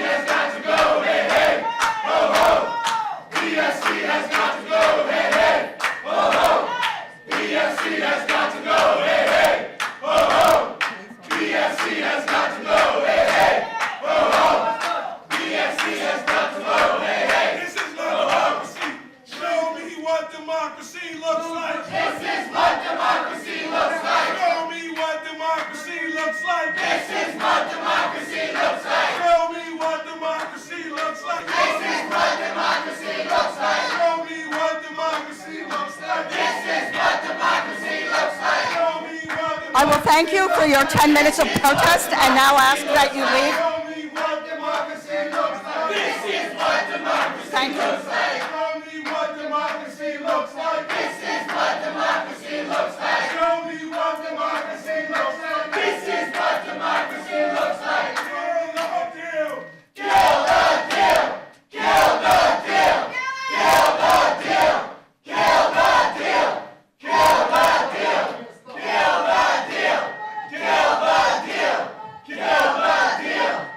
has got to go, hey, hey, ho, ho. PSC has got to go, hey, hey, ho, ho. PSC has got to go, hey, hey, ho, ho. PSC has got to go, hey, hey, ho, ho. PSC has got to go, hey, hey. This is not democracy. Show me what democracy looks like. This is what democracy looks like. Show me what democracy looks like. This is what democracy looks like. Show me what democracy looks like. This is what democracy looks like. Show me what democracy looks like. This is what democracy looks like. Show me what democracy. I will thank you for your 10 minutes of protest and now ask that you leave. Show me what democracy looks like. This is what democracy Thank you. looks like. Show me what democracy looks like. This is what democracy looks like. Show me what democracy looks like. This is what democracy looks like. Kill the deal. Kill the deal. Kill the deal. Kill the deal. Kill the deal. Kill the deal. Kill the deal. Kill the deal. Kill the deal.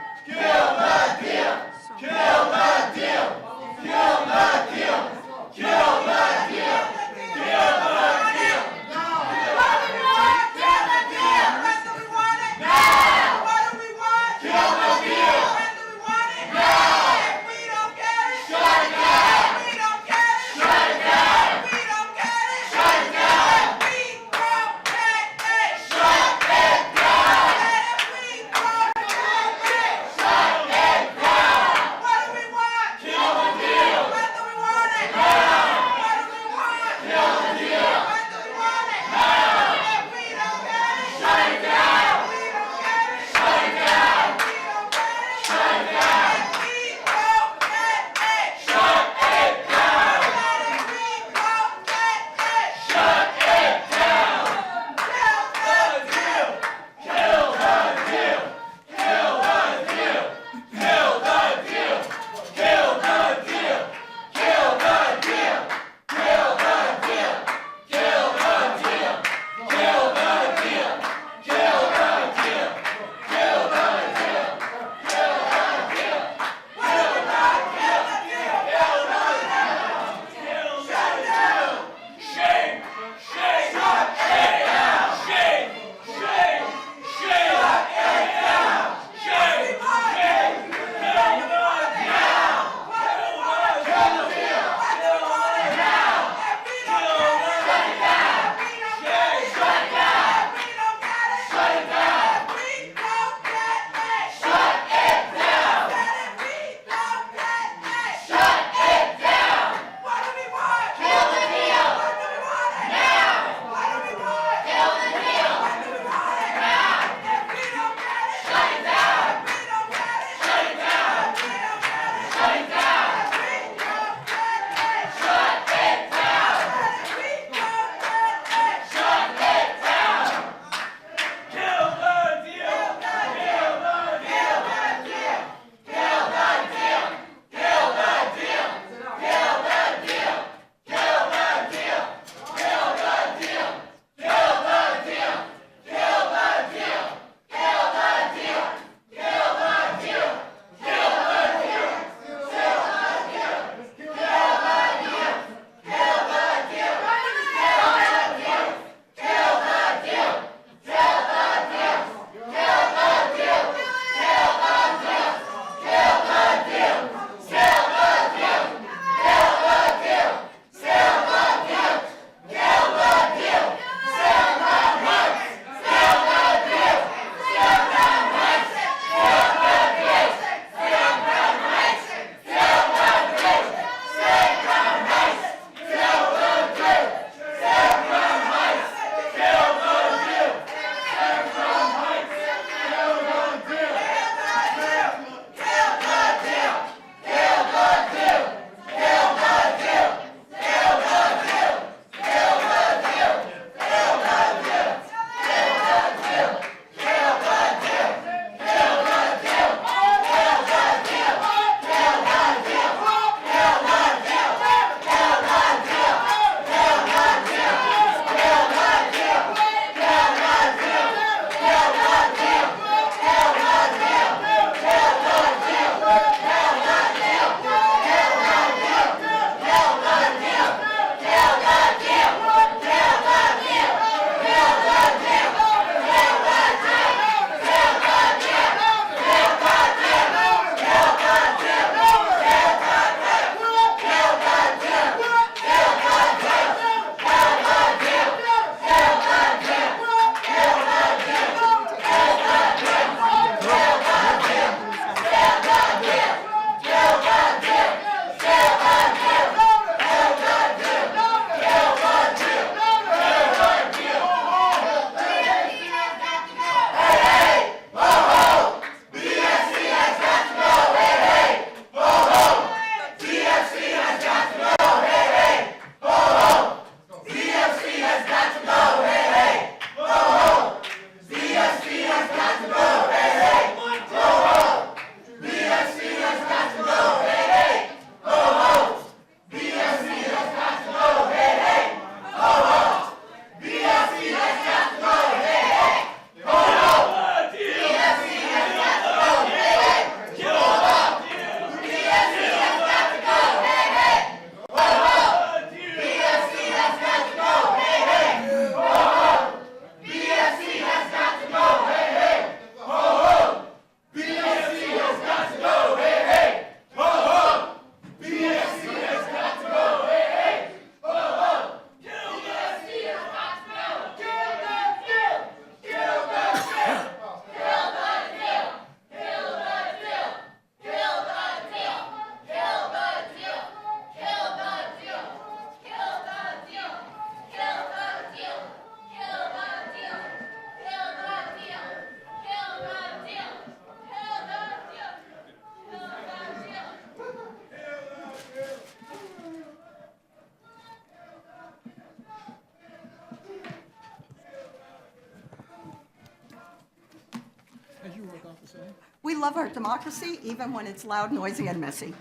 We love our democracy, even when it's loud, noisy, and messy.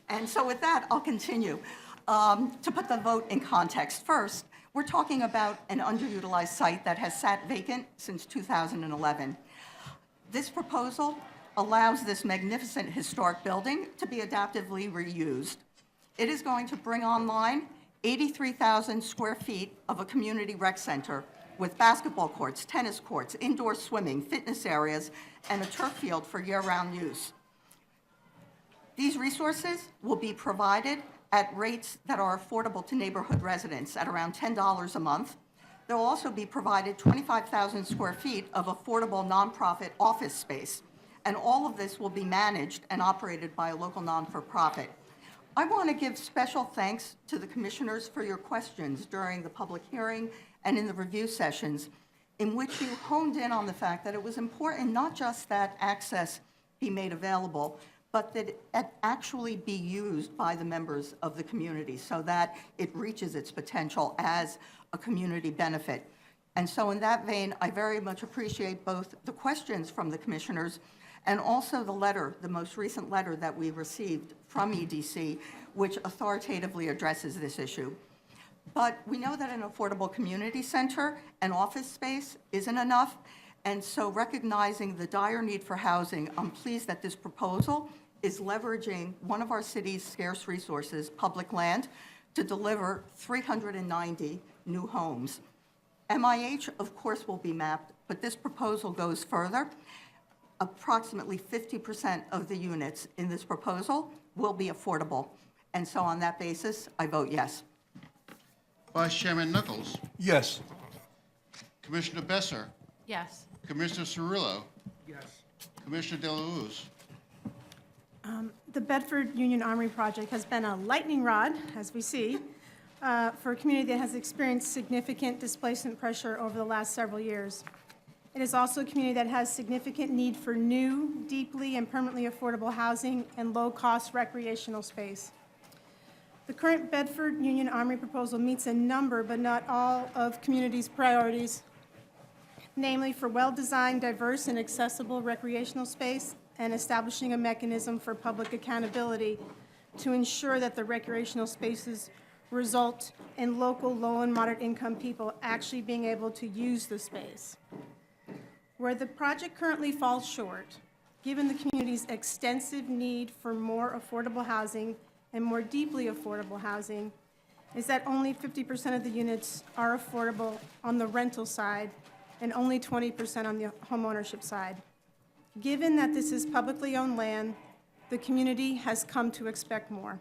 And so with that, I'll continue. To put the vote in context, first, we're talking about an underutilized site that has sat vacant since 2011. This proposal allows this magnificent historic building to be adaptively reused. It is going to bring online 83,000 square feet of a community rec center with basketball courts, tennis courts, indoor swimming, fitness areas, and a turf field for year-round use. These resources will be provided at rates that are affordable to neighborhood residents at around $10 a month. There will also be provided 25,000 square feet of affordable nonprofit office space, and all of this will be managed and operated by a local non-for-profit. I want to give special thanks to the commissioners for your questions during the public hearing and in the review sessions, in which you honed in on the fact that it was important not just that access be made available, but that it actually be used by the members of the community so that it reaches its potential as a community benefit. And so in that vein, I very much appreciate both the questions from the commissioners and also the letter, the most recent letter that we received from EDC, which authoritatively addresses this issue. But we know that an affordable community center and office space isn't enough, and so recognizing the dire need for housing, I'm pleased that this proposal is leveraging one of our city's scarce resources, public land, to deliver 390 new homes. MIH, of course, will be mapped, but this proposal goes further. Approximately 50% of the units in this proposal will be affordable. And so on that basis, I vote yes. Vice Chairman Knuckles, Yes. Commissioner Besser, Yes. Commissioner Cirillo, Yes. Commissioner Delauze. The Bedford Union Armory project has been a lightning rod, as we see, for a community that has experienced significant displacement pressure over the last several years. It is also a community that has significant need for new, deeply and permanently affordable housing and low-cost recreational space. The current Bedford Union Armory proposal meets a number, but not all, of community's priorities, namely for well-designed, diverse, and accessible recreational space, and establishing a mechanism for public accountability to ensure that the recreational spaces result in local low and moderate income people actually being able to use the space. Where the project currently falls short, given the community's extensive need for more affordable housing and more deeply affordable housing, is that only 50% of the units are affordable on the rental side and only 20% on the homeownership side. Given that this is publicly owned land, the community has come to expect more.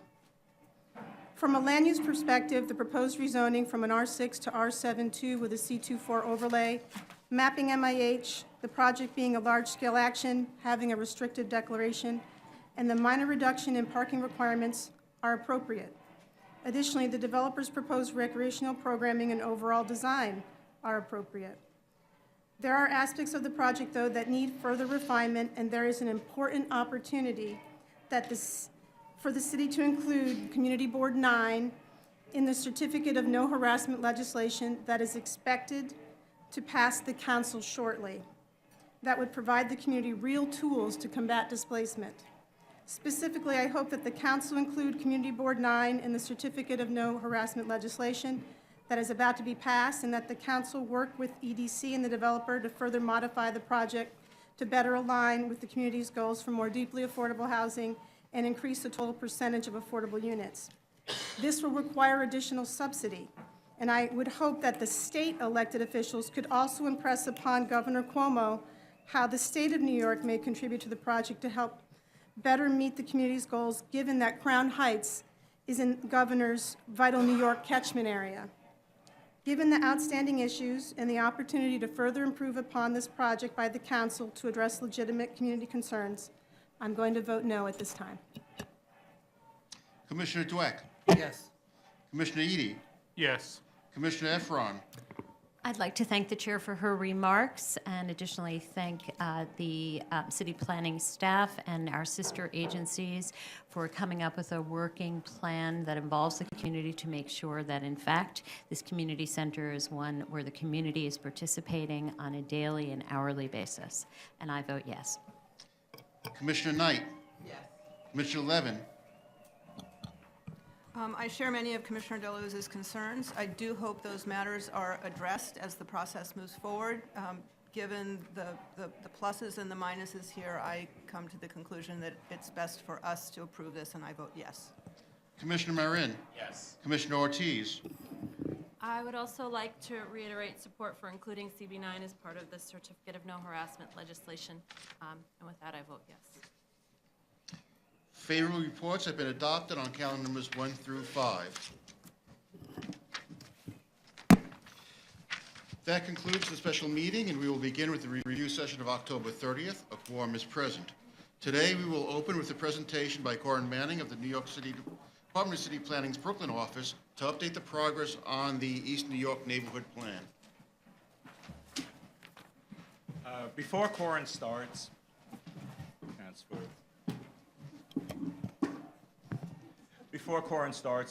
From a land use perspective, the proposed rezoning from an R6 to R7-2 with a C24 overlay, mapping MIH, the project being a large-scale action, having a restrictive declaration, and the minor reduction in parking requirements are appropriate. Additionally, the developer's proposed recreational programming and overall design are appropriate. There are aspects of the project, though, that need further refinement, and there is an important opportunity that for the city to include Community Board 9 in the certificate of no harassment legislation that is expected to pass the council shortly. That would provide the community real tools to combat displacement. Specifically, I hope that the council include Community Board 9 in the certificate of no harassment legislation that is about to be passed, and that the council work with EDC and the developer to further modify the project to better align with the community's goals for more deeply affordable housing and increase the total percentage of affordable units. This will require additional subsidy, and I would hope that the state elected officials could also impress upon Governor Cuomo how the state of New York may contribute to the project to help better meet the community's goals, given that Crown Heights is in Governor's vital New York catchment area. Given the outstanding issues and the opportunity to further improve upon this project by the council to address legitimate community concerns, I'm going to vote no at this time. Commissioner Dweck, Yes. Commissioner Edie, Yes. Commissioner Efron, I'd like to thank the chair for her remarks and additionally thank the city planning staff and our sister agencies for coming up with a working plan that involves the community to make sure that, in fact, this community center is one where the community is participating on a daily and hourly basis. And I vote yes. Commissioner Knight? Yes. Commissioner Levin? I share many of Commissioner Deluz's concerns. I do hope those matters are addressed as the process moves forward. Given the pluses and the minuses here, I come to the conclusion that it's best for us to approve this, and I vote yes. Commissioner Marin? Yes. Commissioner Ortiz? I would also like to reiterate support for including CB9 as part of the Certificate of No Harassment legislation. And with that, I vote yes. Favorable reports have been adopted on calendar numbers 1 through 5. That concludes the special meeting, and we will begin with the review session of October 30th. A quorum is present. Today, we will open with a presentation by Corin Manning of the New York City Department of City Planning's Brooklyn office to update the progress on the East New York Neighborhood Plan. Before Corin starts,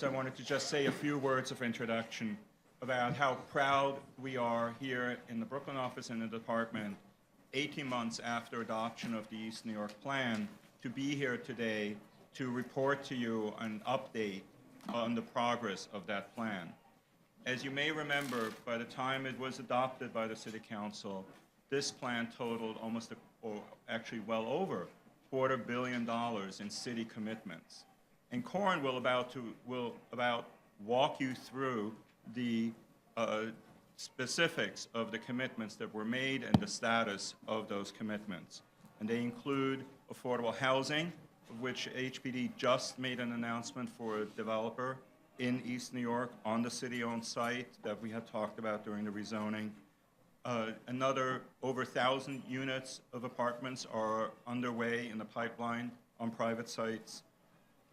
I wanted to just say a few words of introduction about how proud we are here in the Brooklyn office and the department, 18 months after adoption of the East New York Plan, to be here today to report to you an update on the progress of that plan. As you may remember, by the time it was adopted by the City Council, this plan totaled actually well over $250 million in city commitments. And Corin will about walk you through the specifics of the commitments that were made and the status of those commitments. And they include affordable housing, of which HPD just made an announcement for a developer in East New York on the city-owned site that we had talked about during the rezoning. Another over 1,000 units of apartments are underway in the pipeline on private sites.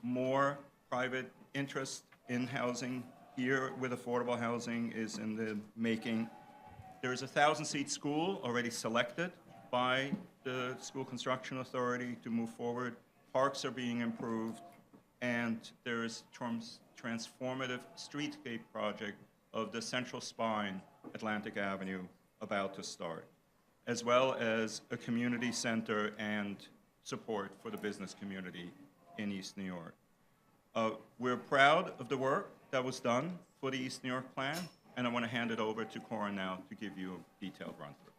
More private interest in housing here with affordable housing is in the making. There's a 1,000-seat school already selected by the School Construction Authority to move forward. Parks are being improved, and there's transformative streetscape project of the Central Spine, Atlantic Avenue, about to start, as well as a community center and support for the business community in East New York. We're proud of the work that was done for the East New York Plan, and I want to hand it over to Corin now to give you a detailed run-through.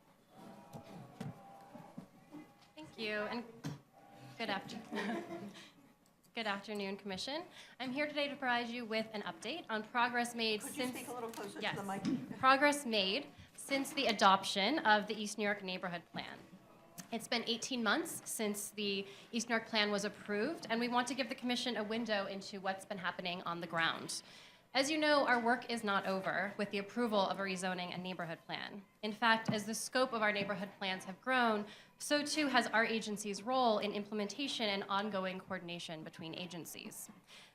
Thank you, and good afternoon, Commission. I'm here today to provide you with an update on progress made Could since... you speak a little closer Yes. to the mic? Progress made since the adoption of the East New York Neighborhood Plan. It's been 18 months since the East New York Plan was approved, and we want to give the Commission a window into what's been happening on the ground. As you know, our work is not over with the approval of a rezoning and neighborhood plan. In fact, as the scope of our neighborhood plans have grown, so too has our agency's role in implementation and ongoing coordination between agencies.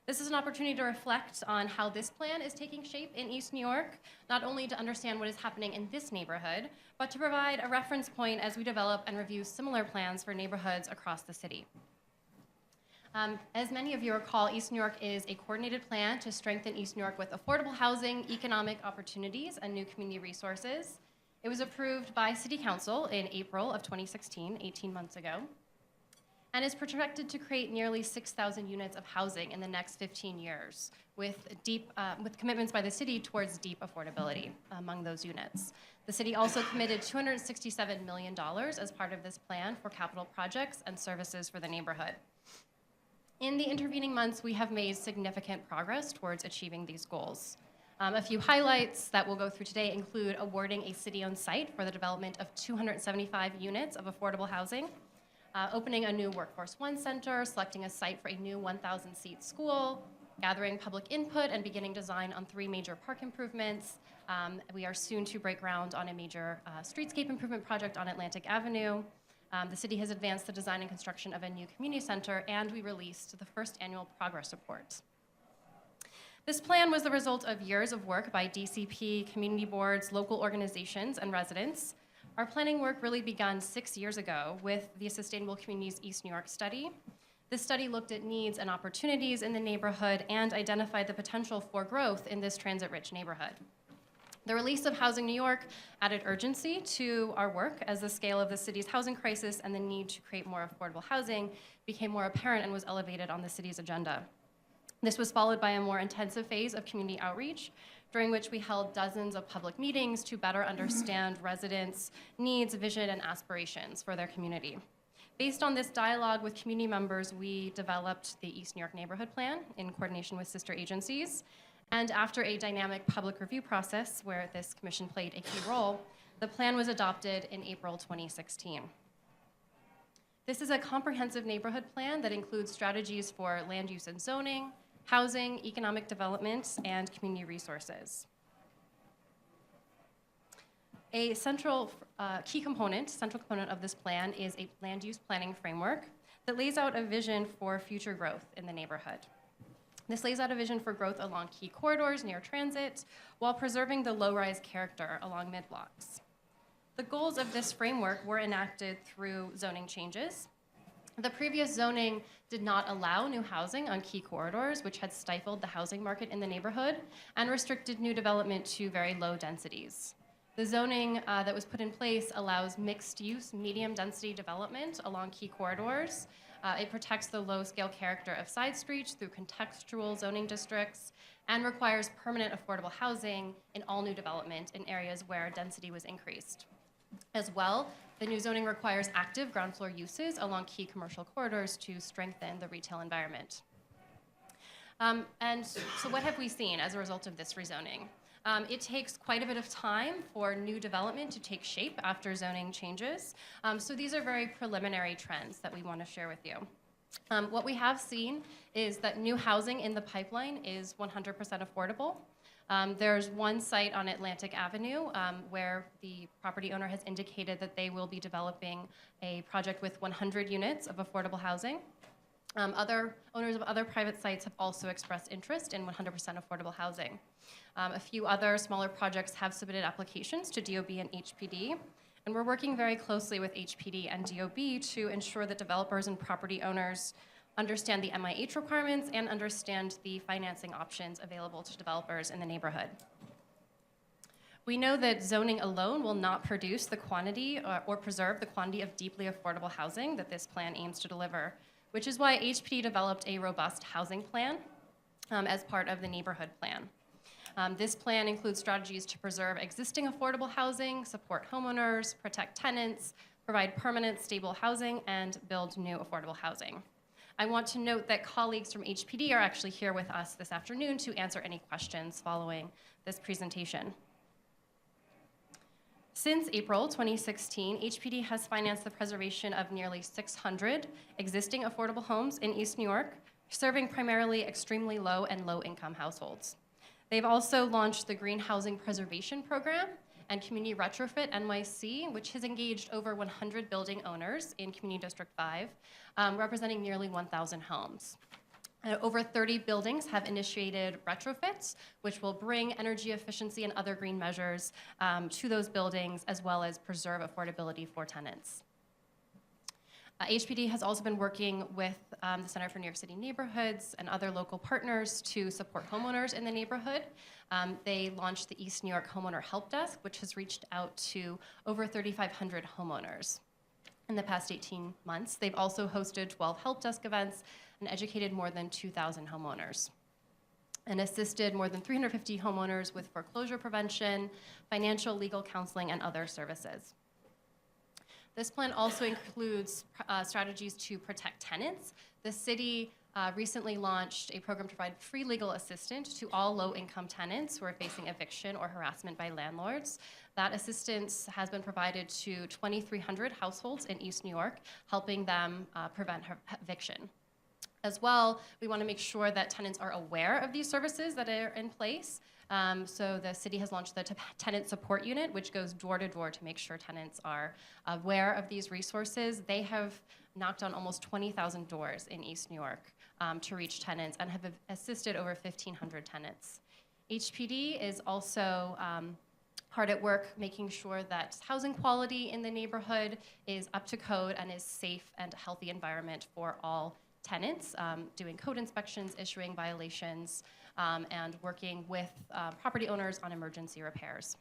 This is an opportunity to reflect on how this plan is taking shape in East New York, not only to understand what is happening in this neighborhood, but to provide a reference point as we develop and review similar plans for neighborhoods across the city. As many of you recall, East New York is a coordinated plan to strengthen East New York with affordable housing, economic opportunities, and new community resources. It was approved by City Council in April of 2016, 18 months ago, and is projected to create nearly 6,000 units of housing in the next 15 years, with commitments by the city towards deep affordability among those units. The city also committed $267 million as part of this plan for capital projects and services for the neighborhood. In the intervening months, we have made significant progress towards achieving these goals. A few highlights that we'll go through today include awarding a city-owned site for the development of 275 units of affordable housing, opening a new Workforce One Center, selecting a site for a new 1,000-seat school, gathering public input and beginning design on 3 major park improvements. We are soon to break ground on a major streetscape improvement project on Atlantic Avenue. The city has advanced the design and construction of a new community center, and we released the first annual progress report. This plan was the result of years of work by DCP, community boards, local organizations, and residents. Our planning work really began 6 years ago with the Sustainable Communities East New York study. This study looked at needs and opportunities in the neighborhood and identified the potential for growth in this transit-rich neighborhood. The release of Housing New York added urgency to our work as the scale of the city's housing crisis and the need to create more affordable housing became more apparent and was elevated on the city's agenda. This was followed by a more intensive phase of community outreach, during which we held dozens of public meetings to better understand residents' needs, vision, and aspirations for their community. Based on this dialogue with community members, we developed the East New York Neighborhood Plan in coordination with sister agencies. And after a dynamic public review process where this commission played a key role, the plan was adopted in April 2016. This is a comprehensive neighborhood plan that includes strategies for land use and zoning, housing, economic development, and community resources. A central component of this plan is a land use planning framework that lays out a vision for future growth in the neighborhood. This lays out a vision for growth along key corridors near transit while preserving the low-rise character along mid-blocks. The goals of this framework were enacted through zoning changes. The previous zoning did not allow new housing on key corridors, which had stifled the housing market in the neighborhood and restricted new development to very low densities. The zoning that was put in place allows mixed-use, medium-density development along key corridors. It protects the low-scale character of side streets through contextual zoning districts and requires permanent affordable housing in all new development in areas where density was increased. As well, the new zoning requires active ground floor uses along key commercial corridors to strengthen the retail environment. And so what have we seen as a result of this rezoning? It takes quite a bit of time for new development to take shape after zoning changes. So these are very preliminary trends that we want to share with you. What we have seen is that new housing in the pipeline is 100% affordable. There's one site on Atlantic Avenue where the property owner has indicated that they will be developing a project with 100 units of affordable housing. Other owners of other private sites have also expressed interest in 100% affordable housing. A few other smaller projects have submitted applications to DOB and HPD, and we're working very closely with HPD and DOB to ensure that developers and property owners understand the MIH requirements and understand the financing options available to developers in the neighborhood. We know that zoning alone will not produce the quantity or preserve the quantity of deeply affordable housing that this plan aims to deliver, which is why HPD developed a robust housing plan as part of the neighborhood plan. This plan includes strategies to preserve existing affordable housing, support homeowners, protect tenants, provide permanent, stable housing, and build new affordable housing. I want to note that colleagues from HPD are actually here with us this afternoon to answer any questions following this presentation. Since April 2016, HPD has financed the preservation of nearly 600 existing affordable homes in East New York, serving primarily extremely low and low-income households. They've also launched the Green Housing Preservation Program and Community Retrofit NYC, which has engaged over 100 building owners in Community District 5, representing nearly 1,000 homes. Over 30 buildings have initiated retrofits, which will bring energy efficiency and other green measures to those buildings, as well as preserve affordability for tenants. HPD has also been working with the Center for New York City Neighborhoods and other local partners to support homeowners in the neighborhood. They launched the East New York Homeowner Help Desk, which has reached out to over 3,500 homeowners in the past 18 months. They've also hosted 12 help desk events and educated more than 2,000 homeowners and assisted more than 350 homeowners with foreclosure prevention, financial, legal counseling, and other services. This plan also includes strategies to protect tenants. The city recently launched a program to provide free legal assistance to all low-income tenants who are facing eviction or harassment by landlords. That assistance has been provided to 2,300 households in East New York, helping them prevent eviction. As well, we want to make sure that tenants are aware of these services that are in place. So the city has launched the Tenant Support Unit, which goes door to door to make sure tenants are aware of these resources. They have knocked on almost 20,000 doors in East New York to reach tenants and have assisted over 1,500 tenants. HPD is also hard at work making sure that housing quality in the neighborhood is up to code and is safe and a healthy environment for all tenants, doing code inspections, issuing violations, and working with property owners on emergency repairs.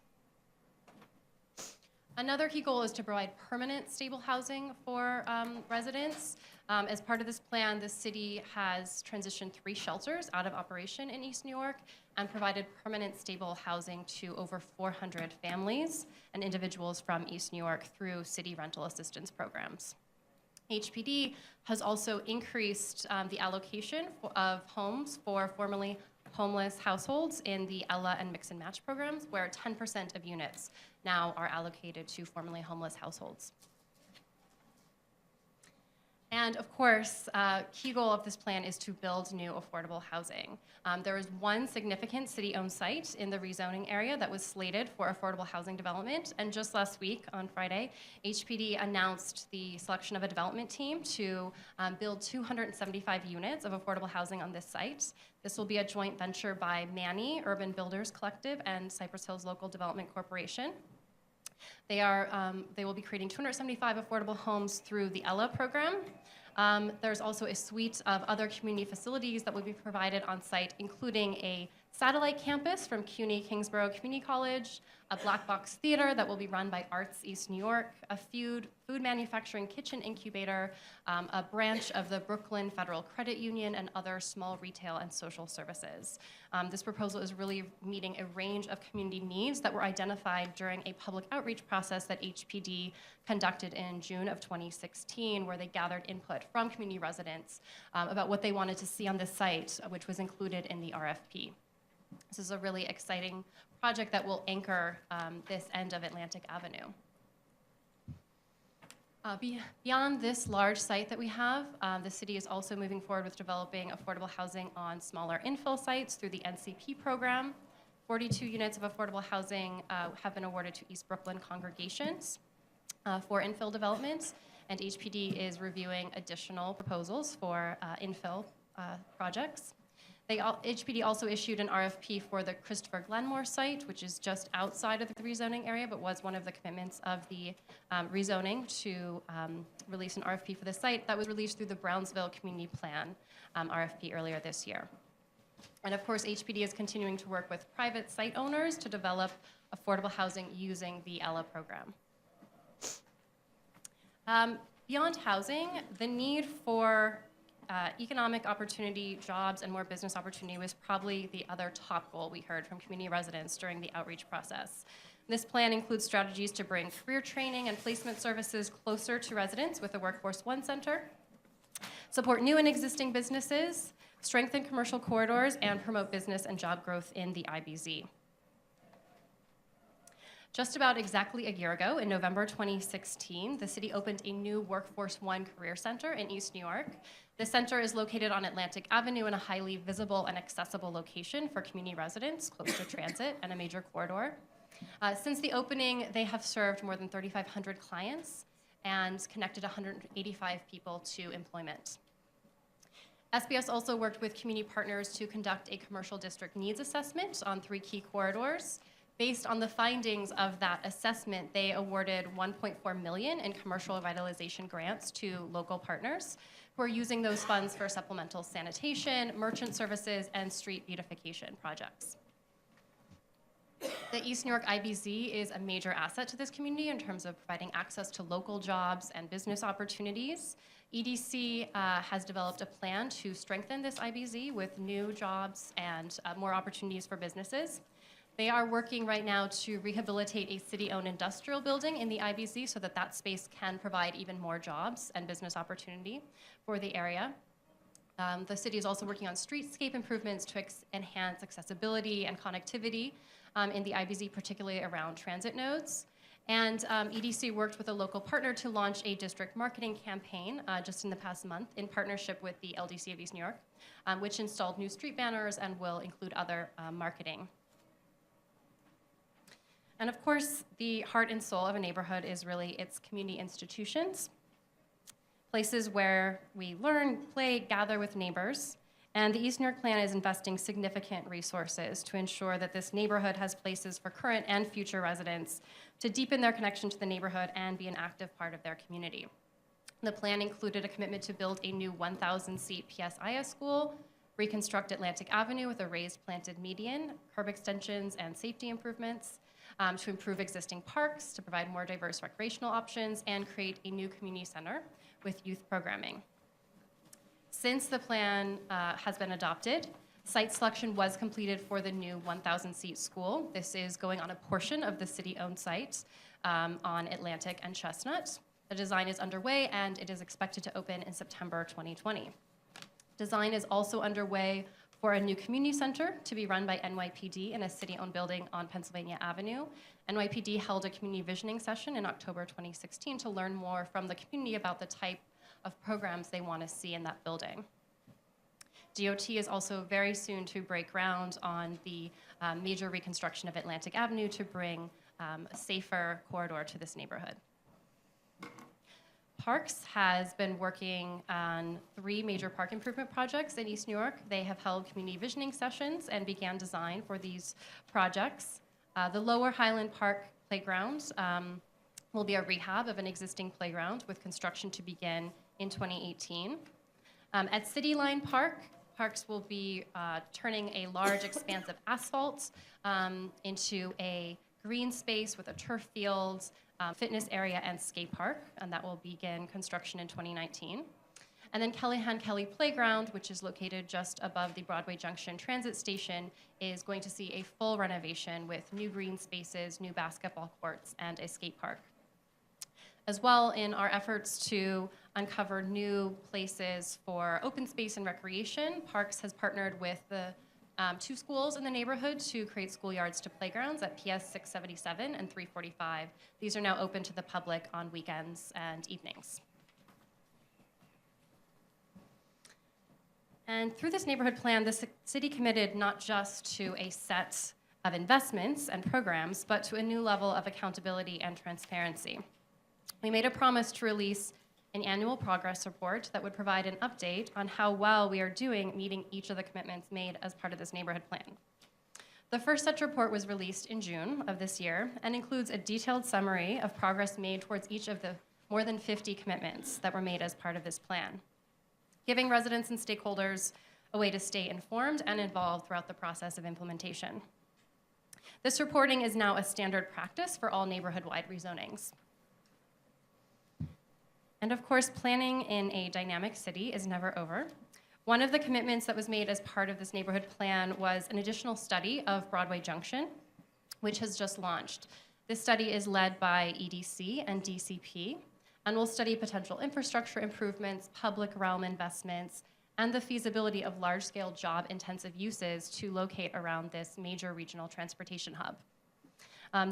Another key goal is to provide permanent, stable housing for residents. As part of this plan, the city has transitioned 3 shelters out of operation in East New York and provided permanent, stable housing to over 400 families and individuals from East New York through city rental assistance programs. HPD has also increased the allocation of homes for formerly homeless households in the Ella and Mix and Match programs, where 10% of units now are allocated to formerly homeless households. And of course, key goal of this plan is to build new affordable housing. There is one significant city-owned site in the rezoning area that was slated for affordable housing development, and just last week, on Friday, HPD announced the selection of a development team to build 275 units of affordable housing on this site. This will be a joint venture by Manny Urban Builders Collective and Cypress Hills Local Development Corporation. They will be creating 275 affordable homes through the Ella program. There's also a suite of other community facilities that will be provided on site, including a satellite campus from CUNY Kingsborough Community College, a black box theater that will be run by Arts East New York, a food manufacturing kitchen incubator, a branch of the Brooklyn Federal Credit Union, and other small retail and social services. This proposal is really meeting a range of community needs that were identified during a public outreach process that HPD conducted in June of 2016, where they gathered input from community residents about what they wanted to see on this site, which was included in the RFP. This is a really exciting project that will anchor this end of Atlantic Avenue. Beyond this large site that we have, the city is also moving forward with developing affordable housing on smaller infill sites through the NCP program. 42 units of affordable housing have been awarded to East Brooklyn congregations for infill development, and HPD is reviewing additional proposals for infill projects. HPD also issued an RFP for the Christopher Glenmore site, which is just outside of the rezoning area, but was one of the commitments of the rezoning to release an RFP for the site. That was released through the Brownsville Community Plan RFP earlier this year. And of course, HPD is continuing to work with private site owners to develop affordable housing using the Ella program. Beyond housing, the need for economic opportunity, jobs, and more business opportunity was probably the other top goal we heard from community residents during the outreach process. This plan includes strategies to bring career training and placement services closer to residents with the Workforce One Center, support new and existing businesses, strengthen commercial corridors, and promote business and job growth in the IBZ. Just about exactly a year ago, in November 2016, the city opened a new Workforce One Career Center in East New York. The center is located on Atlantic Avenue in a highly visible and accessible location for community residents, close to transit and a major corridor. Since the opening, they have served more than 3,500 clients and connected 185 people to employment. SBS also worked with community partners to conduct a commercial district needs assessment on 3 key corridors. Based on the findings of that assessment, they awarded $1.4 million in commercial revitalization grants to local partners who are using those funds for supplemental sanitation, merchant services, and street beautification projects. The East New York IBZ is a major asset to this community in terms of providing access to local jobs and business opportunities. EDC has developed a plan to strengthen this IBZ with new jobs and more opportunities for businesses. They are working right now to rehabilitate a city-owned industrial building in the IBZ so that that space can provide even more jobs and business opportunity for the area. The city is also working on streetscape improvements to enhance accessibility and connectivity in the IBZ, particularly around transit nodes. And EDC worked with a local partner to launch a district marketing campaign just in the past month in partnership with the LDC of East New York, which installed new street banners and will include other marketing. And of course, the heart and soul of a neighborhood is really its community institutions, places where we learn, play, gather with neighbors. And the East New York Plan is investing significant resources to ensure that this neighborhood has places for current and future residents to deepen their connection to the neighborhood and be an active part of their community. The plan included a commitment to build a new 1,000-seat PSIS school, reconstruct Atlantic Avenue with a raised planted median, curb extensions and safety improvements, to improve existing parks, to provide more diverse recreational options, and create a new community center with youth programming. Since the plan has been adopted, site selection was completed for the new 1,000-seat school. This is going on a portion of the city-owned site on Atlantic and Chestnut. The design is underway, and it is expected to open in September 2020. Design is also underway for a new community center to be run by NYPD in a city-owned building on Pennsylvania Avenue. NYPD held a community visioning session in October 2016 to learn more from the community about the type of programs they want to see in that building. DOT is also very soon to break ground on the major reconstruction of Atlantic Avenue to bring a safer corridor to this neighborhood. Parks has been working on 3 major park improvement projects in East New York. They have held community visioning sessions and began design for these projects. The Lower Highland Park playground will be a rehab of an existing playground with construction to begin in 2018. At City Line Park, Parks will be turning a large expanse of asphalt into a green space with a turf field, fitness area, and skate park, and that will begin construction in 2019. And then Kellyhan Kelly Playground, which is located just above the Broadway Junction Transit Station, is going to see a full renovation with new green spaces, new basketball courts, and a skate park. As well, in our efforts to uncover new places for open space and recreation, Parks has partnered with the 2 schools in the neighborhood to create schoolyards to playgrounds at PS 677 and 345. These are now open to the public on weekends and evenings. And through this neighborhood plan, the city committed not just to a set of investments and programs, but to a new level of accountability and transparency. We made a promise to release an annual progress report that would provide an update on how well we are doing meeting each of the commitments made as part of this neighborhood plan. The first such report was released in June of this year and includes a detailed summary of progress made towards each of the more than 50 commitments that were made as part of this plan, giving residents and stakeholders a way to stay informed and involved throughout the process of implementation. This reporting is now a standard practice for all neighborhood-wide rezonings. And of course, planning in a dynamic city is never over. One of the commitments that was made as part of this neighborhood plan was an additional study of Broadway Junction, which has just launched. This study is led by EDC and DCP, and will study potential infrastructure improvements, public realm investments, and the feasibility of large-scale job-intensive uses to locate around this major regional transportation hub.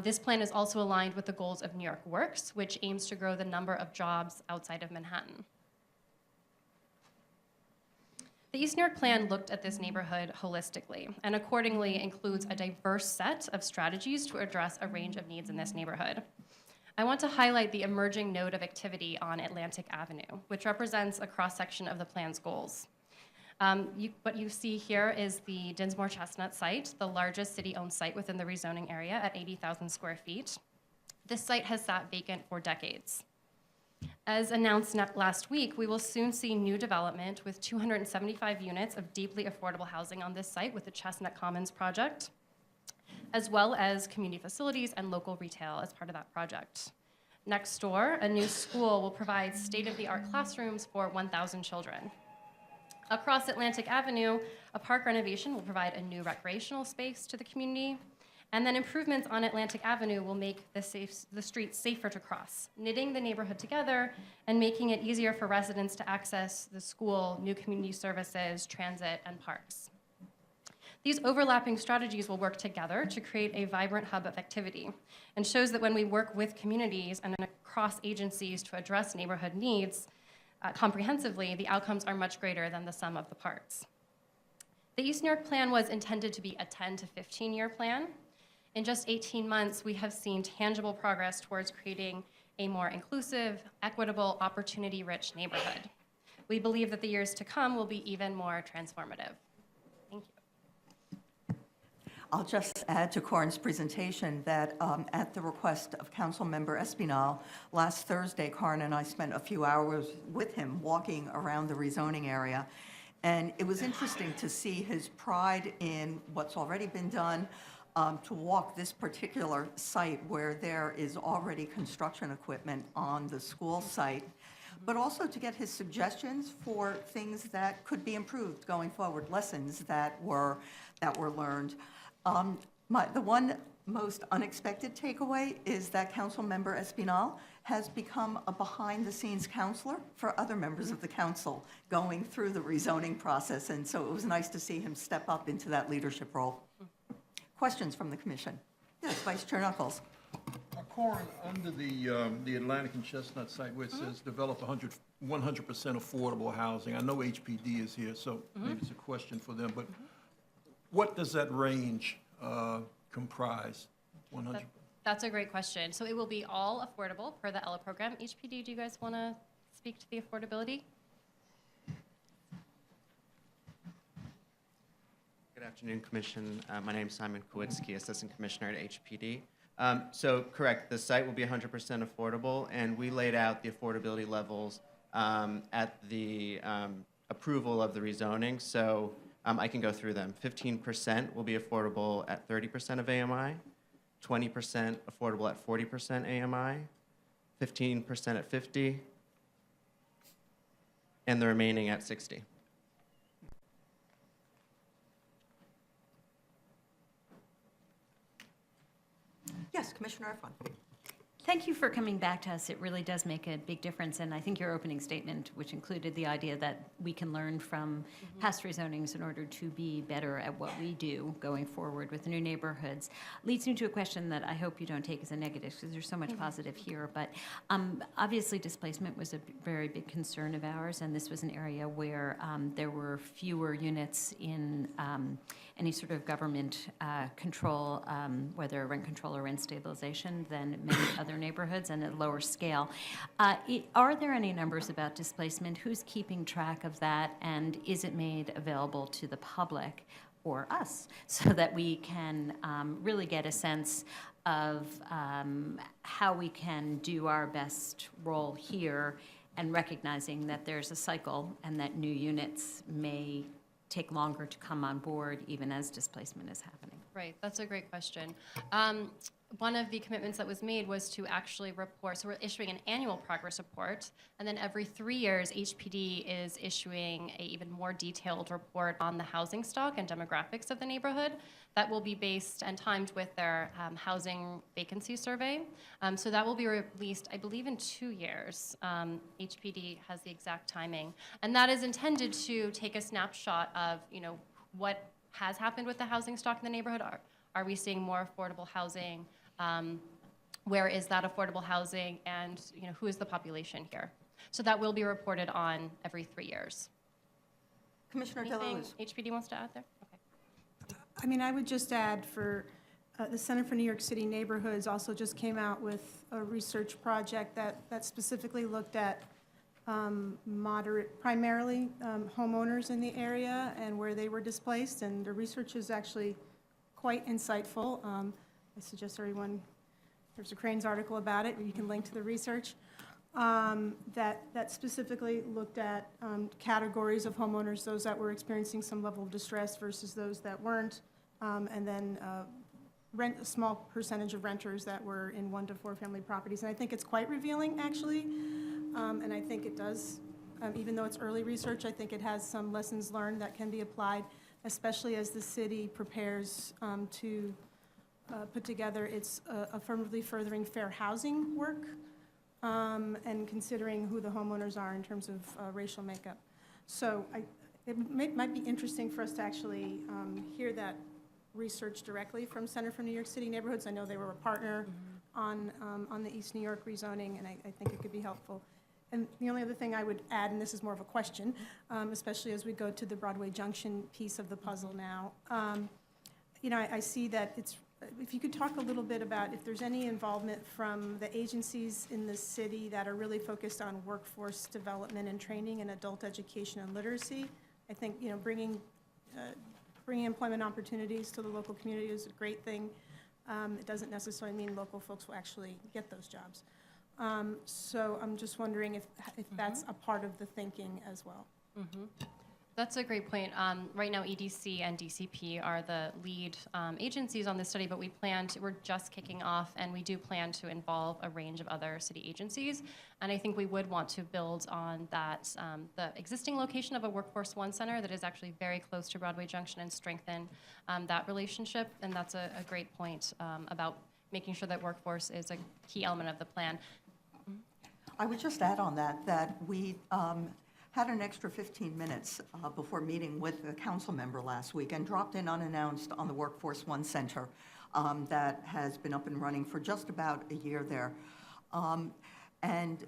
This plan is also aligned with the goals of New York Works, which aims to grow the number of jobs outside of Manhattan. The East New York plan looked at this neighborhood holistically and accordingly includes a diverse set of strategies to address a range of needs in this neighborhood. I want to highlight the emerging node of activity on Atlantic Avenue, which represents a cross-section of the plan's goals. What you see here is the Dinsmore Chestnut site, the largest city-owned site within the rezoning area at 80,000 square feet. This site has sat vacant for decades. As announced last week, we will soon see new development with 275 units of deeply affordable housing on this site with the Chestnut Commons project, as well as community facilities and local retail as part of that project. Next door, a new school will provide state-of-the-art classrooms for 1,000 children. Across Atlantic Avenue, a park renovation will provide a new recreational space to the community, and then improvements on Atlantic Avenue will make the streets safer to cross, knitting the neighborhood together and making it easier for residents to access the school, new community services, transit, and parks. These overlapping strategies will work together to create a vibrant hub of activity and shows that when we work with communities and across agencies to address neighborhood needs, comprehensively, the outcomes are much greater than the sum of the parts. The East New York plan was intended to be a 10 to 15-year plan. In just 18 months, we have seen tangible progress towards creating a more inclusive, equitable, opportunity-rich neighborhood. We believe that the years to come will be even more transformative. Thank you. I'll just add to Corin's presentation that at the request of Councilmember Espinal, last Thursday, Corin and I spent a few hours with him walking around the rezoning area. And it was interesting to see his pride in what's already been done, to walk this particular site where there is already construction equipment on the school site, but also to get his suggestions for things that could be improved going forward, lessons that were learned. The one most unexpected takeaway is that Councilmember Espinal has become a behind-the-scenes counselor for other members of the council going through the rezoning process, and so it was nice to see him step up into that leadership role. Questions from the commission? Yes, Vice Chair Knuckles. Corin, under the Atlantic and Chestnut site where it says develop 100% affordable housing, I know HPD is here, so maybe it's a question for them, but what does that range comprise? 100? That's a great question. So it will be all affordable per the ELA program. HPD, do you guys want to speak to the affordability? Good afternoon, Commission. My name is Simon Kowitsky, Assistant Commissioner at HPD. So correct, the site will be 100% affordable, and we laid out the affordability levels at the approval of the rezoning, so I can go through them. 15% will be affordable at 30% of AMI, 20% affordable at 40% AMI, 15% at 50%, and the remaining at 60%. Yes, Commissioner Efron. Thank you for coming back to us. It really does make a big difference, and I think your opening statement, which included the idea that we can learn from past rezonings in order to be better at what we do going forward with the new neighborhoods, leads me to a question that I hope you don't take as a negative, because there's so much positive here. But obviously, displacement was a very big concern of ours, and this was an area where there were fewer units in any sort of government control, whether rent control or rent stabilization, than many other neighborhoods, and at lower scale. Are there any numbers about displacement? Who's keeping track of that? And is it made available to the public or us so that we can really get a sense of how we can do our best role here, and recognizing that there's a cycle and that new units may take longer to come on board even as displacement is happening? Right, that's a great question. One of the commitments that was made was to actually report, so we're issuing an annual progress report, and then every 3 years, HPD is issuing an even more detailed report on the housing stock and demographics of the neighborhood that will be based and timed with their housing vacancy survey. So that will be released, I believe, in 2 years. HPD has the exact timing. And that is intended to take a snapshot of, what has happened with the housing stock in the neighborhood. Are we seeing more affordable housing? Where is that affordable housing, and who is the population here? So that will be reported on every 3 years. Commissioner Anything Deleuze. HPD wants to add there? Okay. I mean, I would just add for the Center for New York City Neighborhoods also just came out with a research project that specifically looked at primarily homeowners in the area and where they were displaced, and the research is actually quite insightful. I suggest everyone, there's a Cranes article about it, you can link to the research, that specifically looked at categories of homeowners, those that were experiencing some level of distress versus those that weren't, and then a small percentage of renters that were in 1 to 4 family properties. And I think it's quite revealing, actually, and I think it does, even though it's early research, I think it has some lessons learned that can be applied, especially as the city prepares to put together its affirmatively furthering fair housing work, and considering who the homeowners are in terms of racial makeup. So it might be interesting for us to actually hear that research directly from Center for New York City Neighborhoods. I know they were a partner on the East New York rezoning, and I think it could be helpful. And the only other thing I would add, and this is more of a question, especially as we go to the Broadway Junction piece of the puzzle now, I see that if you could talk a little bit about if there's any involvement from the agencies in the city that are really focused on workforce development and training and adult education and literacy. I think, bringing bringing employment opportunities to the local community is a great thing. It doesn't necessarily mean local folks will actually get those jobs. So I'm just wondering if that's a part of the thinking as well. That's a great point. Right now, EDC and DCP are the lead agencies on this study, but we're just kicking off, and we do plan to involve a range of other city agencies. And I think we would want to build on that, the existing location of a Workforce One Center that is actually very close to Broadway Junction, and strengthen that relationship. And that's a great point about making sure that workforce is a key element of the plan. I would just add on that we had an extra 15 minutes before meeting with a council member last week and dropped in unannounced on the Workforce One Center that has been up and running for just about a year there. And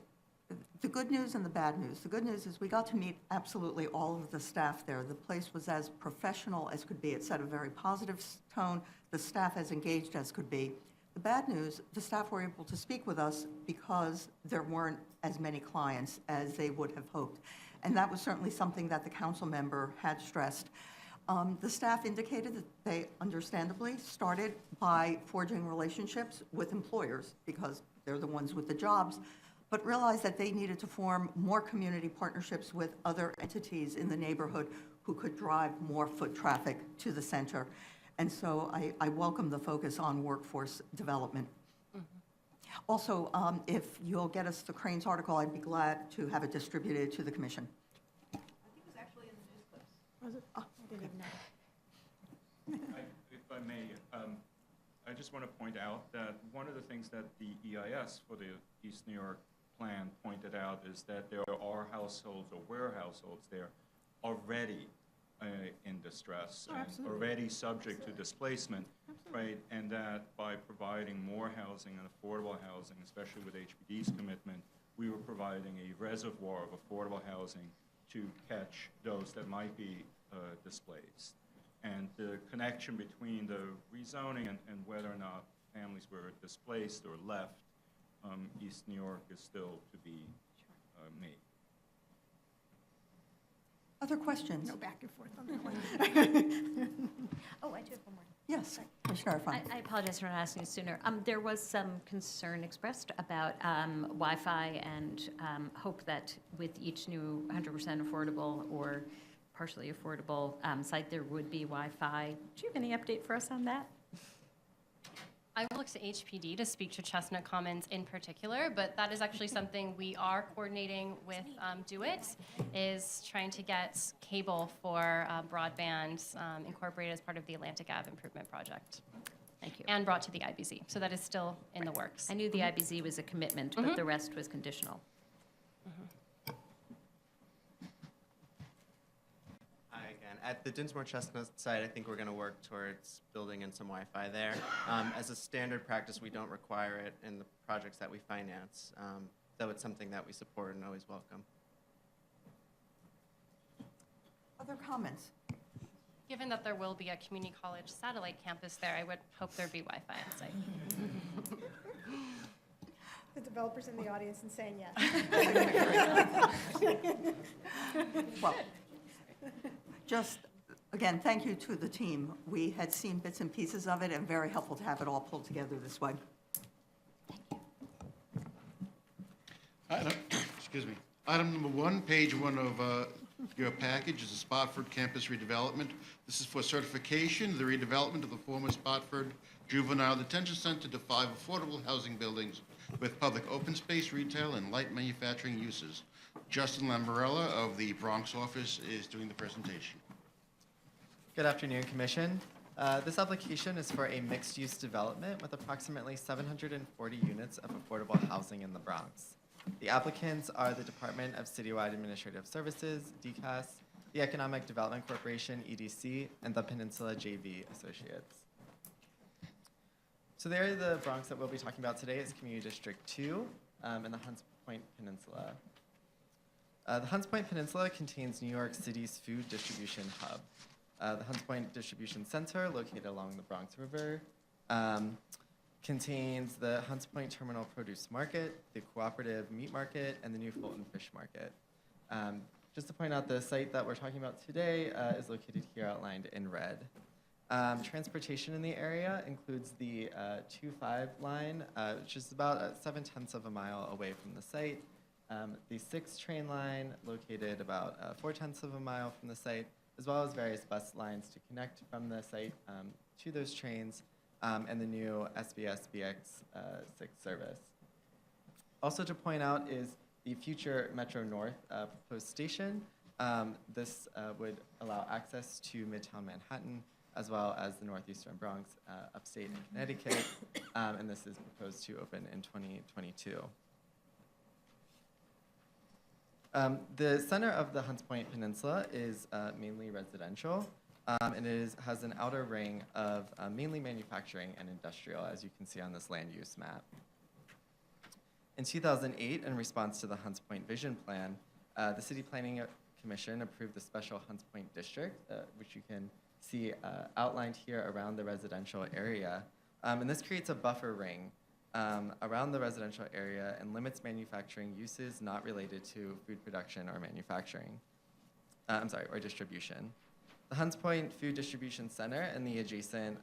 the good news and the bad news. The good news is we got to meet absolutely all of the staff there. The place was as professional as could be. It set a very positive tone. The staff as engaged as could be. The bad news, the staff were able to speak with us because there weren't as many clients as they would have hoped. And that was certainly something that the council member had stressed. The staff indicated that they understandably started by forging relationships with employers because they're the ones with the jobs, but realized that they needed to form more community partnerships with other entities in the neighborhood who could drive more foot traffic to the center. And so I welcome the focus on workforce development. Also, if you'll get us the Cranes article, I'd be glad to have it distributed to the commission. I think it was actually in the news clips. Was it? Oh, I didn't even know. If I may, I just want to point out that one of the things that the EIS for the East New York plan pointed out is that there are households or were households there already in distress and already subject to displacement, right? And that by providing more housing and affordable housing, especially with HPD's commitment, we were providing a reservoir of affordable housing to catch those that might be displaced. And the connection between the rezoning and whether or not families were displaced or left East New York is still to be made. Other questions? No back and forth on that one. Oh, I do have one more. Yes, Commissioner Irfan. I apologize for not asking you sooner. There was some concern expressed about Wi-Fi and hope that with each new 100% affordable or partially affordable site, there would be Wi-Fi. Do you have any update for us on that? I will look to HPD to speak to Chestnut Commons in particular, but that is actually something we are coordinating with DoIT, is trying to get cable for broadband incorporated as part of the Atlantic Ave improvement project. Thank you. And brought to the IBZ, so that is still in the works. I knew the IBZ was a commitment, but the rest was conditional. Again, at the Dinsmore Chestnut site, I think we're going to work towards building in some Wi-Fi there. As a standard practice, we don't require it in the projects that we finance, though it's something that we support and always welcome. Other comments? Given that there will be a community college satellite campus there, I would hope there'd be Wi-Fi on site. The developers in the audience and saying yes. Well, just, again, thank you to the team. We had seen bits and pieces of it, and very helpful to have it all pulled together this way. Excuse me. Item number 1, page 1 of your package is the Spofford Campus redevelopment. This is for certification, the redevelopment of the former Spofford Juvenile Detention Center to 5 affordable housing buildings with public open space, retail, and light manufacturing uses. Justin Lambarella of the Bronx office is doing the presentation. Good afternoon, Commission. This application is for a mixed-use development with approximately 740 units of affordable housing in the Bronx. The applicants are the Department of Citywide Administrative Services, DCAS, the Economic Development Corporation, EDC, and the Peninsula JV Associates. So the area of the Bronx that we'll be talking about today is Community District 2 in the Hunts Point Peninsula. The Hunts Point Peninsula contains New York City's food distribution hub. The Hunts Point Distribution Center, located along the Bronx River, contains the Hunts Point Terminal Produce Market, the Cooperative Meat Market, and the New Fulton Fish Market. Just to point out, the site that we're talking about today is located here outlined in red. Transportation in the area includes the 2-5 line, which is about 7/10 of a mile away from the site. The 6 train line, located about 4/10 of a mile from the site, as well as various bus lines to connect from the site to those trains, and the new SBS BX 6 service. Also to point out is the future Metro North proposed station. This would allow access to Midtown Manhattan, as well as the northeastern Bronx, upstate in Connecticut, and this is proposed to open in 2022. The center of the Hunts Point Peninsula is mainly residential, and has an outer ring of mainly manufacturing and industrial, as you can see on this land use map. In 2008, in response to the Hunts Point Vision Plan, the City Planning Commission approved the special Hunts Point District, which you can see outlined here around the residential area. And this creates a buffer ring around the residential area and limits manufacturing uses not related to food production or manufacturing. Or distribution. The Hunts Point Food Distribution Center and the adjacent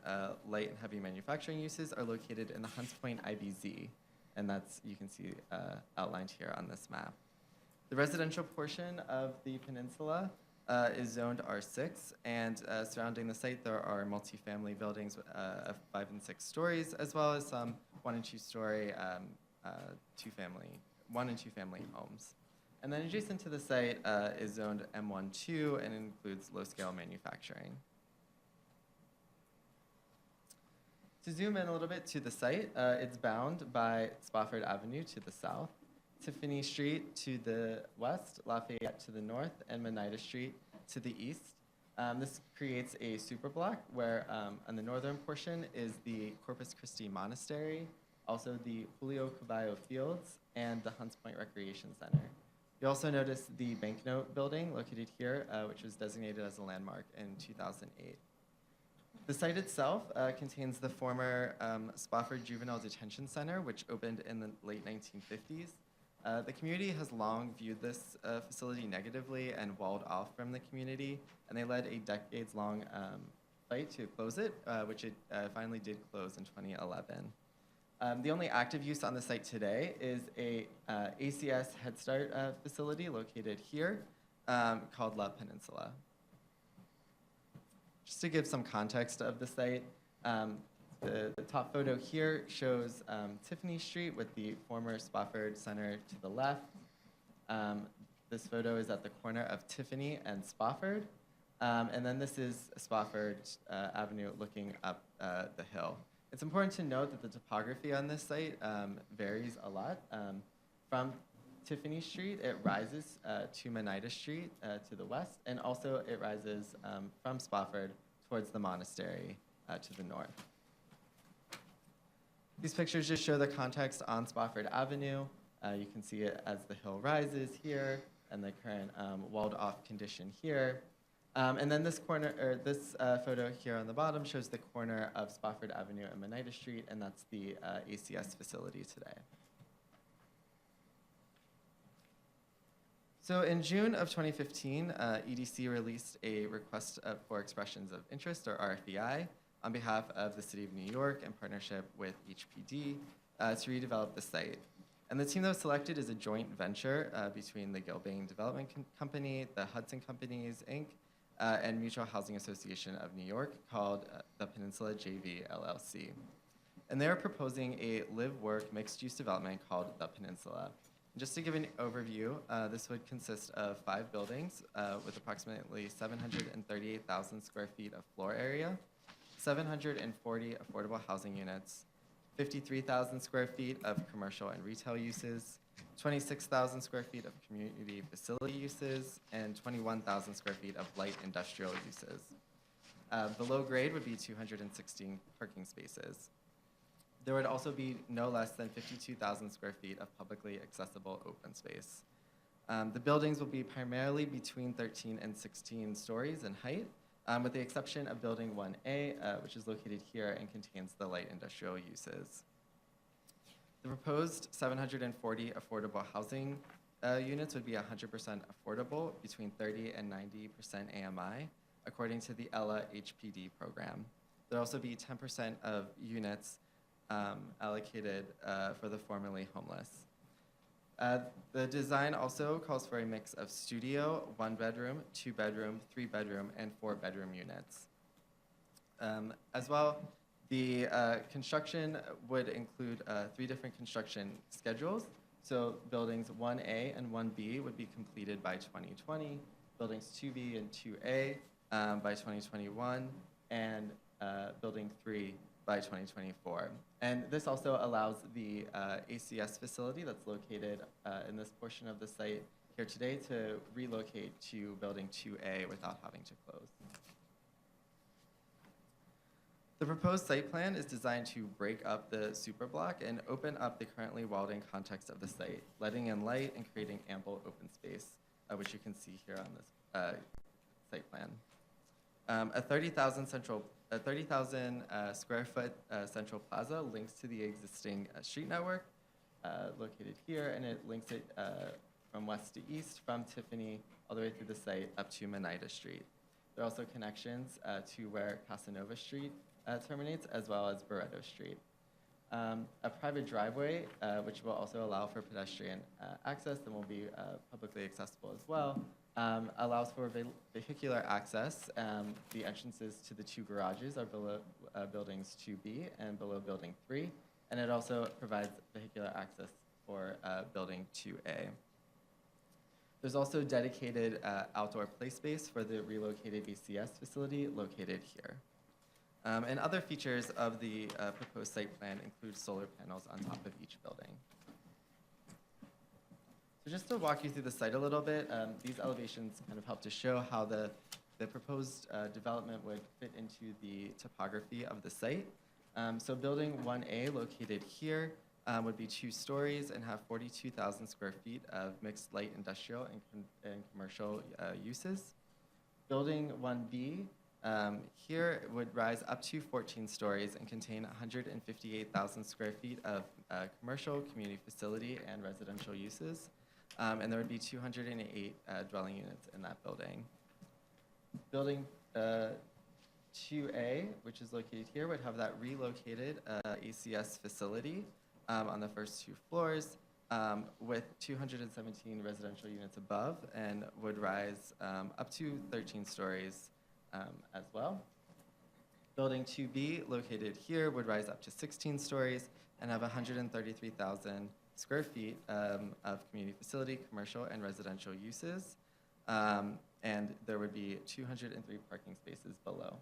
light and heavy manufacturing uses are located in the Hunts Point IBZ, and that's, you can see outlined here on this map. The residential portion of the peninsula is zoned R6, and surrounding the site there are multifamily buildings of 5 and 6 stories, as well as some 1 and 2 story 1 and 2 family homes. And then adjacent to the site is zoned M12 and includes low-scale manufacturing. To zoom in a little bit to the site, it's bound by Spofford Avenue to the south, Tiffany Street to the west, Lafayette to the north, and Oneida Street to the east. This creates a superblock where on the northern portion is the Corpus Christi Monastery, also the Julio Caballo Fields, and the Hunts Point Recreation Center. You also notice the Banknote Building located here, which was designated as a landmark in 2008. The site itself contains the former Spofford Juvenile Detention Center, which opened in the late 1950s. The community has long viewed this facility negatively and walled off from the community, and they led a decades-long fight to close it, which it finally did close in 2011. The only active use on the site today is a ACS Head Start facility located here called La Peninsula. Just to give some context of the site, the top photo here shows Tiffany Street with the former Spofford Center to the left. This photo is at the corner of Tiffany and Spofford. And then this is Spofford Avenue looking up the hill. It's important to note that the topography on this site varies a lot. From Tiffany Street, it rises to Oneida Street to the west, and also it rises from Spofford towards the monastery to the north. These pictures just show the context on Spofford Avenue. You can see it as the hill rises here, and the current walled-off condition here. And then this photo here on the bottom shows the corner of Spofford Avenue and Oneida Street, and that's the ACS facility today. So in June of 2015, EDC released a request for expressions of interest, or RFEI, on behalf of the City of New York in partnership with HPD to redevelop the site. And the team that was selected is a joint venture between the Gilbane Development Company, the Hudson Companies, Inc., and Mutual Housing Association of New York, called the Peninsula JV LLC. And they're proposing a live-work mixed-use development called the Peninsula. Just to give an overview, this would consist of 5 buildings with approximately 738,000 square feet of floor area, 740 affordable housing units, 53,000 square feet of commercial and retail uses, 26,000 square feet of community facility uses, and 21,000 square feet of light industrial uses. Below grade would be 216 parking spaces. There would also be no less than 52,000 square feet of publicly accessible open space. The buildings will be primarily between 13 and 16 stories in height, with the exception of Building 1A, which is located here and contains the light industrial uses. The proposed 740 affordable housing units would be 100% affordable, between 30 and 90% AMI, according to the ELA HPD program. There'll also be 10% of units allocated for the formerly homeless. The design also calls for a mix of studio, 1-bedroom, 2-bedroom, 3-bedroom, and 4-bedroom units. As well, the construction would include 3 different construction schedules. So buildings 1A and 1B would be completed by 2020, buildings 2B and 2A by 2021, and building 3 by 2024. And this also allows the ACS facility that's located in this portion of the site here today to relocate to building 2A without having to close. The proposed site plan is designed to break up the superblock and open up the currently walled-in context of the site, letting in light and creating ample open space, which you can see here on this site plan. A 30,000 square foot central plaza links to the existing street network located here, and it links it from west to east from Tiffany all the way through the site up to Reade Street. There are also connections to where Casanova Street terminates, as well as Thereto Street. A private driveway, which will also allow for pedestrian access and will be publicly accessible as well, allows for vehicular access. The entrances to the 2 garages are below buildings 2B and below building 3, and it also provides vehicular access for building 2A. There's also dedicated outdoor play space for the relocated ACS facility located here. And other features of the proposed site plan include solar panels on top of each building. So just to walk you through the site a little bit, these elevations kind of help to show how the proposed development would fit into the topography of the site. So building 1A located here would be 2 stories and have 42,000 square feet of mixed light industrial and commercial uses. Building 1B here would rise up to 14 stories and contain 158,000 square feet of commercial, community facility, and residential uses. And there would be 208 dwelling units in that building. Building 2A, which is located here, would have that relocated ACS facility on the first 2 floors with 217 residential units above, and would rise up to 13 stories as well. Building 2B, located here, would rise up to 16 stories and have 133,000 square feet of community facility, commercial, and residential uses. And there would be 203 parking spaces below.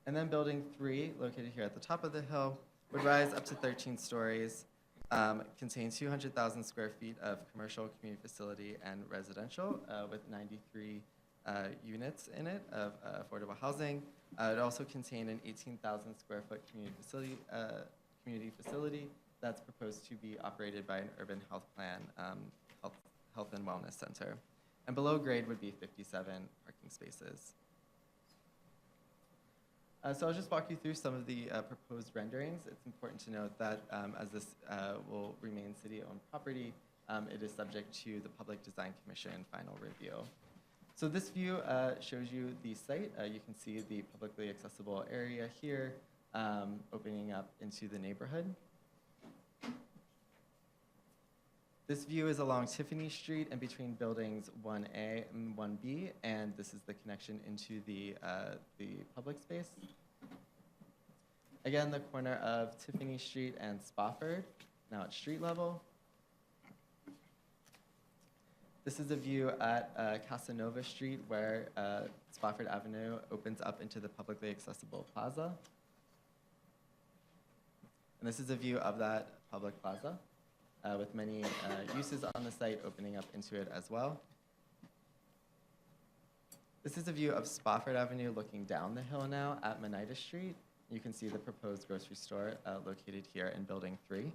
And then building 3, located here at the top of the hill, would rise up to 13 stories, contain 200,000 square feet of commercial, community facility, and residential, with 93 units in it of affordable housing. It would also contain an 18,000 square foot community facility that's proposed to be operated by an urban health plan health and wellness center. And below grade would be 57 parking spaces. So I'll just walk you through some of the proposed renderings. It's important to note that as this will remain city-owned property, it is subject to the Public Design Commission final review. So this view shows you the site. You can see the publicly accessible area here, opening up into the neighborhood. This view is along Tiffany Street and between buildings 1A and 1B, and this is the connection into the public space. Again, the corner of Tiffany Street and Spofford, now at street level. This is a view at Casanova Street, where Spofford Avenue opens up into the publicly accessible plaza. And this is a view of that public plaza, with many uses on the site opening up into it as well. This is a view of Spofford Avenue looking down the hill now at Reade Street. You can see the proposed grocery store located here in Building 3.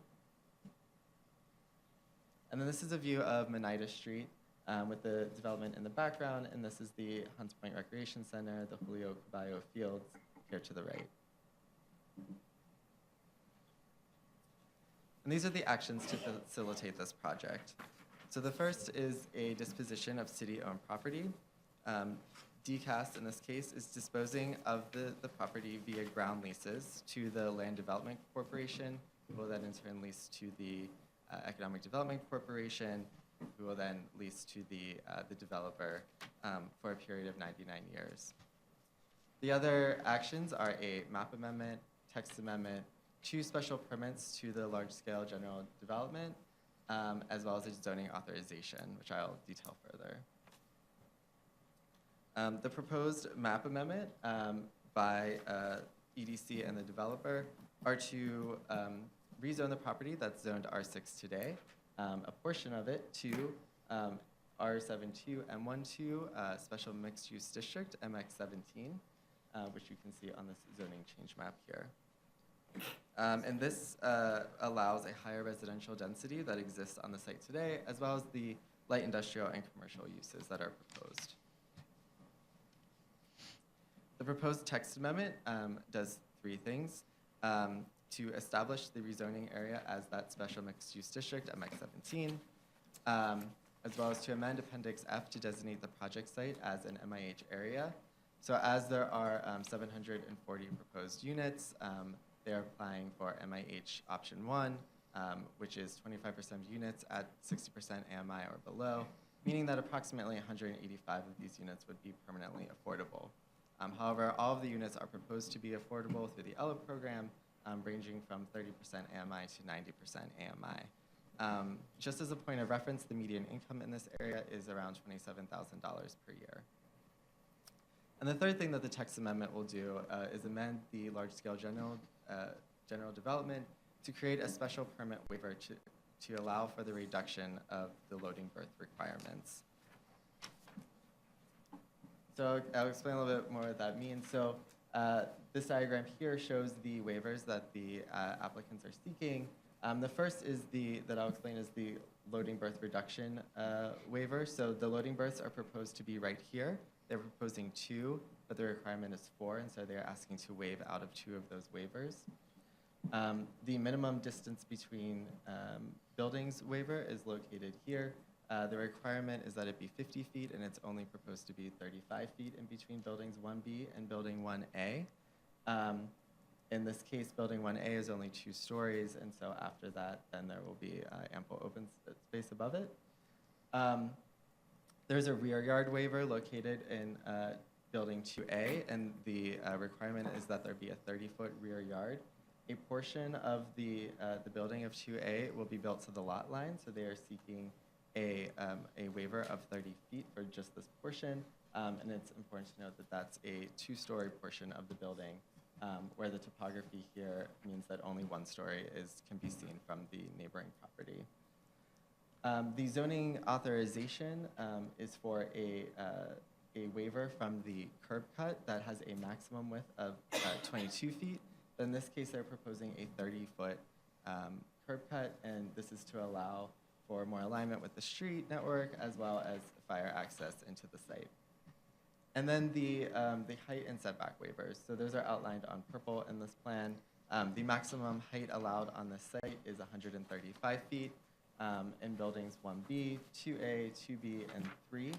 And then this is a view of Reade Street with the development in the background, and this is the Hunts Point Recreation Center, the Julio Caballo Fields here to the right. And these are the actions to facilitate this project. So the first is a disposition of city-owned property. DCAS, in this case, is disposing of the property via ground leases to the Land Development Corporation, who will then in turn lease to the Economic Development Corporation, who will then lease to the developer for a period of 99 years. The other actions are a map amendment, text amendment, 2 special permits to the large-scale general development, as well as a zoning authorization, which I'll detail further. The proposed map amendment by EDC and the developer are to rezone the property that's zoned R6 today, a portion of it to R72 M12 Special Mixed Use District, MX17, which you can see on this zoning change map here. And this allows a higher residential density that exists on the site today, as well as the light industrial and commercial uses that are proposed. The proposed text amendment does 3 things. To establish the rezoning area as that special mixed-use district, MX17, as well as to amend Appendix F to designate the project site as an MIH area. So as there are 740 proposed units, they are applying for MIH option 1, which is 25% of units at 60% AMI or below, meaning that approximately 185 of these units would be permanently affordable. However, all of the units are proposed to be affordable through the ELA program, ranging from 30% AMI to 90% AMI. Just as a point of reference, the median income in this area is around $27,000 per year. And the third thing that the text amendment will do is amend the large-scale general development to create a special permit waiver to allow for the reduction of the loading berth requirements. So I'll explain a little bit more what that means. So this diagram here shows the waivers that the applicants are seeking. The first is that I'll explain is the loading berth reduction waiver. So the loading berths are proposed to be right here. They're proposing 2, but the requirement is 4, and so they're asking to waive out of 2 of those waivers. The minimum distance between buildings waiver is located here. The requirement is that it be 50 feet, and it's only proposed to be 35 feet in between buildings 1B and building 1A. In this case, building 1A is only 2 stories, and so after that, then there will be ample open space above it. There's a rear yard waiver located in building 2A, and the requirement is that there be a 30-foot rear yard. A portion of the building of 2A will be built to the lot line, so they are seeking a waiver of 30 feet for just this portion, and it's important to note that that's a 2-story portion of the building, where the topography here means that only 1 story can be seen from the neighboring property. The zoning authorization is for a waiver from the curb cut that has a maximum width of 22 feet. In this case, they're proposing a 30-foot curb cut, and this is to allow for more alignment with the street network as well as fire access into the site. And then the height and setback waivers. So those are outlined on purple in this plan. The maximum height allowed on this site is 135 feet. In buildings 1B, 2A, 2B, and 3,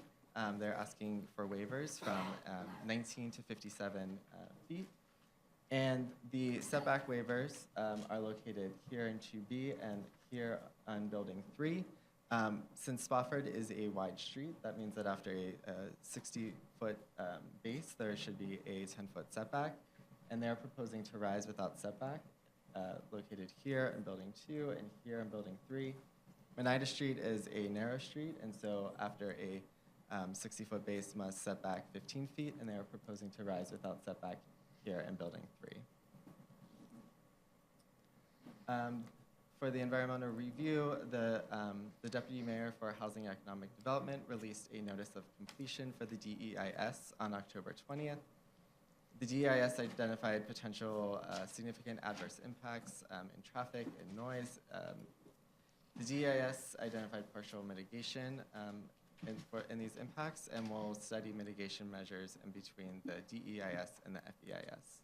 they're asking for waivers from 19 to 57 feet. And the setback waivers are located here in 2B and here on building 3. Since Spofford is a wide street, that means that after a 60-foot base, there should be a 10-foot setback. And they're proposing to rise without setback, located here in building 2 and here in building 3. Reade Street is a narrow street, and so after a 60-foot base must set back 15 feet, and they are proposing to rise without setback here in building 3. For the environmental review, the Deputy Mayor for Housing and Economic Development released a notice of completion for the DEIS on October 20th. The DEIS identified potential significant adverse impacts in traffic and noise. The DEIS identified partial mitigation in these impacts, and will study mitigation measures in between the DEIS and the FEIS.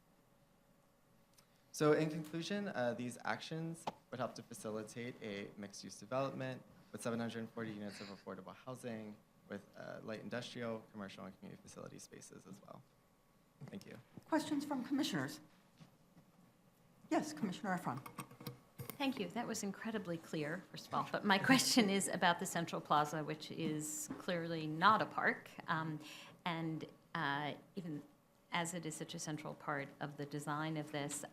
So in conclusion, these actions would help to facilitate a mixed-use development with 740 units of affordable housing, with light industrial, commercial, and community facility spaces as well. Thank you. Questions from commissioners? Yes, Commissioner Efron. Thank you. That was incredibly clear, first of all. But my question is about the Central Plaza, which is clearly not a park. And even as it is such a central part of the design of this,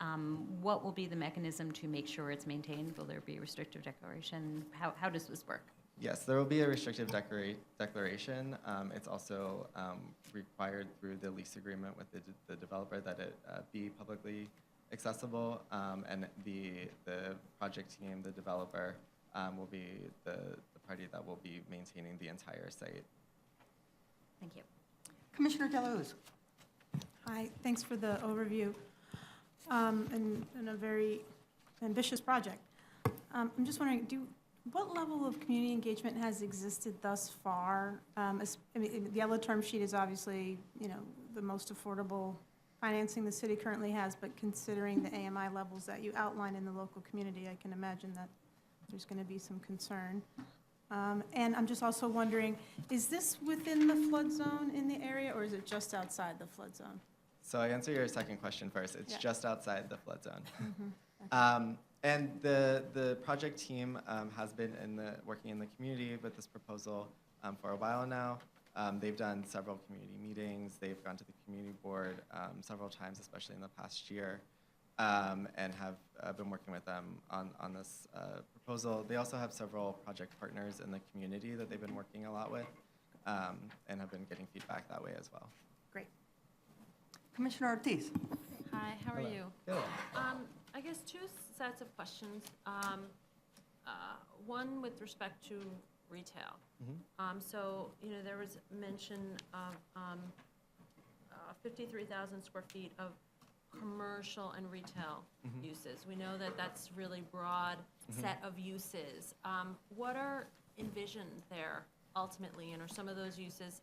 what will be the mechanism to make sure it's maintained? Will there be a restrictive declaration? How does this work? Yes, there will be a restrictive declaration. It's also required through the lease agreement with the developer that it be publicly accessible, and the project team, the developer, will be the party that will be maintaining the entire site. Thank you. Commissioner Deleuze. Hi, thanks for the overview, and a very ambitious project. I'm just wondering, what level of community engagement has existed thus far? I mean, the yellow term sheet is obviously, the most affordable financing the city currently has, but considering the AMI levels that you outline in the local community, I can imagine that there's going to be some concern. And I'm just also wondering, is this within the flood zone in the area, or is it just outside the flood zone? So I answer your second question first. It's just outside the flood zone. Mm-hmm. And the project team has been working in the community with this proposal for a while now. They've done several community meetings. They've gone to the community board several times, especially in the past year, and have been working with them on this proposal. They also have several project partners in the community that they've been working a lot with, and have been getting feedback that way as well. Great. Commissioner Ortiz. Hi, how are you? Good. I guess two sets of questions. One with respect to retail. So, there was mention of 53,000 square feet of commercial and retail uses. We know that that's really broad set of uses. What are envisioned there ultimately, and are some of those uses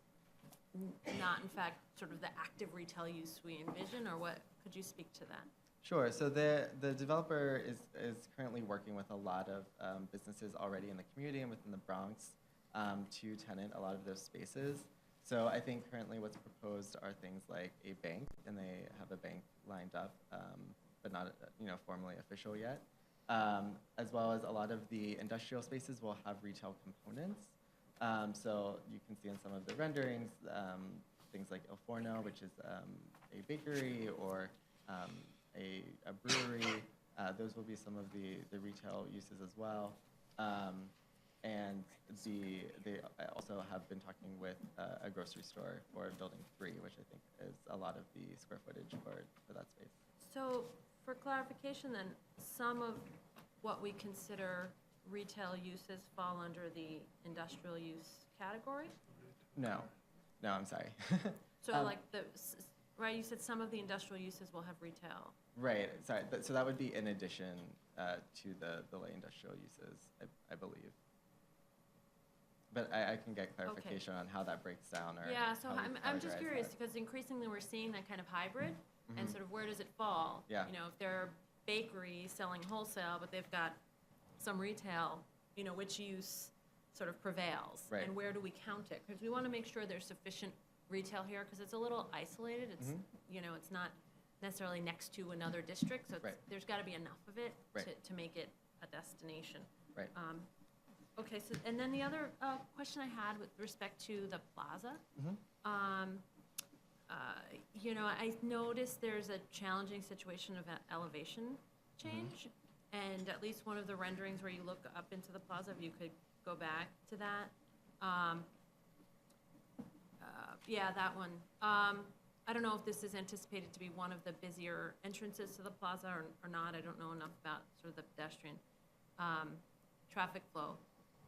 not in fact sort of the active retail use we envision, or what? Could you speak to that? Sure. So the developer is currently working with a lot of businesses already in the community and within the Bronx to tenant a lot of those spaces. So I think currently what's proposed are things like a bank, and they have a bank lined up, but not formally official yet. As well as a lot of the industrial spaces will have retail components. So you can see in some of the renderings things like Il Forno, which is a bakery, or a brewery. Those will be some of the retail uses as well. And they also have been talking with a grocery store for Building 3, which I think is a lot of the square footage for that space. So for clarification then, some of what we consider retail uses fall under the industrial use category? No, I'm sorry. So right, you said some of the industrial uses will have retail. Right, sorry. So that would be in addition to the light industrial uses, I believe. But I can get clarification on how that breaks down. Or Yeah, so how we I'm just categorize curious, that. because increasingly we're seeing that kind of hybrid, and sort of where does it fall? Yeah. If they're a bakery selling wholesale, but they've got some retail, which use sort of prevails? Right. And where do we count it? Because we want to make sure there's sufficient retail here, because it's a little isolated. It's, it's not necessarily next to another district, so there's got to be enough of it to make it a destination. Right. Okay, so, and then the other question I had with respect to the plaza, I noticed there's a challenging situation of elevation change, and at least one of the renderings where you look up into the plaza, if you could go back to that. Yeah, that one. I don't know if this is anticipated to be one of the busier entrances to the plaza or not. I don't know enough about sort of the pedestrian traffic flow.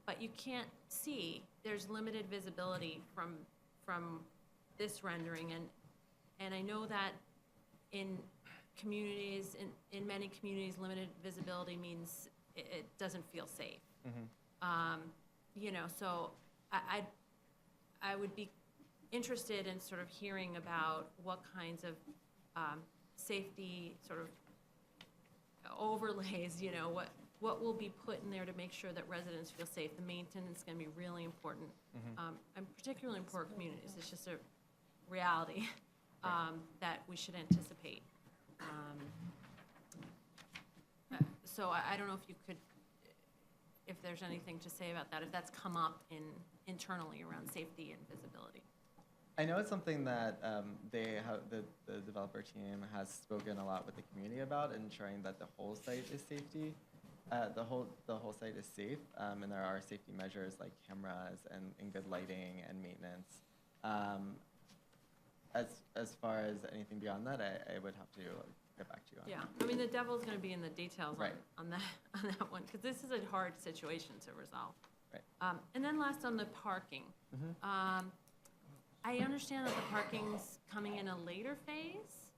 But you can't see, there's limited visibility from this rendering. And I know that in communities, in many communities, limited visibility means it doesn't feel safe. So I would be interested in sort of hearing about what kinds of safety sort of overlays, you know, what will be put in there to make sure that residents feel safe. The maintenance is going to be really important, and particularly in poor communities. It's just a reality that we should anticipate. So I don't know if you could, if there's anything to say about that, if that's come up internally around safety and visibility. I know it's something that the developer team has spoken a lot with the community about, ensuring that the whole site is safety. The whole site is safe, and there are safety measures like cameras and good lighting and maintenance. As far as anything beyond that, I would have to get back to you on. Yeah, I mean, the devil's going to be in the details Right. on that one, because this is a hard situation to resolve. Right. And then last on the parking. I understand that the parking's coming in a later phase?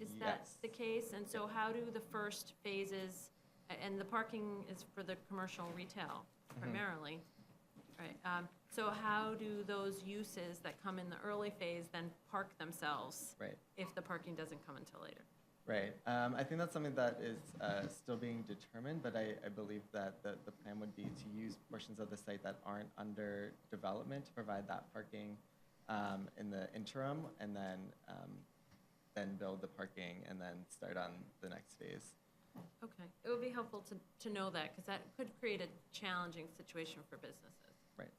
Is that Yes. the case? And so how do the first phases, and the parking is for the commercial retail primarily, right? So how do those uses that come in the early phase then park themselves Right. if the parking doesn't come until later? Right. I think that's something that is still being determined, but I believe that the plan would be to use portions of the site that aren't under development to provide that parking in the interim, and then build the parking and then start on the next phase. Okay, it would be helpful to know that, because that could create a challenging situation for businesses. Right.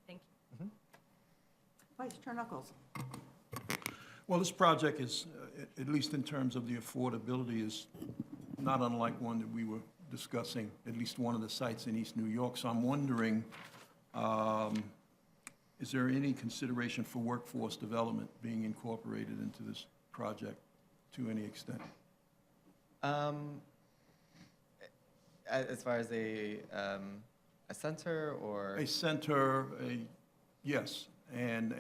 Thank you. Vice Chair Knuckles. Well, this project is, at least in terms of the affordability, is not unlike one that we were discussing, at least one of the sites in East New York. So I'm wondering, is there any consideration for workforce development being incorporated into this project to any extent? As far as a center or? A center, yes, and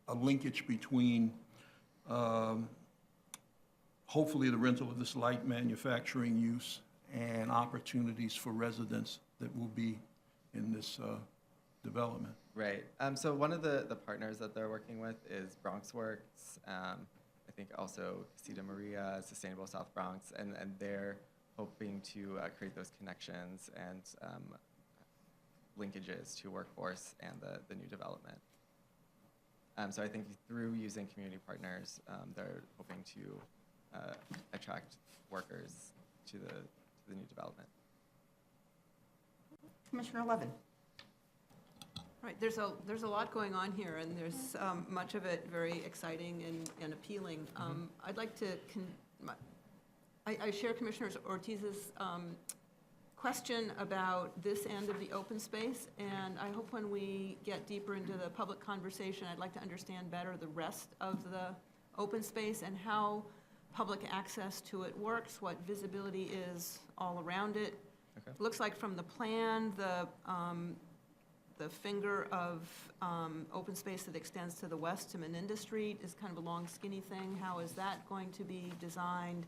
a linkage between hopefully the rental of this light manufacturing use and opportunities for residents that will be in this development. Right. So one of the partners that they're working with is BronxWorks. I think also Casita Maria, Sustainable South Bronx, and they're hoping to create those connections and linkages to workforce and the new development. So I think through using community partners, they're hoping to attract workers to the new development. Commissioner Levin. Right, there's a lot going on here, and there's much of it very exciting and appealing. I'd like to, I share Commissioner Ortiz's question about this end of the open space, and I hope when we get deeper into the public conversation, I'd like to understand better the rest of the open space and how public access to it works, what visibility is all around it. Okay. Looks like from the plan, the finger of open space that extends to the west to Meninda Street is kind of a long, skinny thing. How is that going to be designed?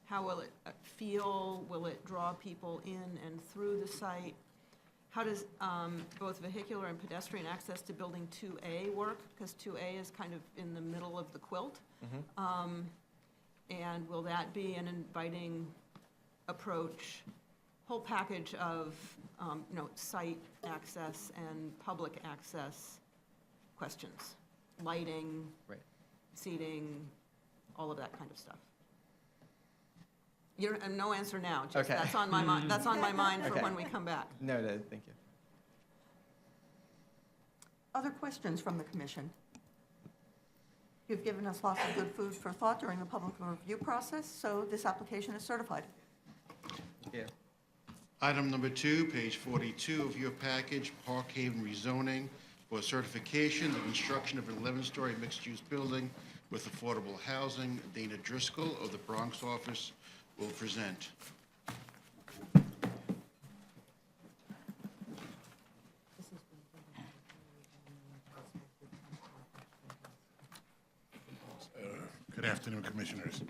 How will it feel? Will it draw people in and through the site? How does both vehicular and pedestrian access to building 2A work? Because 2A is kind of in the middle of the quilt. And will that be an inviting approach? Whole package of site access and public access questions, lighting, Right. seating, all of that kind of stuff. No answer now, just Okay. that's on my mind. That's on my mind for Okay. when we come back. Noted. Thank you. Other questions from the commission? You've given us lots of good food for thought during the public review process, so this application is certified. Thank you. Item number 2, page 42 of your package, Park Haven rezoning for certification, the construction of an 11-story mixed-use building with affordable housing. Dana Driscoll of the Bronx office will present. Good afternoon, Commissioners.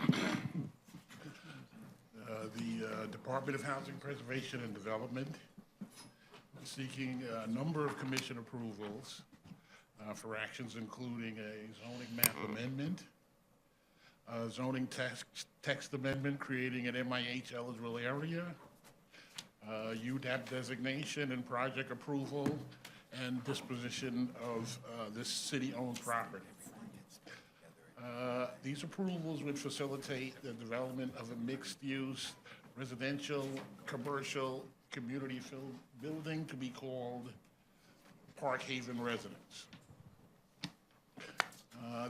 The Department of Housing Preservation and Development is seeking a number of commission approvals for actions including a zoning map amendment, zoning text amendment creating an MIH eligible area, UDAP designation and project approval, and disposition of this city-owned property. These approvals would facilitate the development of a mixed-use residential, commercial, community-filled building to be called Park Haven Residence.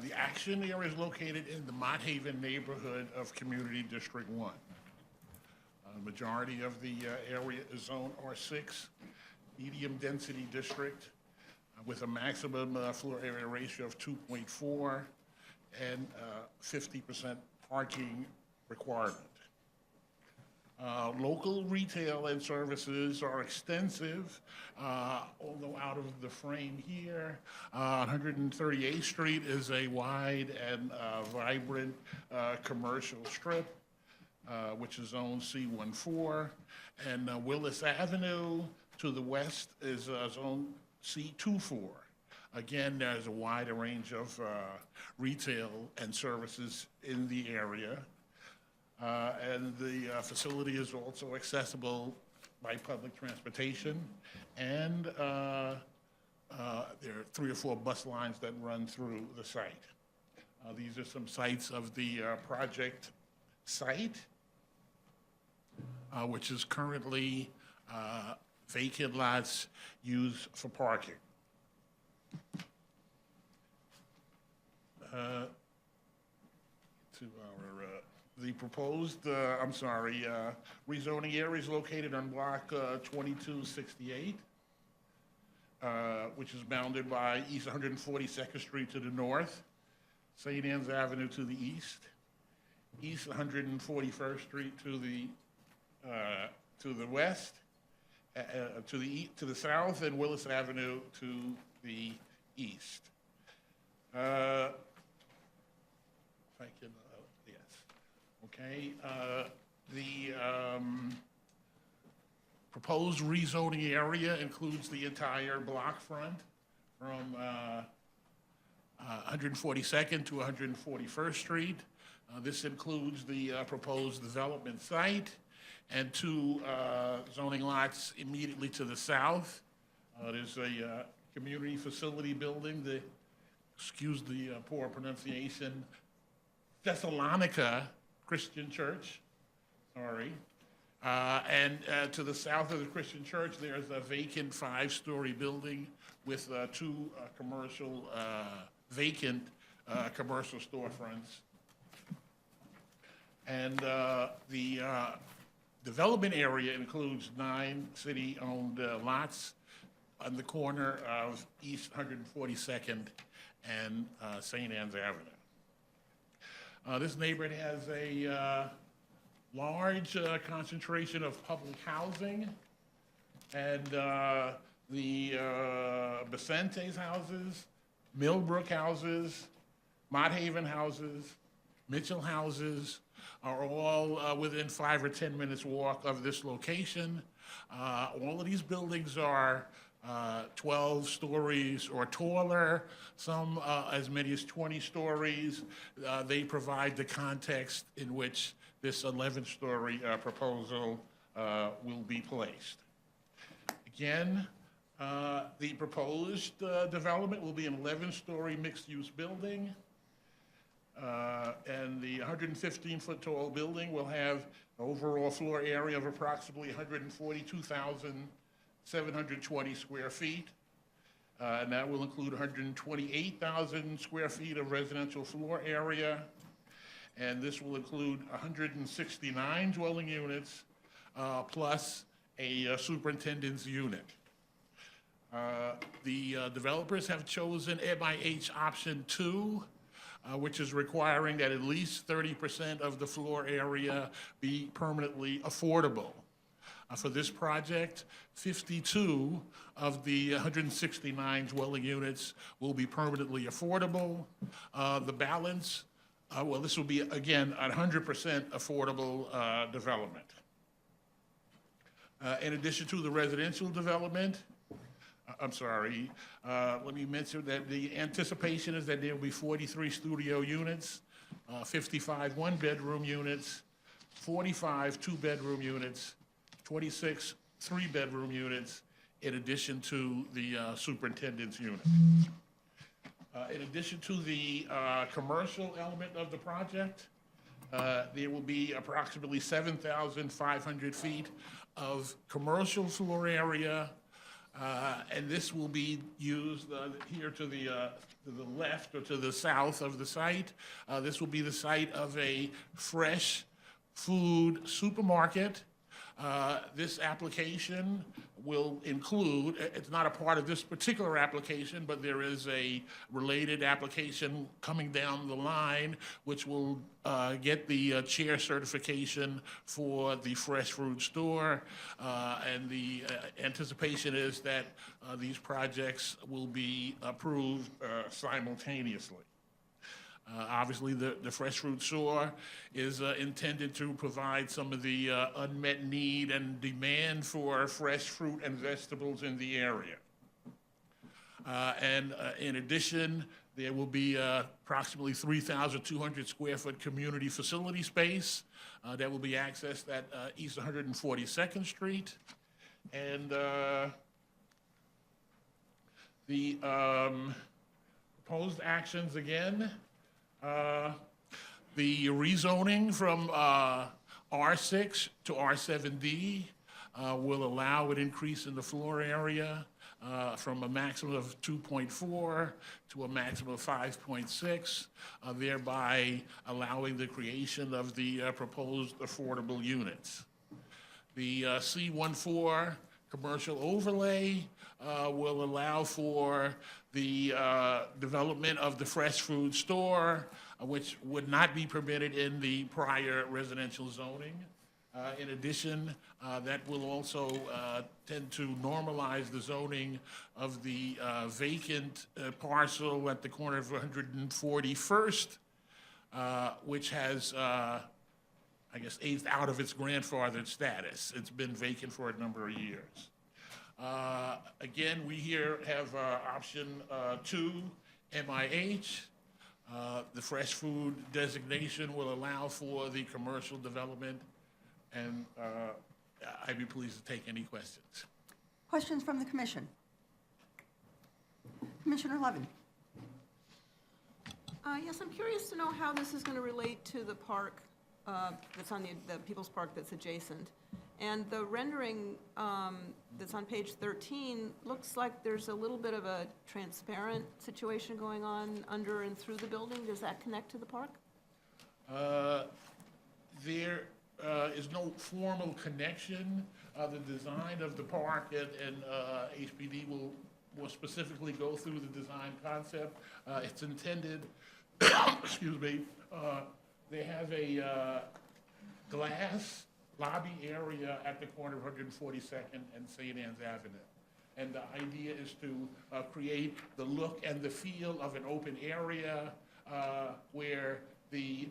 The action area is located in the Mott Haven neighborhood of Community District 1. Majority of the area is zone R6, medium-density district, with a maximum floor area ratio of 2.4 and 50% parking requirement. Local retail and services are extensive, although out of the frame here. 138th Street is a wide and vibrant commercial strip, which is zone C14, and Willis Avenue to the west is zone C24. Again, there's a wide range of retail and services in the area. And the facility is also accessible by public transportation, and there are 3 or 4 bus lines that run through the site. These are some sites of the project site, which is currently vacant lots used for parking. The proposed, rezoning area is located on block 2268, which is bounded by East 142nd Street to the north, St. Anne's Avenue to the east, East 141st Street to the west, to the south, and Willis Avenue to the east. If I can, yes. Okay. The proposed rezoning area includes the entire block front from 142nd to 141st Street. This includes the proposed development site and 2 zoning lots immediately to the south. There's a community facility building, excuse the poor pronunciation, Thessalonica Christian Church, sorry. And to the south of the Christian Church, there's a vacant 5-story building with 2 commercial, vacant commercial storefronts. And the development area includes 9 city-owned lots on the corner of East 142nd and St. Anne's Avenue. This neighborhood has a large concentration of public housing, and the Becente's houses, Millbrook houses, Mott Haven houses, Mitchell houses are all within 5 or 10 minutes walk of this location. All of these buildings are 12 stories or taller, some as many as 20 stories. They provide the context in which this 11-story proposal will be placed. Again, the proposed development will be an 11-story mixed-use building, and the 115-foot tall building will have an overall floor area of approximately 142,720 square feet, and that will include 128,000 square feet of residential floor area, and this will include 169 dwelling units plus a superintendent's unit. The developers have chosen MIH option 2, which is requiring that at least 30% of the floor area be permanently affordable. For this project, 52 of the 169 dwelling units will be permanently affordable. The balance, well, this will be, again, 100% affordable development. In addition to the residential development, let me mention that the anticipation is that there will be 43 studio units 55 one-bedroom units, 45 two-bedroom units, 26 three-bedroom units, in addition to the superintendent's unit. In addition to the commercial element of the project, there will be approximately 7,500 feet of commercial floor area, and this will be used here to the left or to the south of the site. This will be the site of a fresh food supermarket. This application will include, it's not a part of this particular application, but there is a related application coming down the line which will get the chair certification for the fresh fruit store. And the anticipation is that these projects will be approved simultaneously. Obviously, the fresh fruit store is intended to provide some of the unmet need and demand for fresh fruit and vegetables in the area. And in addition, there will be approximately 3,200 square foot community facility space that will be accessed at East 142nd Street. And the proposed actions again. The rezoning from R6 to R7D will allow an increase in the floor area from a maximum of 2.4 to a maximum of 5.6, thereby allowing the creation of the proposed affordable units. The C14 commercial overlay will allow for the development of the fresh food store, which would not be permitted in the prior residential zoning. In addition, that will also tend to normalize the zoning of the vacant parcel at the corner of 141st, which has, I guess, aged out of its grandfathered status. It's been vacant for a number of years. Again, we here have option 2, MIH. The fresh food designation will allow for the commercial development, and I'd be pleased to take any questions. Questions from the commission? Commissioner Levin. Yes, I'm curious to know how this is going to relate to the park that's on the People's Park that's adjacent. And the rendering that's on page 13 looks like there's a little bit of a transparent situation going on under and through the building. Does that connect to the park? There is no formal connection. The design of the park and HPD will more specifically go through the design concept. It's intended, excuse me, they have a glass lobby area at the corner of 142nd and St. Anne's Avenue. And the idea is to create the look and the feel of an open area where the,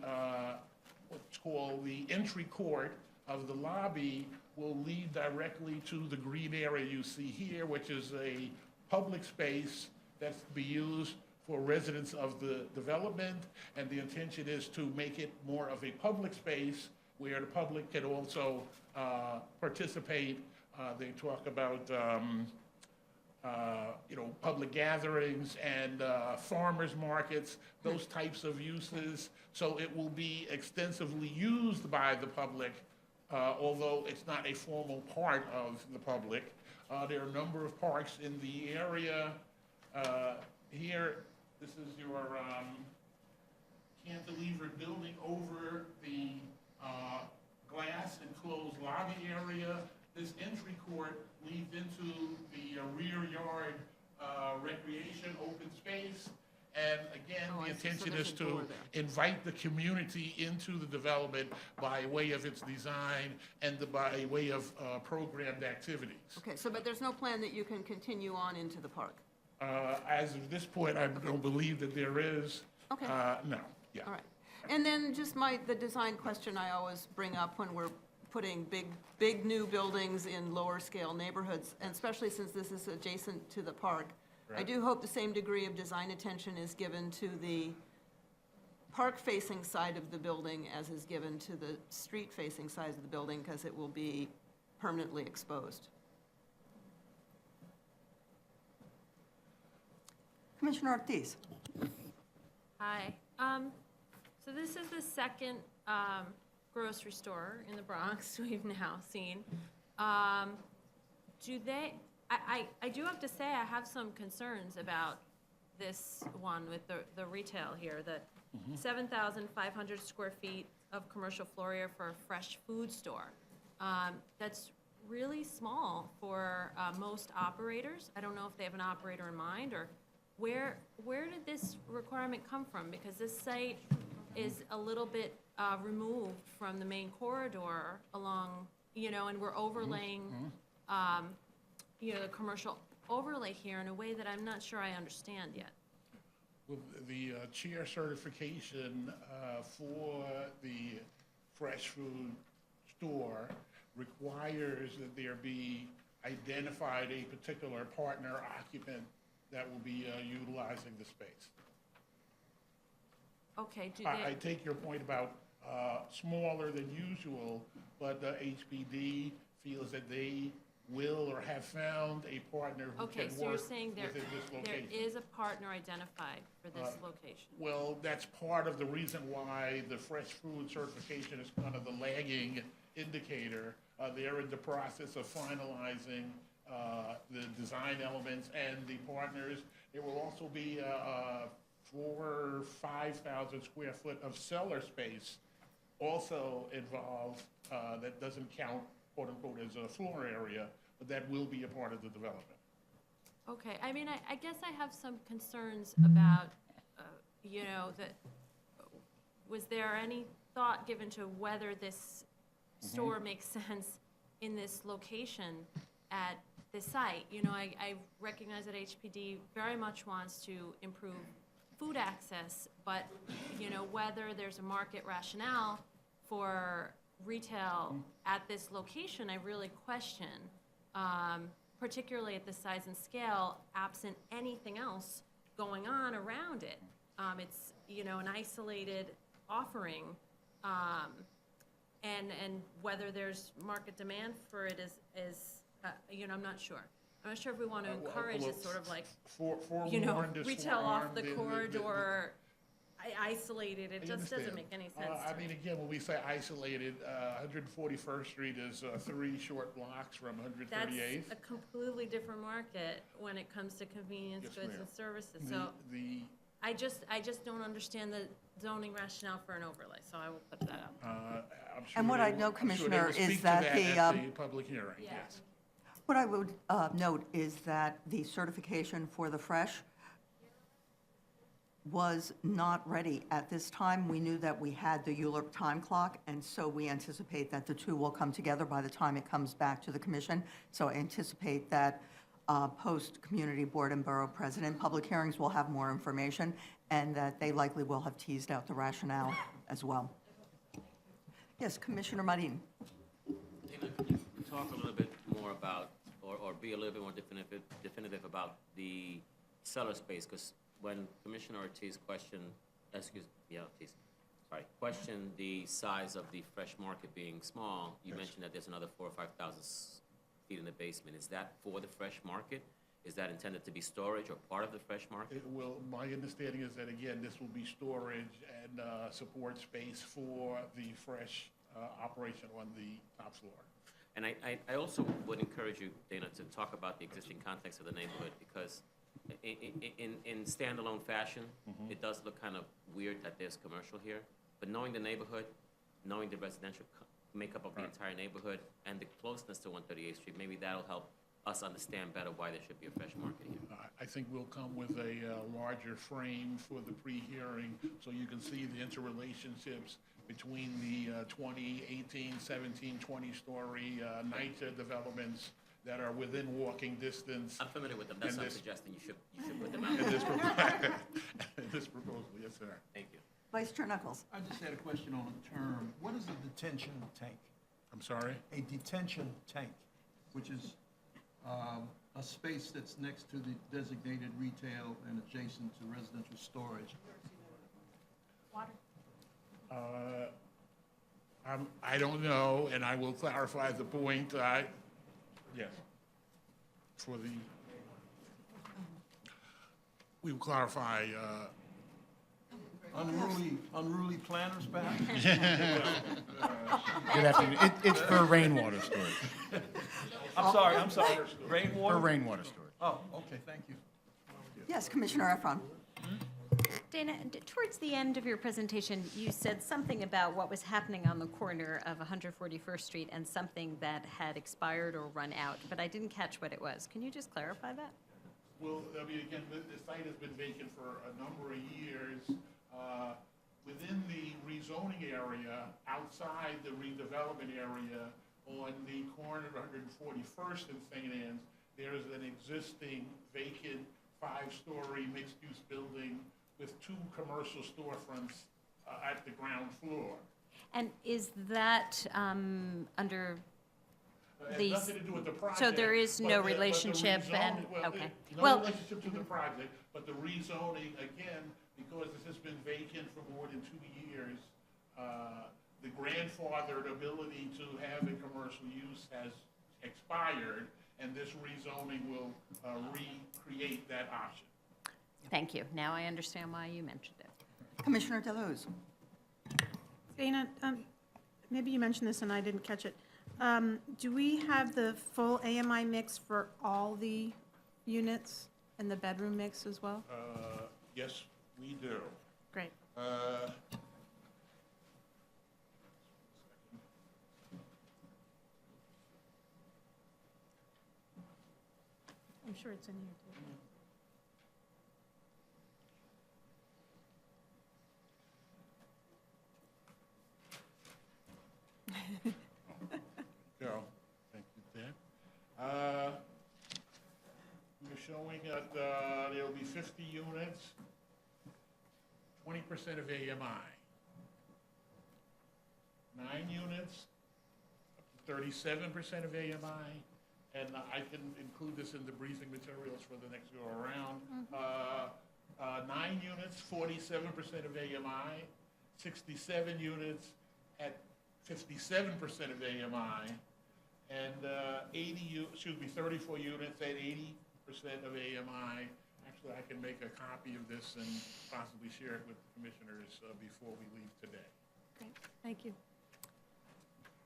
what's called the entry court of the lobby will lead directly to the green area you see here, which is a public space that's to be used for residents of the development. And the intention is to make it more of a public space where the public can also participate. They talk about public gatherings and farmers markets, those types of uses. So it will be extensively used by the public, although it's not a formal part of the public. There are a number of parks in the area. Here, this is your cantilever building over the glass enclosed lobby area. This entry court leads into the rear yard recreation open space. And again, the intention is to invite the community into the development by way of its design and by way of programmed activities. Okay, so but there's no plan that you can continue on into the park? As of this point, I don't believe that there is. Okay. No, yeah. All right. And then just the design question I always bring up when we're putting big new buildings in lower scale neighborhoods, and especially since this is adjacent to the park. Right. I do hope the same degree of design attention is given to the park-facing side of the building as is given to the street-facing side of the building, because it will be permanently exposed. Commissioner Ortiz? Hi. So this is the second grocery store in the Bronx we've now seen. Do they, I do have to say, I have some concerns about this one with the retail here, the 7,500 square feet of commercial floor area for a fresh food store. That's really small for most operators. I don't know if they have an operator in mind, or where did this requirement come from? Because this site is a little bit removed from the main corridor along, and we're overlaying, the commercial overlay here in a way that I'm not sure I understand yet. Well, the chair certification for the fresh food store requires that there be identified a particular partner occupant that will be utilizing the space. Okay, do I they, take your point about smaller than usual, but HPD feels that they will or have found a partner who okay, can so you're work saying within this there location. is a partner identified for this location? Well, that's part of the reason why the fresh food certification is kind of the lagging indicator. They're in the process of finalizing the design elements and the partners. There will also be 4,000 or 5,000 square foot of cellar space also involved that doesn't count, quote unquote, as a floor area, but that will be a part of the development. Okay, I mean, I guess I have some concerns about, that, was there any thought given to whether this store makes sense in this location at this site? I recognize that HPD very much wants to improve food access, but, whether there's a market rationale for retail at this location, I really question, particularly at the size and scale, absent anything else going on around it. It's, an isolated offering, and whether there's market demand for it is I'm not sure. I'm not sure if we want to encourage this sort of like, retail off the corridor, isolated. It just doesn't make any sense to I mean, me. again, when we say isolated, 141st Street is 3 short blocks from 138th. That's a completely different market when it comes to convenience Yes, goods ma'am. and services. So I just don't understand the zoning rationale for an overlay, so I will put that up. I'm sure And what they I will- know, I'm sure they will Commissioner, is speak to that at the, the public hearing, Yeah. yes. What I would note is that the certification for the fresh was not ready at this time. We knew that we had the ULURP time clock, and so we anticipate that the two will come together by the time it comes back to the commission. So I anticipate that post-Community Board and Borough President, public hearings will have more information, and that they likely will have teased out the rationale as well. Yes, Commissioner Marin. Dana, can you talk a little bit more about, or be a little bit more definitive about the cellar space? Because when Commissioner Ortiz questioned the size of the fresh market being small, you mentioned that there's another 4,000 or 5,000 feet in the basement. Is that for the fresh market? Is that intended to be storage or part of the fresh market? My understanding is that, again, this will be storage and support space for the fresh operation on the top floor. And I also would encourage you, Dana, to talk about the existing context of the neighborhood, because in standalone fashion, it does look kind of weird that there's commercial here. But knowing the neighborhood, knowing the residential makeup of the entire neighborhood, and the closeness to 138th Street, maybe that'll help us understand better why there should be a fresh market here. I think we'll come with a larger frame for the pre-hearing, so you can see the interrelationships between the 2018, 17, 20-story NYCHA developments that are within walking distance. I'm familiar with them. That's what I'm suggesting. You should put them out. In this proposal, yes, sir. Thank you. Vice Chair Knuckles. I just had a question on a term. What is a detention tank? I'm sorry? A detention tank, which is a space that's next to the designated retail and adjacent to residential storage. I don't know, and I will clarify the point. Yes. We will clarify, Unruly planners, perhaps? Good afternoon. It's for rainwater storage. I'm sorry, rainwater? For rainwater storage. Oh, okay, thank you. Yes, Commissioner Efron. Dana, towards the end of your presentation, you said something about what was happening on the corner of 141st Street and something that had expired or run out, but I didn't catch what it was. Can you just clarify that? well, I mean, again, the site has been vacant for a number of years. Within the rezoning area, outside the redevelopment area, on the corner of 141st and St. Anne's, there is an existing vacant 5-story mixed-use building with 2 commercial storefronts at the ground floor. And is that under It has the... nothing to do with the project. So there is but no the relationship and, rezoning- okay. No Well, relationship to the project, but the rezoning, again, because this has been vacant for more than 2 years, the grandfathered ability to have a commercial use has expired, and this rezoning will recreate that option. thank you. Now I understand why you mentioned it. Commissioner Deleuze. Dana, maybe you mentioned this and I didn't catch it. Do we have the full AMI mix for all the units and the bedroom mix as well? Yes, we do. Great. I'm sure it's in here too. Carol, thank you, Dan. We're showing that there'll be 50 units, 20% of AMI. 9 units, up to 37% of AMI, and I can include this in the briefing materials for the next go-around. 9 units, 47% of AMI, 67 units at 57% of AMI, and 34 units at 80% of AMI. Actually, I can make a copy of this and possibly share it with the commissioners before we leave today. Great, thank you.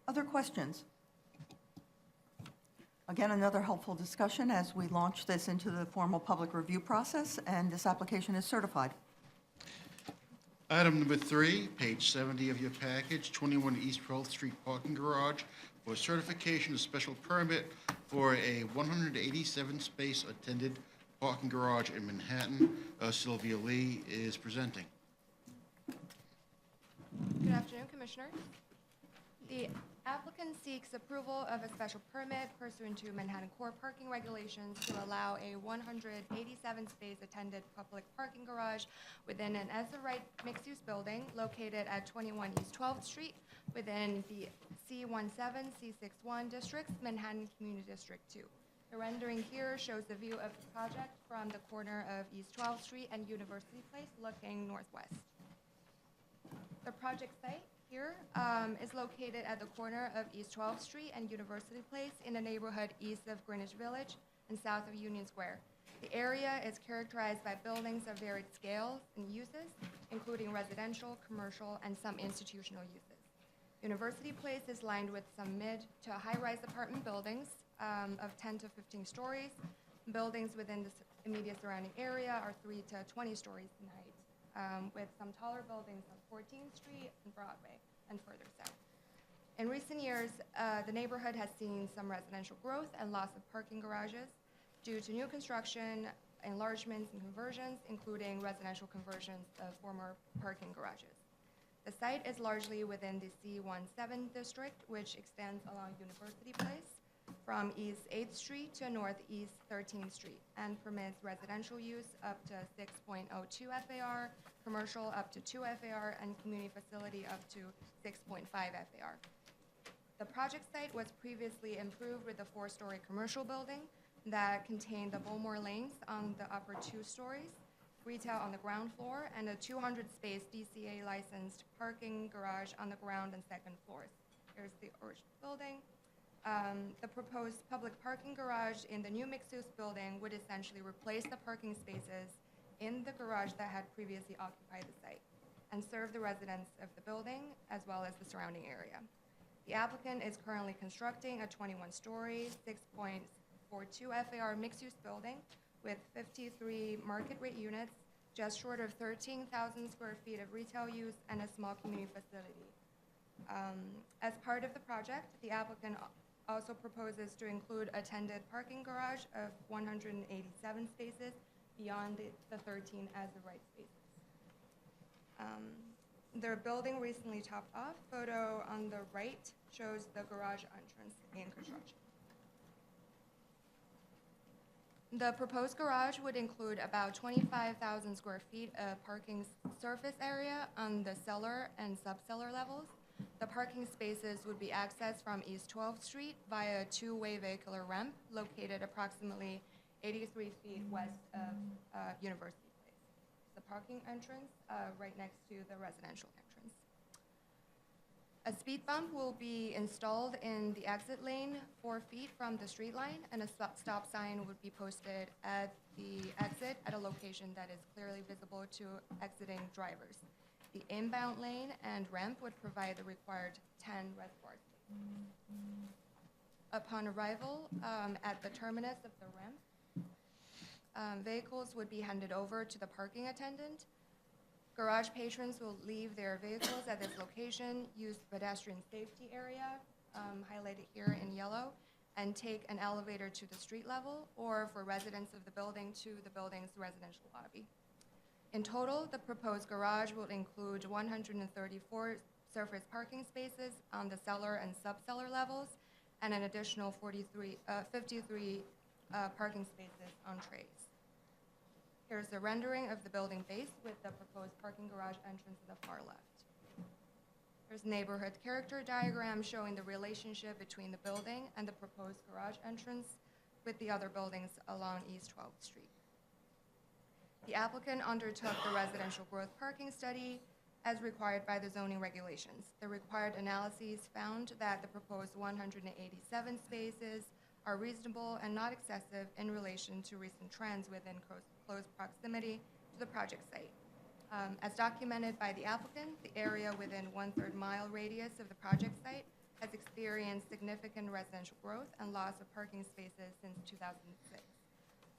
Other questions? Again, another helpful discussion as we launch this into the formal public review process, and this application is certified. Item number 3, page 70 of your package, 21 East 12th Street parking garage for certification of special permit for a 187-space attended parking garage in Manhattan. Sylvia Lee is presenting. Good afternoon, Commissioners. The applicant seeks approval of a special permit pursuant to Manhattan Core parking regulations to allow a 187-space attended public parking garage within an as-of-right mixed-use building located at 21 East 12th Street within the C17, C61 districts, Manhattan Community District 2. The rendering here shows the view of the project from the corner of East 12th Street and University Place looking northwest. The project site here is located at the corner of East 12th Street and University Place in the neighborhood east of Greenwich Village and south of Union Square. The area is characterized by buildings of varied scales and uses, including residential, commercial, and some institutional uses. University Place is lined with some mid to high-rise apartment buildings of 10 to 15 stories. Buildings within the immediate surrounding area are 3 to 20 stories in height. With some taller buildings on 14th Street and Broadway and further south. In recent years, the neighborhood has seen some residential growth and loss of parking garages due to new construction, enlargements, and conversions, including residential conversions of former parking garages. The site is largely within the C17 district, which extends along University Place from East 8th Street to Northeast 13th Street and permits residential use up to 6.02 FAR, commercial up to 2 FAR, and community facility up to 6.5 FAR. The project site was previously improved with a 4-story commercial building that contained the Bowmore lanes on the upper 2 stories, retail on the ground floor, and a 200-space DCA licensed parking garage on the ground and second floors. Here's the original building. The proposed public parking garage in the new mixed-use building would essentially replace the parking spaces in the garage that had previously occupied the site and serve the residents of the building as well as the surrounding area. The applicant is currently constructing a 21-story, 6.42 FAR mixed-use building with 53 market rate units, just short of 13,000 square feet of retail use and a small community facility. As part of the project, the applicant also proposes to include a tented parking garage of 187 spaces beyond the 13 as the right spaces. Their building recently topped off. Photo on the right shows the garage entrance in construction. The proposed garage would include about 25,000 square feet of parking surface area on the cellar and sub-cellar levels. The parking spaces would be accessed from East 12th Street via a two-way vehicular ramp located approximately 83 feet west of University Place. The parking entrance right next to the residential entrance. A speed bump will be installed in the exit lane 4 feet from the street line, and a stop sign would be posted at the exit at a location that is clearly visible to exiting drivers. The inbound lane and ramp would provide the required 10 reservoir spaces. Upon arrival at the terminus of the ramp, vehicles would be handed over to the parking attendant. Garage patrons will leave their vehicles at this location, use the pedestrian safety area, highlighted here in yellow, and take an elevator to the street level, or for residents of the building to the building's residential lobby. In total, the proposed garage will include 134 surface parking spaces on the cellar and sub-cellar levels, and an additional 53 parking spaces on trays. Here's the rendering of the building base with the proposed parking garage entrance to the far left. There's a neighborhood character diagram showing the relationship between the building and the proposed garage entrance with the other buildings along East 12th Street. The applicant undertook the residential growth parking study as required by the zoning regulations. The required analyses found that the proposed 187 spaces are reasonable and not excessive in relation to recent trends within close proximity to the project site. As documented by the applicant, the area within 1/3 mile radius of the project site has experienced significant residential growth and loss of parking spaces since 2006,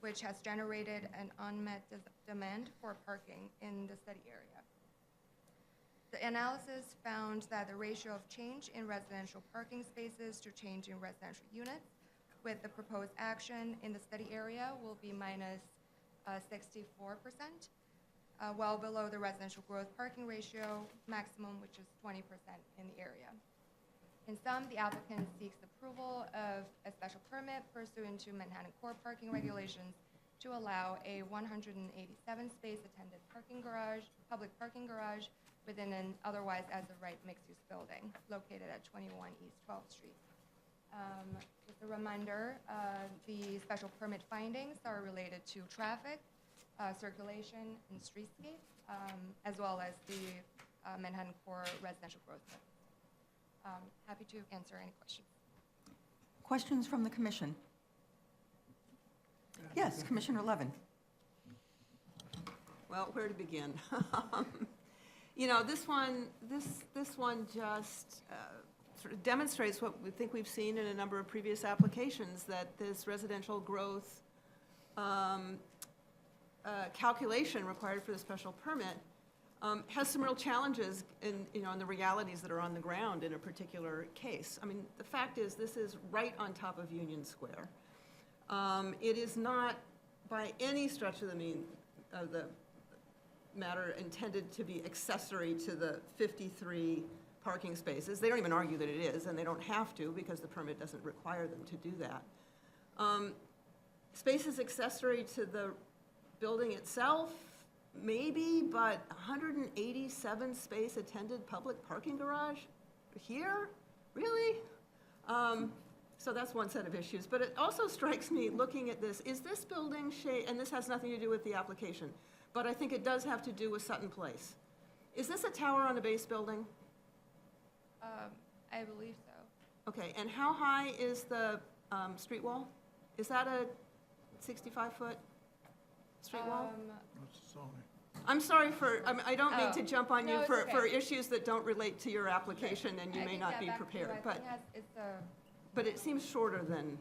which has generated an unmet demand for parking in the study area. The analysis found that the ratio of change in residential parking spaces to change in residential units with the proposed action in the study area will be minus 64%, well below the residential growth parking ratio maximum, which is 20% in the area. In sum, the applicant seeks approval of a special permit pursuant to Manhattan Core parking regulations to allow a 187-space attended parking garage, public parking garage, within an otherwise as of right mixed-use building located at 21 East 12th Street. Just a reminder, the special permit findings are related to traffic, circulation, and streetscape, as well as the Manhattan Core residential growth. Happy to answer any questions. Questions from the commission? Yes, Commissioner Levin. Well, where to begin? You know, this one just sort of demonstrates what we think we've seen in a number of previous applications, that this residential growth calculation required for the special permit has some real challenges in the realities that are on the ground in a particular case. I mean, the fact is, this is right on top of Union Square. It is not by any stretch of the matter intended to be accessory to the 53 parking spaces. They don't even argue that it is, and they don't have to because the permit doesn't require them to do that. Spaces accessory to the building itself, maybe, but 187 space attended public parking garage here? Really? So that's one set of issues. But it also strikes me, looking at this, is this building shaped, and this has nothing to do with the application, but I think it does have to do with Sutton Place. Is this a tower on a base building? I believe so. Okay, and how high is the street wall? Is that a 65-foot street wall? I'm sorry for, I don't mean to jump on you No, it's for okay. issues that don't relate to your application, and you I may can not get be back to you. prepared, I but, think it's but it seems shorter than,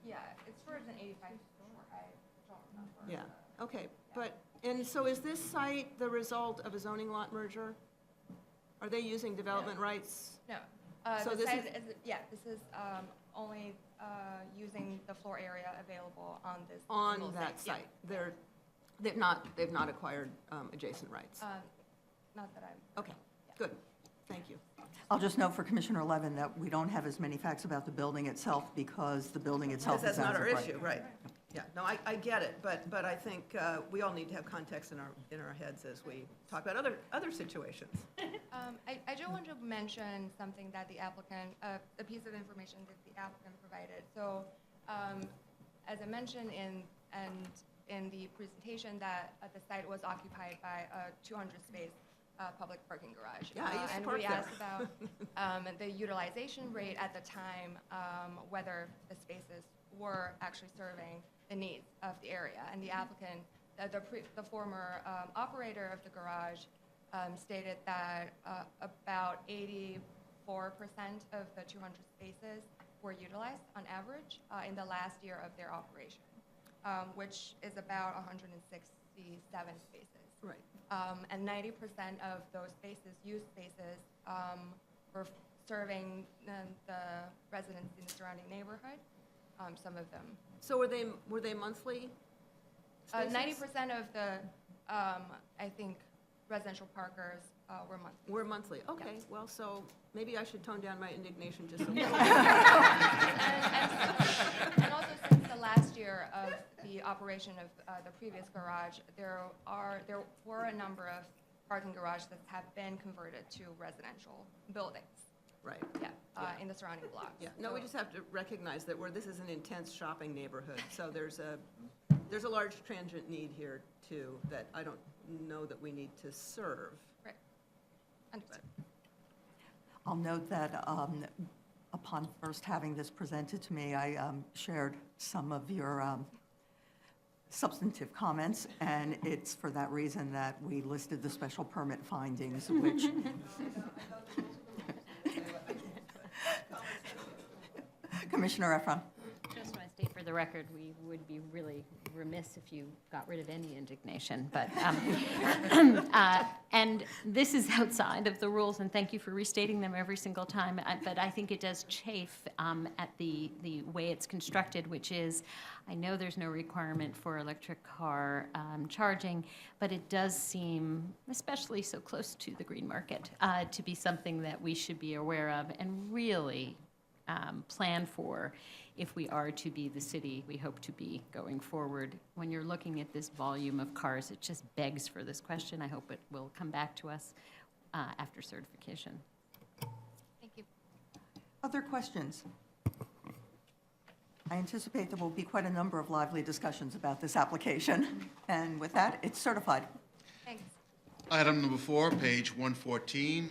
yeah, it's shorter than 85 floor. I don't remember. yeah, okay. But, and so is this site the result of a zoning lot merger? Are they using development rights? No. So The this site is- yeah, this is only using the floor area available on this On single that Yeah. site? They've not acquired adjacent rights? Not that I'm. Okay, good, thank you. I'll just note for Commissioner Levin that we don't have as many facts about the building itself because the building itself Because is that's not as our of right. issue, right. Yeah, no, I get it, but I think we all need to have context in our heads as we talk about other situations. I do want to mention something that the applicant, a piece of information that the applicant provided. So, as I mentioned in the presentation, that the site was occupied by a 200-space public parking garage. Yeah, I used to and park we there. asked about the utilization rate at the time, whether the spaces were actually serving the needs of the area. And the applicant, the former operator of the garage, stated that about 84% of the 200 spaces were utilized on average in the last year of their operation, which is about 167 spaces. Right. And 90% of those spaces, used spaces, were serving the residents in the surrounding neighborhood, some of them. So were they monthly spaces? 90% of the, I think, residential parkers were monthly. Were monthly, okay, Yes. well, so maybe I should tone down my indignation just a little. And also, since the last year of the operation of the previous garage, there were a number of parking garages that have been converted to residential buildings. Right. Yeah, in the surrounding blocks. Yeah, no, we So- just have to recognize that this is an intense shopping neighborhood, so there's a large transient need here too that I don't know that we need to serve. Right. Understood. I'll note that upon first having this presented to me, I shared some of your substantive comments, and it's for that reason that we listed the special permit findings, which... Commissioner Efron. Just want to state for the record, we would be really remiss if you got rid of any indignation, but, and this is outside of the rules, and thank you for restating them every single time, but I think it does chafe at the way it's constructed, which is, I know there's no requirement for electric car charging, but it does seem, especially so close to the green market, to be something that we should be aware of and really plan for if we are to be the city we hope to be going forward. When you're looking at this volume of cars, it just begs for this question. I hope it will come back to us after certification. Thank you. Other questions? I anticipate there will be quite a number of lively discussions about this application, and with that, it's certified. Thanks. Item number 4, page 114,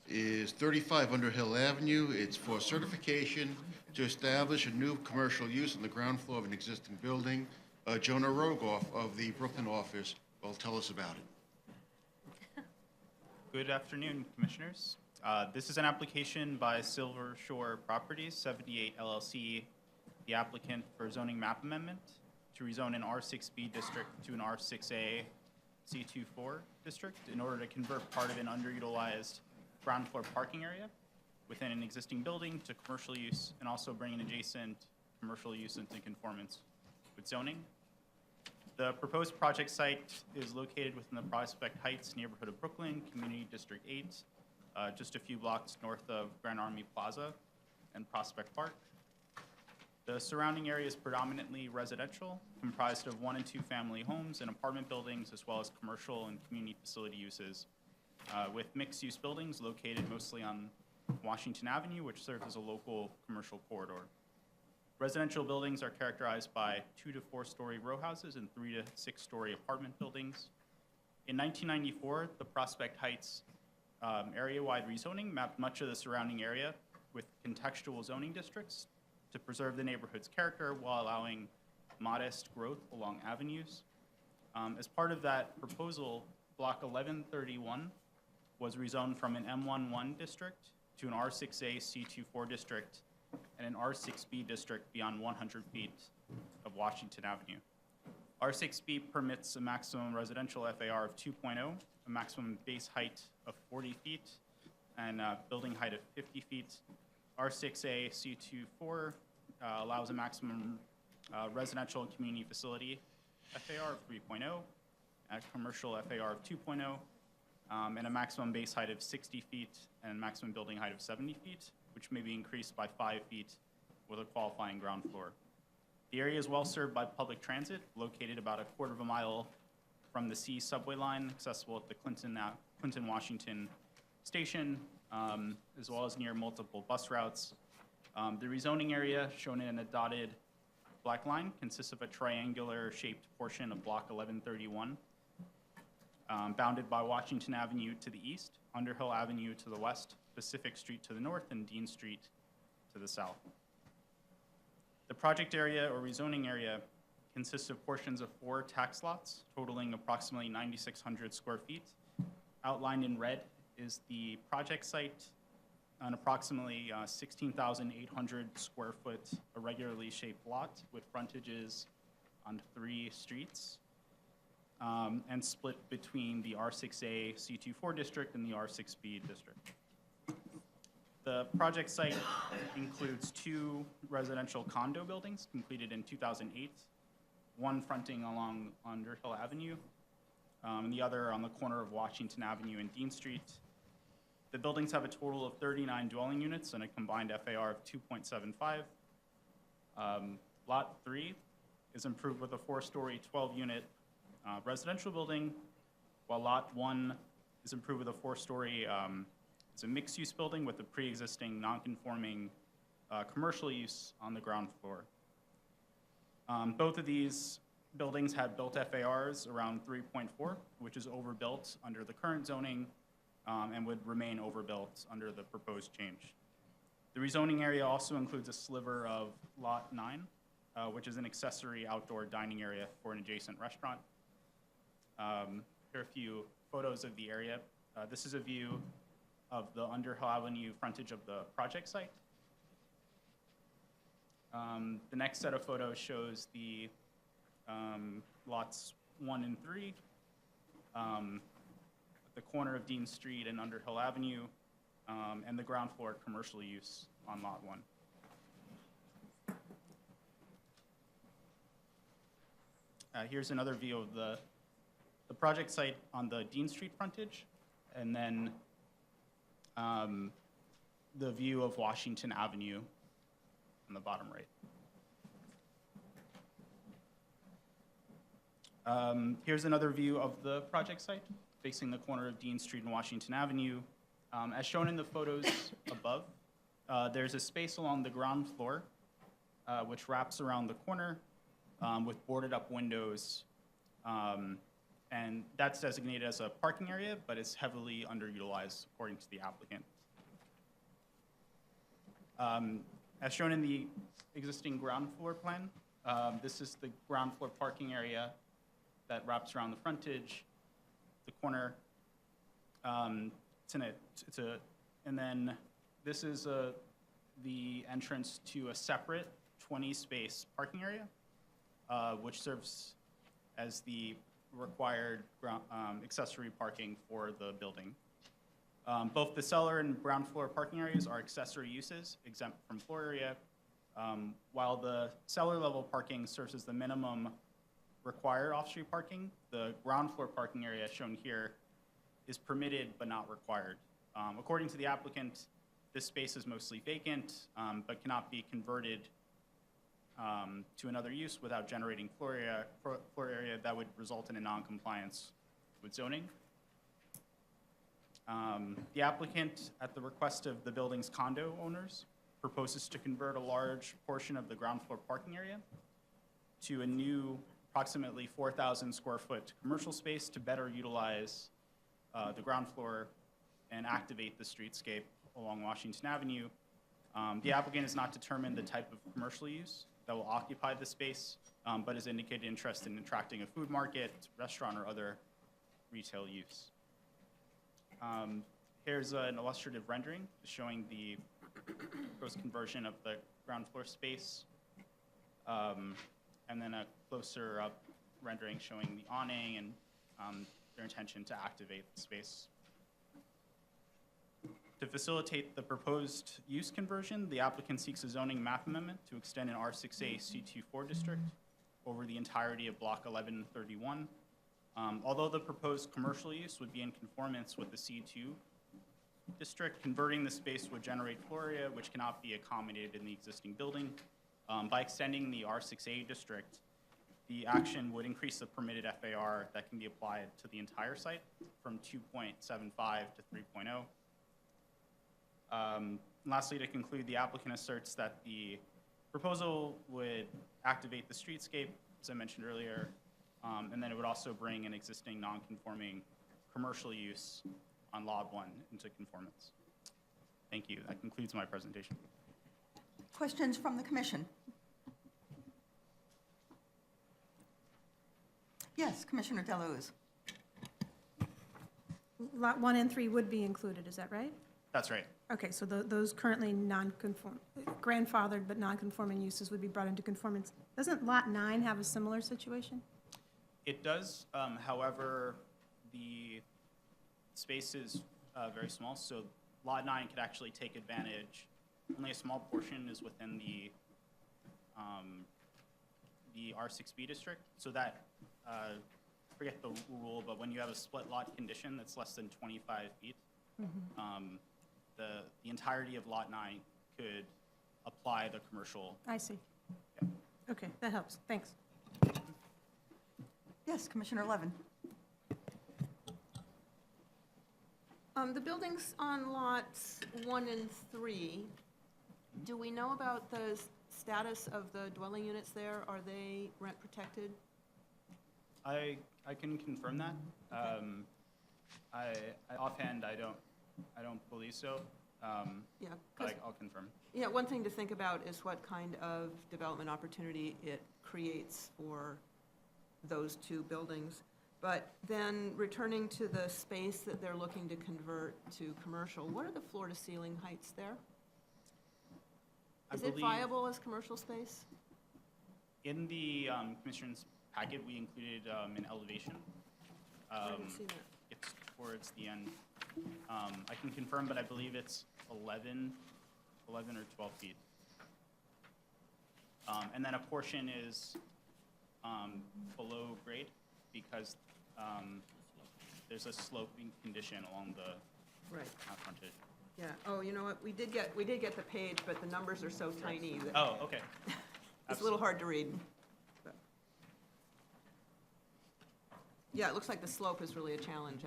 is 35 Underhill Avenue. It's for certification to establish a new commercial use on the ground floor of an existing building. Jonah Rogoff of the Brooklyn office will tell us about it. Good afternoon, Commissioners. This is an application by Silver Shore Properties, 78 LLC, the applicant for zoning map amendment to rezone an R6B district to an R6A C24 district in order to convert part of an underutilized ground floor parking area within an existing building to commercial use, and also bring an adjacent commercial use into conformance with zoning. The proposed project site is located within the Prospect Heights neighborhood of Brooklyn, Community District 8, just a few blocks north of Grand Army Plaza and Prospect Park. The surrounding area is predominantly residential, comprised of 1- and 2-family homes and apartment buildings, as well as commercial and community facility uses, with mixed-use buildings located mostly on Washington Avenue, which serves as a local commercial corridor. Residential buildings are characterized by 2- to 4-story row houses and 3- to 6-story apartment buildings, In 1994, the Prospect Heights area-wide rezoning mapped much of the surrounding area with contextual zoning districts to preserve the neighborhood's character while allowing modest growth along avenues. As part of that proposal, Block 1131 was rezoned from an M11 district to an R6A C24 district and an R6B district beyond 100 feet of Washington Avenue. R6B permits a maximum residential FAR of 2.0, a maximum base height of 40 feet, and a building height of 50 feet. R6A C24 allows a maximum residential and community facility FAR of 3.0, a commercial FAR of 2.0, and a maximum base height of 60 feet and a maximum building height of 70 feet, which may be increased by 5 feet with a qualifying ground floor. The area is well served by public transit, located about a quarter of a mile from the C subway line, accessible at the Clinton Washington station, as well as near multiple bus routes. The rezoning area, shown in a dotted black line, consists of a triangular-shaped portion of Block 1131, bounded by Washington Avenue to the east, Underhill Avenue to the west, Pacific Street to the north, and Dean Street to the south. The project area or rezoning area consists of portions of 4 tax lots totaling approximately 9,600 square feet. Outlined in red is the project site, an approximately 16,800 square foot irregularly shaped lot with frontages on 3 streets, and split between the R6A C24 district and the R6B district. The project site includes 2 residential condo buildings completed in 2008, one fronting along Underhill Avenue, and the other on the corner of Washington Avenue and Dean Street. The buildings have a total of 39 dwelling units and a combined FAR of 2.75. Lot 3 is improved with a 4-story, 12-unit residential building, while Lot 1 is improved with a 4-story it's a mixed-use building with a pre-existing non-conforming commercial use on the ground floor. Both of these buildings had built FARs around 3.4, which is overbuilt under the current zoning and would remain overbuilt under the proposed change. The rezoning area also includes a sliver of Lot 9, which is an accessory outdoor dining area for an adjacent restaurant. Here are a few photos of the area. This is a view of the Underhill Avenue frontage of the project site. The next set of photos shows the lots 1 and 3, the corner of Dean Street and Underhill Avenue, and the ground floor commercial use on Lot 1. Here's another view of the project site on the Dean Street frontage, and then the view of Washington Avenue on the bottom right. Here's another view of the project site facing the corner of Dean Street and Washington Avenue. As shown in the photos above, there's a space along the ground floor which wraps around the corner with boarded up windows, and that's designated as a parking area, but it's heavily underutilized according to the applicant. As shown in the existing ground floor plan, this is the ground floor parking area that wraps around the frontage, the corner. And then this is the entrance to a separate 20-space parking area, which serves as the required accessory parking for the building. Both the cellar and ground floor parking areas are accessory uses exempt from floor area, while the cellar level parking serves as the minimum required off-street parking. The ground floor parking area shown here is permitted but not required. According to the applicant, this space is mostly vacant, but cannot be converted to another use without generating floor area that would result in a non-compliance with zoning. The applicant, at the request of the building's condo owners, proposes to convert a large portion of the ground floor parking area to a new approximately 4,000 square foot commercial space to better utilize the ground floor and activate the streetscape along Washington Avenue. The applicant has not determined the type of commercial use that will occupy the space, but has indicated interest in attracting a food market, restaurant, or other retail use. Here's an illustrative rendering showing the gross conversion of the ground floor space, and then a closer up rendering showing the awning and their intention to activate the space. To facilitate the proposed use conversion, the applicant seeks a zoning map amendment to extend an R6A C24 district over the entirety of Block 1131. Although the proposed commercial use would be in conformance with the C2 district, converting the space would generate floor area which cannot be accommodated in the existing building. By extending the R6A district, the action would increase the permitted FAR that can be applied to the entire site from 2.75 to 3.0. Lastly, to conclude, the applicant asserts that the proposal would activate the streetscape, as I mentioned earlier, and then it would also bring an existing non-conforming commercial use on Lot 1 into conformance. Thank you. That concludes my presentation. Questions from the commission? Yes, Commissioner Deleuze. Lot 1 and 3 would be included, is that right? That's right. Okay, so those currently grandfathered but non-conforming uses would be brought into conformance. Doesn't Lot 9 have a similar situation? It does. However, the space is very small, so Lot 9 could actually take advantage. Only a small portion is within the R6B district, so that, I forget the rule, but when you have a split lot condition that's less than 25 feet, the entirety of Lot 9 could apply the commercial. I see. Okay, that helps. Thanks. Yes, Commissioner Levin. The buildings on lots 1 and 3, do we know about the status of the dwelling units there? Are they rent protected? I can confirm that. I offhand, I don't believe so. Yeah, But I'll confirm. Yeah, one thing to think about is what kind of development opportunity it creates for those two buildings. But then returning to the space that they're looking to convert to commercial, what are the floor-to-ceiling heights there? Is it viable as commercial space? In the commission's packet, we included an elevation. I didn't see that. It's towards the end. I can confirm, but I believe it's 11 or 12 feet. And then a portion is below grade because there's a sloping condition along the Right. frontage. Yeah, oh, you know what, we did get the page, but the numbers are so tiny that Oh, okay. it's a little hard to read. But- Yeah, it looks like the slope is really a challenge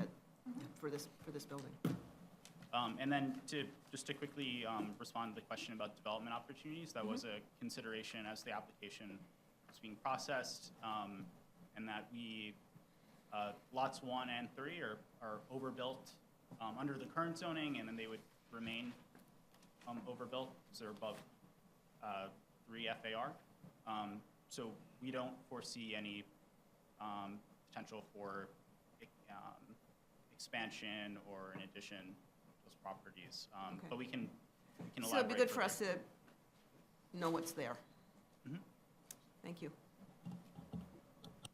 for this building. And then just to quickly respond to the question about development opportunities, that was a consideration as the application was being processed, and that lots 1 and 3 are overbuilt under the current zoning, and then they would remain overbuilt because they're above 3 FAR. So we don't foresee any potential for expansion or an addition to those properties. Okay. But we can elaborate. So it'd be good for further. us to know what's there. Mhm. Thank you.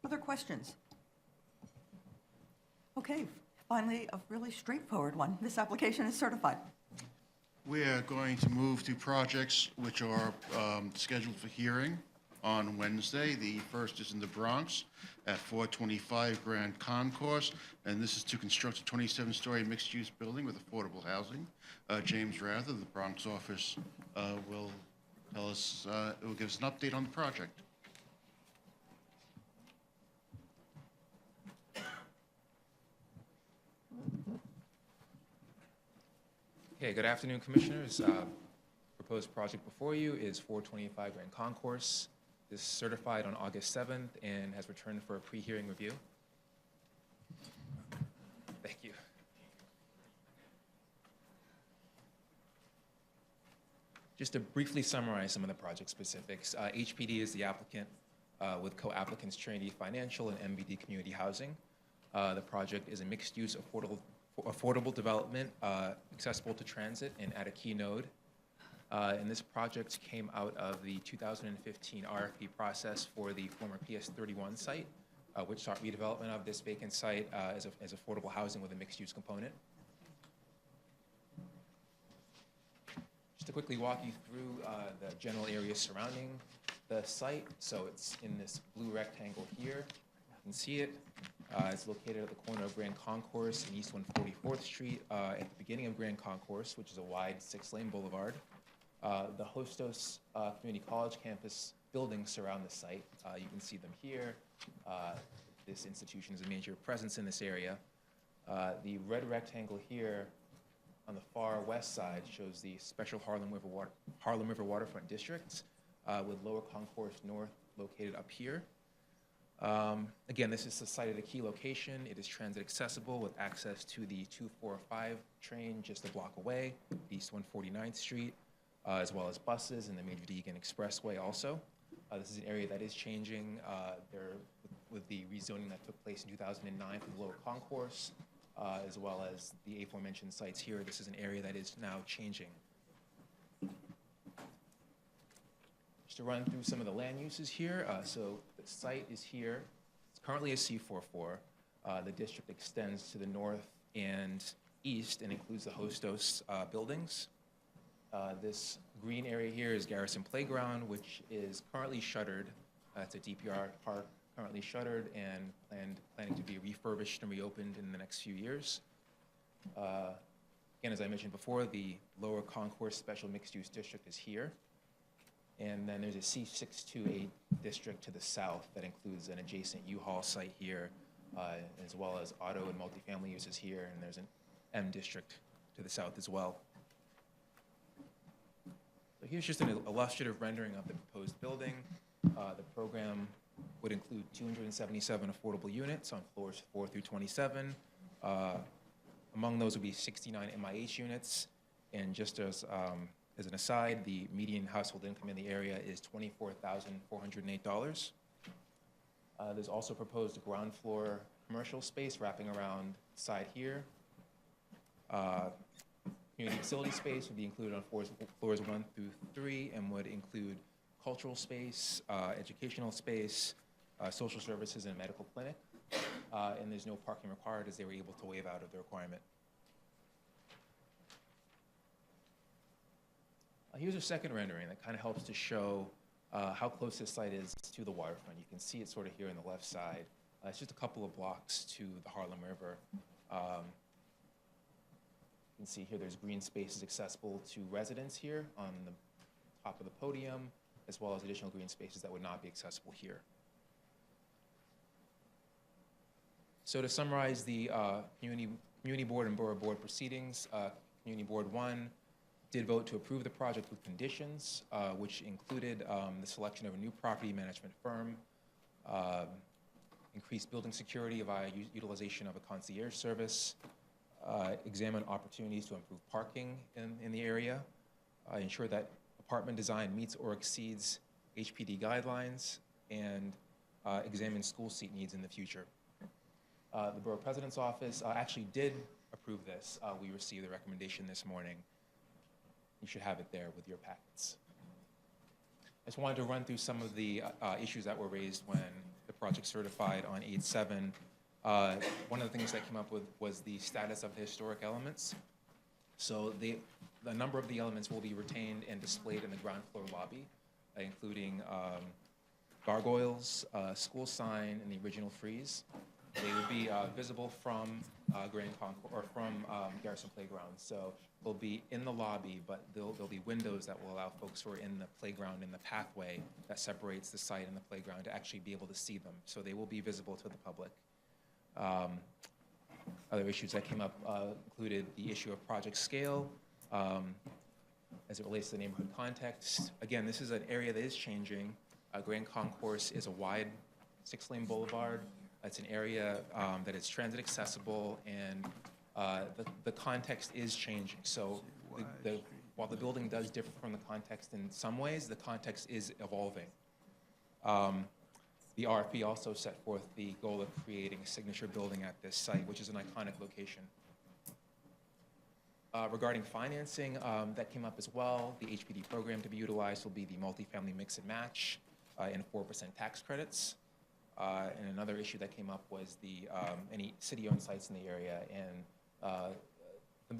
Other questions? Okay, finally, a really straightforward one. This application is certified. We are going to move to projects which are scheduled for hearing on Wednesday. The first is in the Bronx at 425 Grand Concourse, and this is to construct a 27-story mixed-use building with affordable housing. James Rather, the Bronx office, will tell us, will give us an update on the project. Okay, good afternoon, Commissioners. Proposed project before you is 425 Grand Concourse. is certified on August 7th and has returned for a pre-hearing review. Thank you. Just to briefly summarize some of the project specifics, HPD is the applicant with co-applicants Trinity Financial and MBD Community Housing. The project is a mixed-use affordable development accessible to transit and at a key node. And this project came out of the 2015 RFP process for the former PS31 site, which sought redevelopment of this vacant site as affordable housing with a mixed-use component. Just to quickly walk you through the general area surrounding the site. So it's in this blue rectangle here. You can see it. It's located at the corner of Grand Concourse and East 144th Street at the beginning of Grand Concourse, which is a wide 6-lane boulevard. The Hostos Community College campus buildings surround the site. You can see them here. This institution is a major presence in this area. The red rectangle here on the far west side shows the special Harlem River Waterfront District with Lower Concourse North located up here. Again, this is the site at a key location. It is transit accessible with access to the 245 train just a block away, East 149th Street, as well as buses and the Major Deegan Expressway also. This is an area that is changing with the rezoning that took place in 2009 for the Lower Concourse, as well as the aforementioned sites here. This is an area that is now changing. Just to run through some of the land uses here. So the site is here. It's currently a C44. The district extends to the north and east and includes the Hostos buildings. This green area here is Garrison Playground, which is currently shuttered. It's a DPR park, currently shuttered and planning to be refurbished and reopened in the next few years. Again, as I mentioned before, the Lower Concourse Special Mixed Use District is here. And then there's a C628 district to the south that includes an adjacent U-Haul site here, as well as auto and multifamily uses here, and there's an M district to the south as well. So here's just an illustrative rendering of the proposed building. The program would include 277 affordable units on floors 4 through 27. Among those would be 69 MIH units, and just as an aside, the median household income in the area is $24,408. There's also proposed a ground floor commercial space wrapping around the side here. Community facility space would be included on floors 1 through 3 and would include cultural space, educational space, social services, and a medical clinic. And there's no parking required as they were able to waive out of the requirement. Here's a second rendering that kind of helps to show how close this site is to the waterfront. You can see it sort of here on the left side. It's just a couple of blocks to the Harlem River. You can see here there's green spaces accessible to residents here on the top of the podium, as well as additional green spaces that would not be accessible here. So to summarize the Community Board and Borough Board proceedings, Community Board 1 did vote to approve the project with conditions, which included the selection of a new property management firm, increased building security via utilization of a concierge service, examine opportunities to improve parking in the area, ensure that apartment design meets or exceeds HPD guidelines, and examine school seat needs in the future. The Borough President's Office actually did approve this. We received the recommendation this morning. You should have it there with your packets. I just wanted to run through some of the issues that were raised when the project certified on 8/7. One of the things that came up with was the status of the historic elements. So a number of the elements will be retained and displayed in the ground floor lobby, including gargoyles, school sign, and the original frieze. They would be visible from Grand Concourse or from Garrison Playground. So they'll be in the lobby, but there'll be windows that will allow folks who are in the playground in the pathway that separates the site and the playground to actually be able to see them. So they will be visible to the public. Other issues that came up included the issue of project scale as it relates to the neighborhood context. Again, this is an area that is changing. Grand Concourse is a wide 6-lane boulevard. It's an area that is transit accessible, and the context is changing. So while the building does differ from the context in some ways, the context is evolving. The RFP also set forth the goal of creating a signature building at this site, which is an iconic location. Regarding financing, that came up as well. The HPD program to be utilized will be the multifamily mix and match and 4% tax credits. And another issue that came up was any city-owned sites in the area, and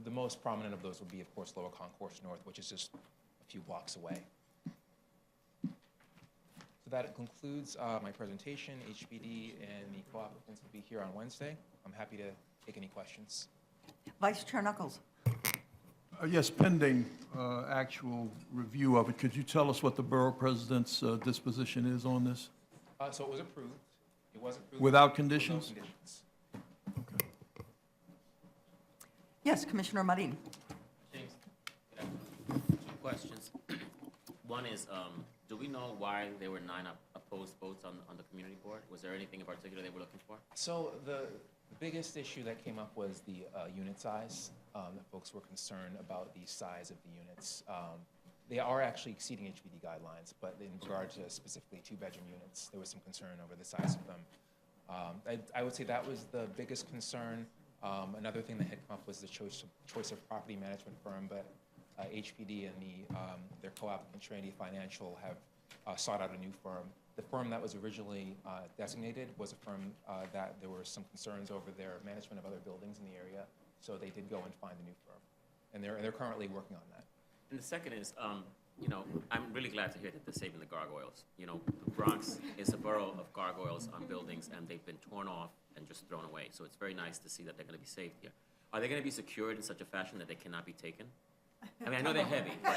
the most prominent of those would be, of course, Lower Concourse North, which is just a few blocks away. So that concludes my presentation. HPD and the co-applicants will be here on Wednesday. I'm happy to take any questions. Vice Chair Knuckles. Yes, pending actual review of it, could you tell us what the borough president's disposition is on this? So it was approved. It was approved. Without conditions? Without conditions. Okay. Yes, Commissioner Marin. James, two questions. One is, do we know why there were 9 opposed votes on the community board? Was there anything in particular they were looking for? So the biggest issue that came up was the unit size. That folks were concerned about the size of the units. They are actually exceeding HPD guidelines, but in regard to specifically 2-bedroom units, there was some concern over the size of them. I would say that was the biggest concern. Another thing that had come up was the choice of property management firm, but HPD and their co-applicant Trinity Financial have sought out a new firm. The firm that was originally designated was a firm that there were some concerns over their management of other buildings in the area, so they did go and find a new firm, and they're currently working on that. And the second is, I'm really glad to hear that they're saving the gargoyles. The Bronx is a borough of gargoyles on buildings, and they've been torn off and just thrown away. So it's very nice to see that they're going to be saved here. Are they going to be secured in such a fashion that they cannot be taken? I mean, I know they're heavy, but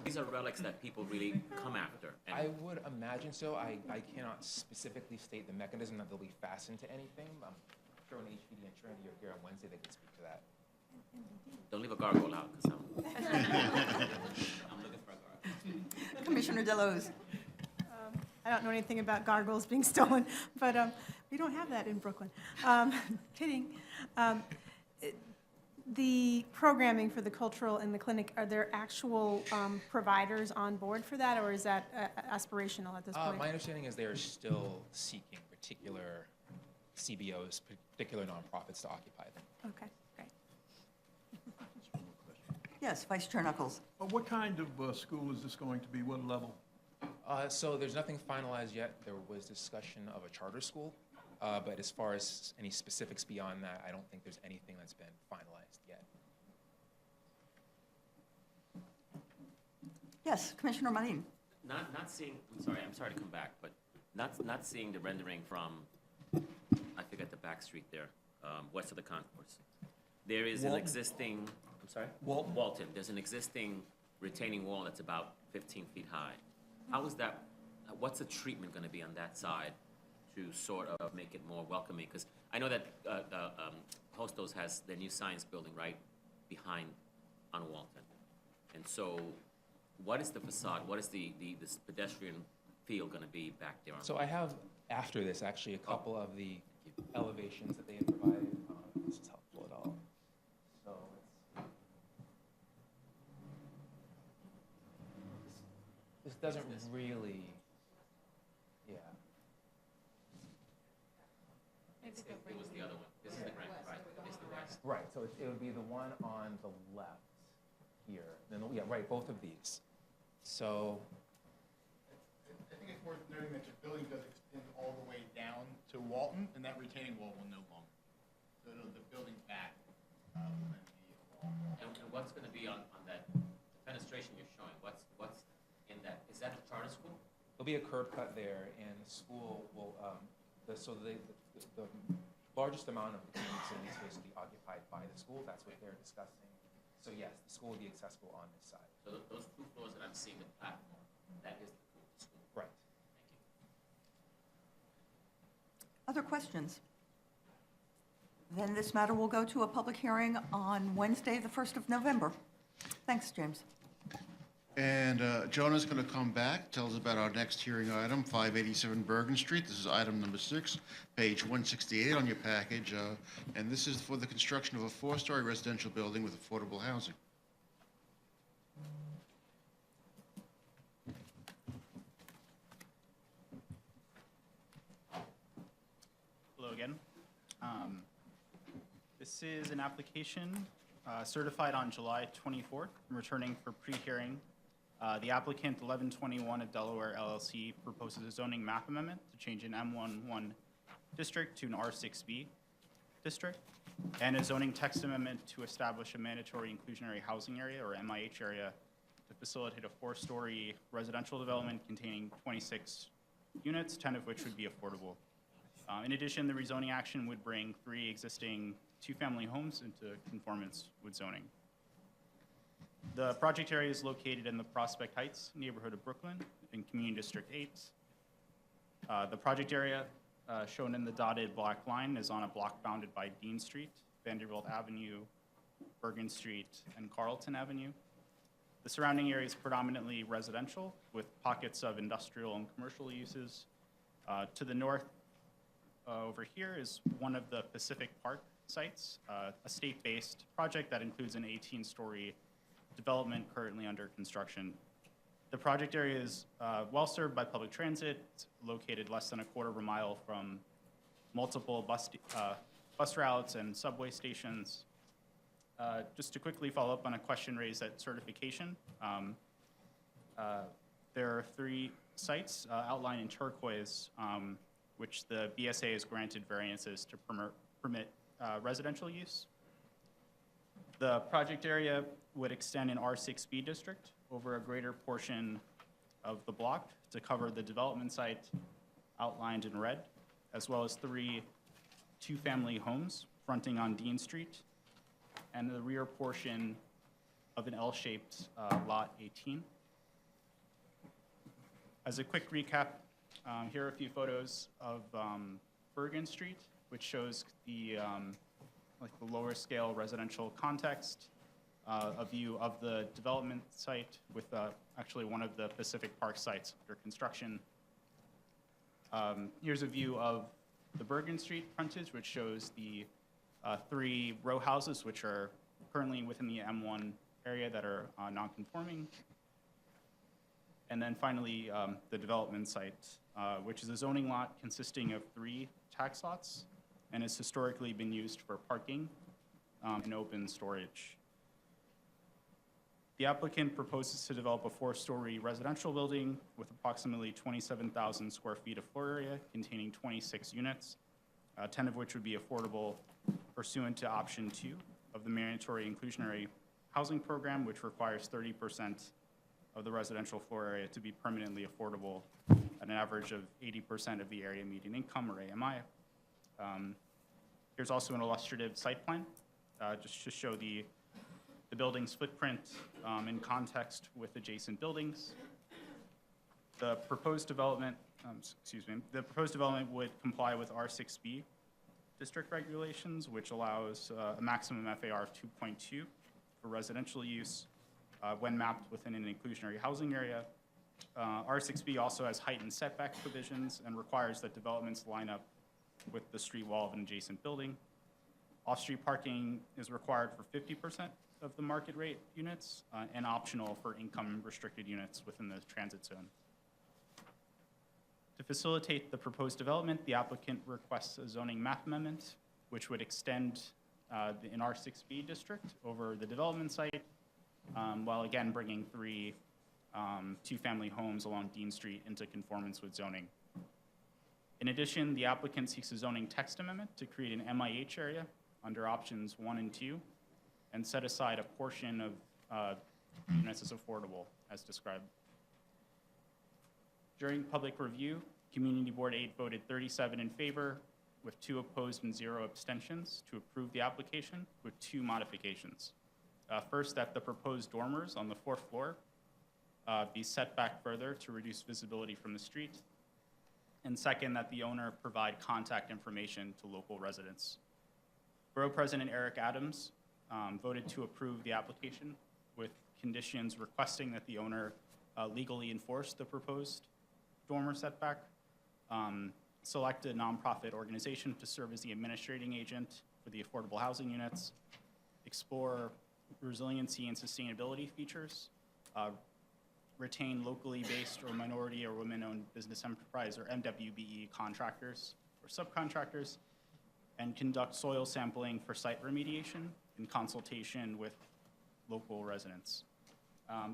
these are relics that people really come after. And I would imagine so. I cannot specifically state the mechanism that they'll be fastened to anything. I'm sure when HPD and Trinity are here on Wednesday, they can speak to that. don't leave a gargoyle out, because I'm looking for a gargoyle. Commissioner Delos. I don't know anything about gargoyles being stolen, but we don't have that in Brooklyn. Kidding. The programming for the cultural and the clinic, are there actual providers on board for that, or is that aspirational at this point? My understanding is they're still seeking particular CBOs, particular nonprofits to occupy them. Okay, great. Yes, Vice Chair Knuckles. What kind of school is this going to be? What level? So there's nothing finalized yet. There was discussion of a charter school, but as far as any specifics beyond that, I don't think there's anything that's been finalized yet. Yes, Commissioner Marin. Not seeing, I'm sorry to come back, but not seeing the rendering from, I forget the back street there, west of the concourse. There is an existing, I'm sorry? Walton. There's an existing retaining wall that's about 15 feet high. How is that, what's the treatment going to be on that side to sort of make it more welcoming? Because I know that Hostos has their new science building right behind on Walton. And so what is the facade? What is this pedestrian feel going to be back there? So I have, after this, actually a couple of the elevations that they had provided. If this is helpful at all. So this doesn't really, yeah. It was the other one. This is the grand, right? It's the west. Right, so it would be the one on the left here. Then, yeah, right, both of these. So, I think it's worth noting that your building does extend all the way down to Walton, and that retaining wall will no longer. So the building back will then be along Walton. And what's going to be on that fenestration you're showing? What's in that? Is that the charter school? there'll be a curb cut there, and the school will, the largest amount of the community facility space will be occupied by the school. That's what they're discussing. So yes, the school will be accessible on this side. So those 2 floors that I'm seeing, the platform, that is the school. Right. Other questions? Then this matter will go to a public hearing on Wednesday, the 1st of November. Thanks, James. And Jonah's going to come back, tell us about our next hearing item, 587 Bergen Street. This is item number 6, page 168 on your package. And this is for the construction of a 4-story residential building with affordable housing. Hello again. This is an application certified on July 24th, returning for pre-hearing. The applicant, 1121 of Delaware LLC, proposes a zoning map amendment to change an M11 district to an R6B district, and a zoning text amendment to establish a mandatory inclusionary housing area, or MIH area, to facilitate a 4-story residential development containing 26 units, 10 of which would be affordable. In addition, the rezoning action would bring 3 existing 2-family homes into conformance with zoning. The project area is located in the Prospect Heights neighborhood of Brooklyn in Community District 8. The project area shown in the dotted black line is on a block bounded by Dean Street, Vanderbilt Avenue, Bergen Street, and Carlton Avenue. The surrounding area is predominantly residential with pockets of industrial and commercial uses. To the north over here is one of the Pacific Park sites, a state-based project that includes an 18-story development currently under construction. The project area is well served by public transit. It's located less than a quarter of a mile from multiple bus routes and subway stations. Just to quickly follow up on a question raised at certification, there are 3 sites outlined in turquoise, which the BSA has granted variances to permit residential use. The project area would extend an R6B district over a greater portion of the block to cover the development site outlined in red, as well as 3 2-family homes fronting on Dean Street, and the rear portion of an L-shaped lot 18. As a quick recap, here are a few photos of Bergen Street, which shows the the lower scale residential context, a view of the development site with actually one of the Pacific Park sites under construction. Here's a view of the Bergen Street frontage, which shows the 3 row houses, which are currently within the M1 area that are non-conforming. And then finally, the development site, which is a zoning lot consisting of 3 tax lots and has historically been used for parking and open storage. The applicant proposes to develop a 4-story residential building with approximately 27,000 square feet of floor area containing 26 units, 10 of which would be affordable pursuant to option 2 of the mandatory inclusionary housing program, which requires 30% of the residential floor area to be permanently affordable at an average of 80% of the area median income, or AMI. Here's also an illustrative site plan, just to show the building's footprint in context with adjacent buildings. The proposed development, would comply with R6B district regulations, which allows a maximum FAR of 2.2 for residential use when mapped within an inclusionary housing area. R6B also has heightened setback provisions and requires that developments line up with the street wall of an adjacent building. Off-street parking is required for 50% of the market rate units and optional for income-restricted units within the transit zone. To facilitate the proposed development, the applicant requests a zoning map amendment, which would extend an R6B district over the development site, while again bringing 3 2-family homes along Dean Street into conformance with zoning. In addition, the applicant seeks a zoning text amendment to create an MIH area under options 1 and 2 and set aside a portion of units as affordable as described. During public review, Community Board 8 voted 37 in favor with 2 opposed and 0 abstentions to approve the application with 2 modifications. First, that the proposed dormers on the 4th floor be set back further to reduce visibility from the street. And second, that the owner provide contact information to local residents. Borough President Eric Adams voted to approve the application with conditions requesting that the owner legally enforce the proposed dormer setback, select a nonprofit organization to serve as the administrating agent for the affordable housing units, explore resiliency and sustainability features, retain locally based or minority or women-owned business enterprise or MWBE contractors or subcontractors, and conduct soil sampling for site remediation in consultation with local residents.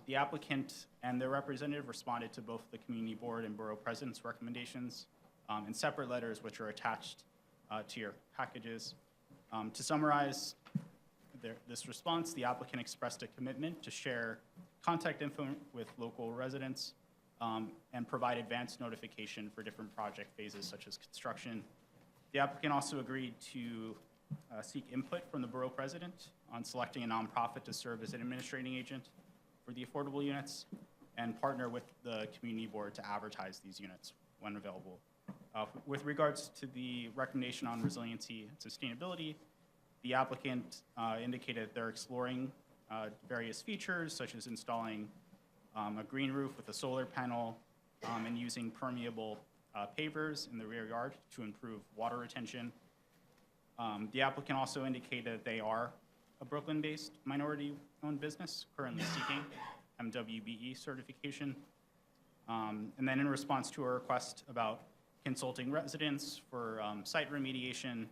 The applicant and their representative responded to both the community board and borough president's recommendations in separate letters, which are attached to your packages. To summarize this response, the applicant expressed a commitment to share contact info with local residents and provide advance notification for different project phases such as construction. The applicant also agreed to seek input from the borough president on selecting a nonprofit to serve as an administrating agent for the affordable units and partner with the community board to advertise these units when available. With regards to the recommendation on resiliency and sustainability, the applicant indicated they're exploring various features such as installing a green roof with a solar panel and using permeable pavers in the rear yard to improve water retention. The applicant also indicated that they are a Brooklyn-based minority-owned business currently seeking MWBE certification. And then in response to a request about consulting residents for site remediation,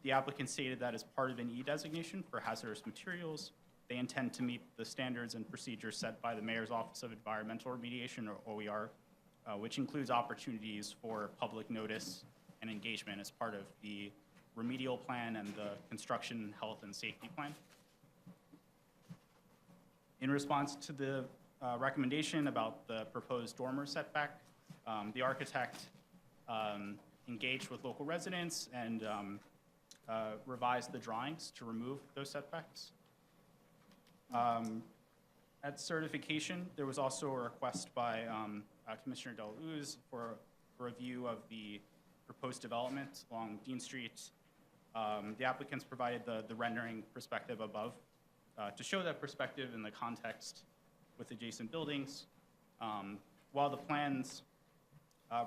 the applicant stated that as part of an E designation for hazardous materials, they intend to meet the standards and procedures set by the Mayor's Office of Environmental Remediation, or OER, which includes opportunities for public notice and engagement as part of the remedial plan and the construction health and safety plan. In response to the recommendation about the proposed dormer setback, the architect engaged with local residents and revised the drawings to remove those setbacks. At certification, there was also a request by Commissioner Deleuze for a review of the proposed development along Dean Street. The applicants provided the rendering perspective above to show that perspective in the context with adjacent buildings. While the plans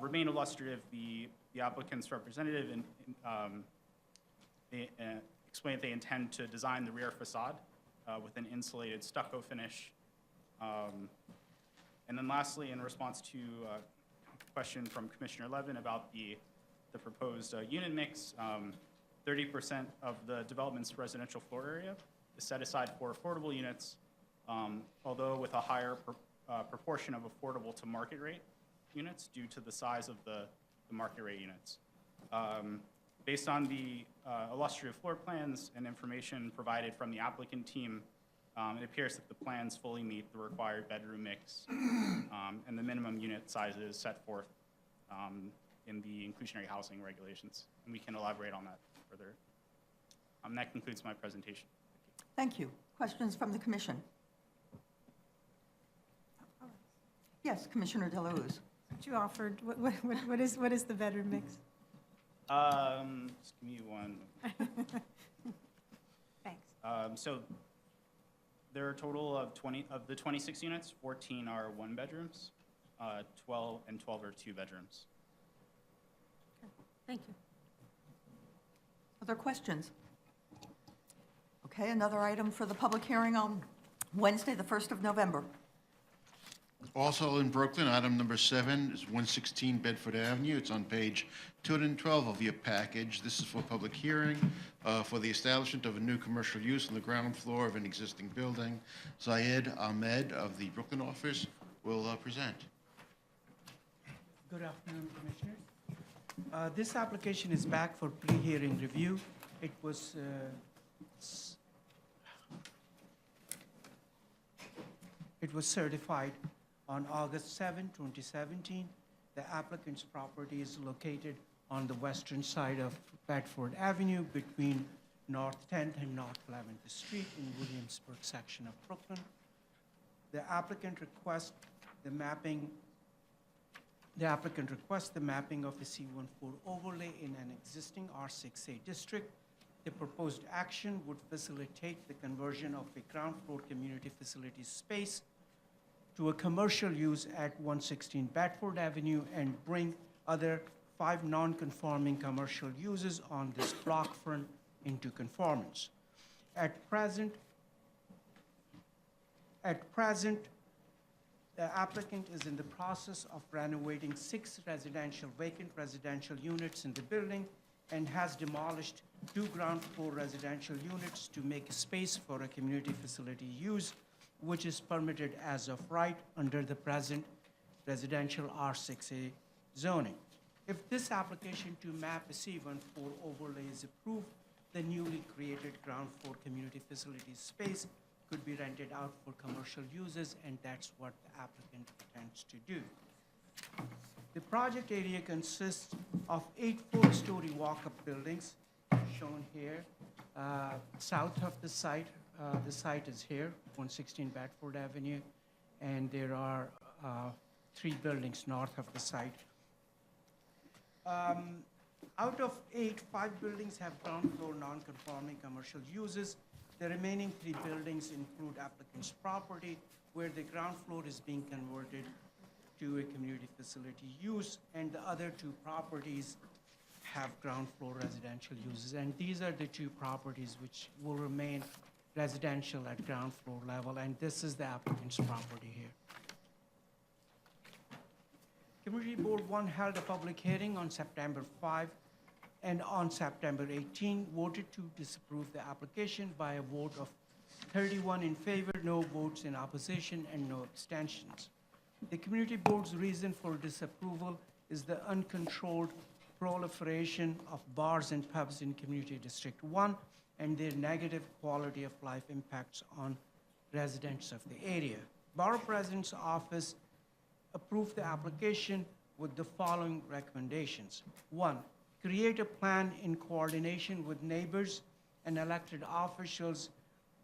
remain illustrative, the applicant's representative explained they intend to design the rear facade with an insulated stucco finish. And then lastly, in response to a question from Commissioner Levin about the proposed unit mix, 30% of the development's residential floor area is set aside for affordable units, although with a higher proportion of affordable to market rate units due to the size of the market rate units. Based on the illustrative floor plans and information provided from the applicant team, it appears that the plans fully meet the required bedroom mix and the minimum unit sizes set forth in the inclusionary housing regulations. And we can elaborate on that further. That concludes my presentation. Thank you. Questions from the commission? Yes, Commissioner Deleuze. You offered, what is the bedroom mix? Just give me one. Thanks. So there are a total of 20, of the 26 units, 14 are one bedrooms, 12 are two bedrooms. Thank you. Other questions? Okay, another item for the public hearing on Wednesday, the 1st of November. Also in Brooklyn, item number 7 is 116 Bedford Avenue. It's on page 212 of your package. This is for public hearing for the establishment of a new commercial use on the ground floor of an existing building. Zayed Ahmed of the Brooklyn office will present. Good afternoon, Commissioners. This application is back for pre-hearing review. It was certified on August 7, 2017. The applicant's property is located on the western side of Bedford Avenue between North 10th and North 11th Street in Williamsburg section of Brooklyn. The applicant requests the mapping of a C14 overlay in an existing R6A district The proposed action would facilitate the conversion of a ground floor community facilities space to a commercial use at 116 Bedford Avenue and bring other 5 non-conforming commercial uses on this block front into conformance. At present, the applicant is in the process of renovating 6 vacant residential units in the building and has demolished 2 ground floor residential units to make space for a community facility use, which is permitted as of right under the present residential R6A zoning. If this application to map a C14 overlay is approved, the newly created ground floor community facility space could be rented out for commercial uses, and that's what the applicant intends to do. The project area consists of 8 four-story walk-up buildings, shown here. South of the site is here, 116 Bedford Avenue, and there are 3 buildings north of the site. Out of 8, 5 buildings have ground floor non-conforming commercial uses. The remaining 3 buildings include applicant's property, where the ground floor is being converted to a community facility use, and the other 2 properties have ground floor residential uses. And these are the 2 properties which will remain residential at ground floor level, and this is the applicant's property here. Community Board 1 held a public hearing on September 5, and on September 18 voted to disapprove the application by a vote of 31 in favor, no votes in opposition, and no abstentions. The Community Board's reason for disapproval is the uncontrolled proliferation of bars and pubs in Community District 1 and their negative quality of life impacts on residents of the area. Borough President's Office approved the application with the following recommendations. 1, create a plan in coordination with neighbors and elected officials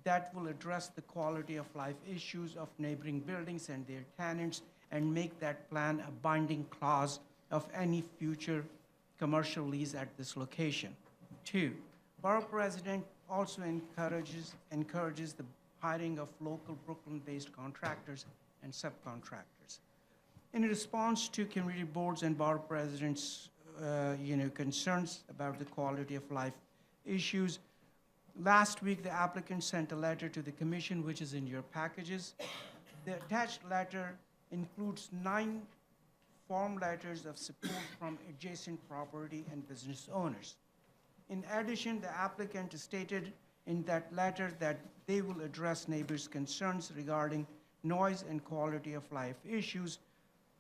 that will address the quality of life issues of neighboring buildings and their tenants, and make that plan a binding clause of any future commercial lease at this location. 2, Borough President also encourages the hiring of local Brooklyn-based contractors and subcontractors. In response to Community Boards and Borough Presidents' concerns about the quality of life issues, last week the applicant sent a letter to the Commission, which is in your packages. The attached letter includes 9 form letters of support from adjacent property and business owners. In addition, the applicant stated in that letter that they will address neighbors' concerns regarding noise and quality of life issues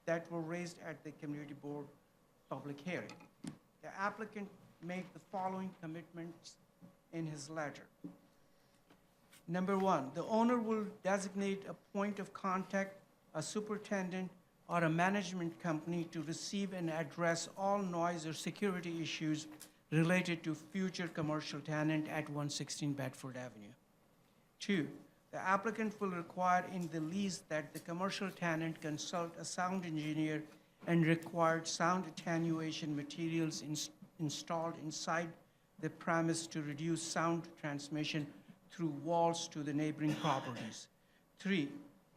that were raised at the Community Board public hearing. The applicant made the following commitments in his letter. Number 1, the owner will designate a point of contact, a superintendent, or a management company to receive and address all noise or security issues related to future commercial tenant at 116 Bedford Avenue. 2, the applicant will require in the lease that the commercial tenant consult a sound engineer and required sound attenuation materials installed inside the premise to reduce sound transmission through walls to the neighboring properties. 3,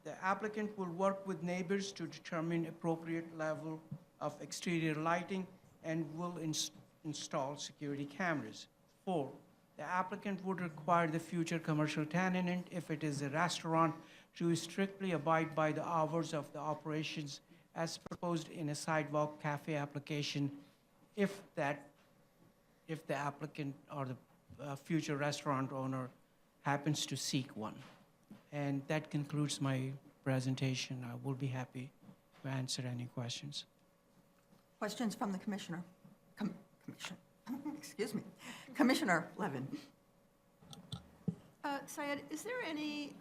the applicant will work with neighbors to determine appropriate level of exterior lighting and will install security cameras. 4, the applicant would require the future commercial tenant, if it is a restaurant, to strictly abide by the hours of the operations as proposed in a sidewalk cafe application, if the applicant or the future restaurant owner happens to seek one. And that concludes my presentation. I will be happy to answer any questions. Questions from the Commissioner? Excuse me. Commissioner Levin. Syed, is there any,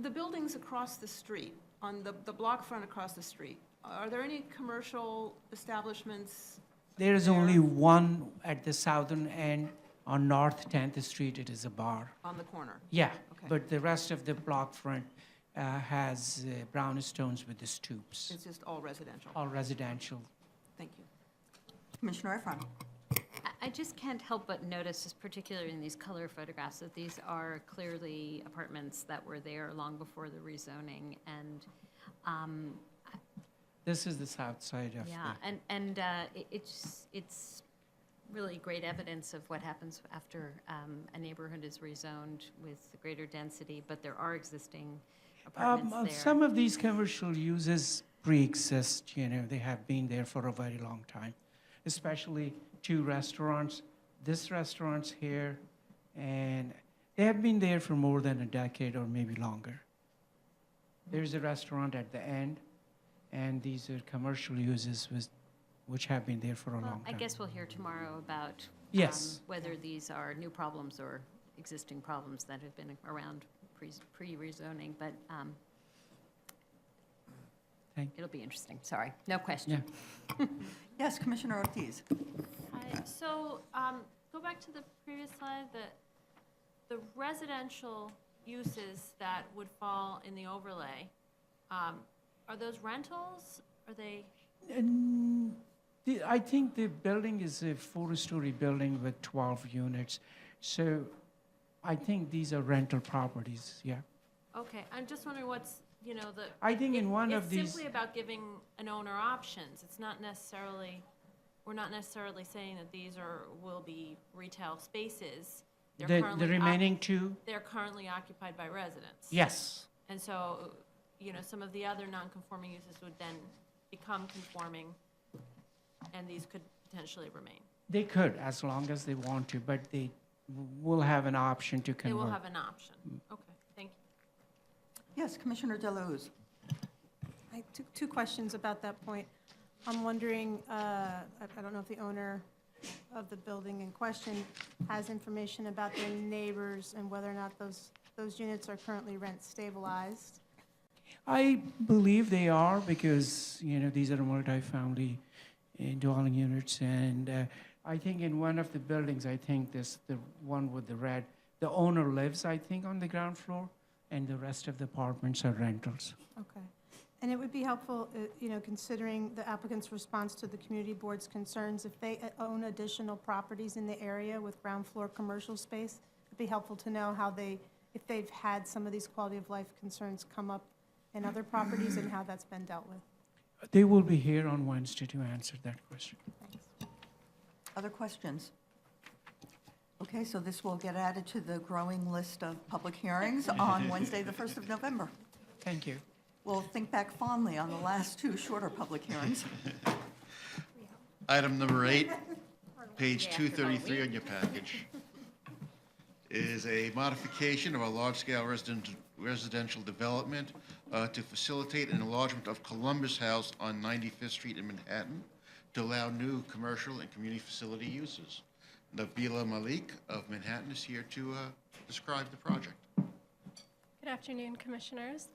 the buildings across the street, on the block front across the street, are there any commercial establishments? There is only one at the southern end on North 10th Street. It is a bar. On the corner? Yeah, Okay. but the rest of the block front has brownstones with the stoops. It's just all residential? All residential. Thank you. Commissioner Efron. I just can't help but notice, just particularly in these color photographs, that these are clearly apartments that were there long before the rezoning, and This is the south side of yeah, and it's really great evidence of what happens after a neighborhood is rezoned with greater density, but there are existing apartments there. Some of these commercial uses pre-exist, they have been there for a very long time, especially two restaurants. This restaurant's here, and they have been there for more than a decade or maybe longer. There's a restaurant at the end, and these are commercial uses which have been there for a long I time. guess we'll hear tomorrow about Yes. whether these are new problems or existing problems that have been around pre-rezoning, but it'll be interesting. Sorry, no question. Yes, Commissioner Ortiz. Hi, so, go back to the previous slide, the residential uses that would fall in the overlay, are those rentals? Are they? I think the building is a 4-story building with 12 units. So I think these are rental properties, yeah. Okay, I'm just wondering what's, I think in one of these- It's simply about giving an owner options. It's not necessarily, we're not necessarily saying that these will be retail spaces. They're The currently remaining two? They're currently occupied by residents. Yes. And so, some of the other non-conforming uses would then become conforming, and these could potentially remain. They could, as long as they want to, but they will have an option to convert. They will have an option. Okay, thank you. Yes, Commissioner Deleuze. I have two questions about that point. I'm wondering, I don't know if the owner of the building in question has information about their neighbors and whether or not those units are currently rent stabilized. I believe they are because, these are multifamily dwelling units. And I think in one of the buildings, I think the one with the red, the owner lives, I think, on the ground floor, and the rest of the apartments are rentals. Okay. And it would be helpful, considering the applicant's response to the community board's concerns, if they own additional properties in the area with ground floor commercial space, it'd be helpful to know if they've had some of these quality of life concerns come up in other properties and how that's been dealt with. They will be here on Wednesday to answer that question. Other questions? Okay, so this will get added to the growing list of public hearings on Wednesday, the 1st of November. Thank you. We'll think back fondly on the last two shorter public hearings. Item number 8, page 233 on your package, is a modification of a large-scale residential development to facilitate an enlargement of Columbus House on 95th Street in Manhattan to allow new commercial and community facility uses. Nabila Malik of Manhattan is here to describe the project. Good afternoon, Commissioners.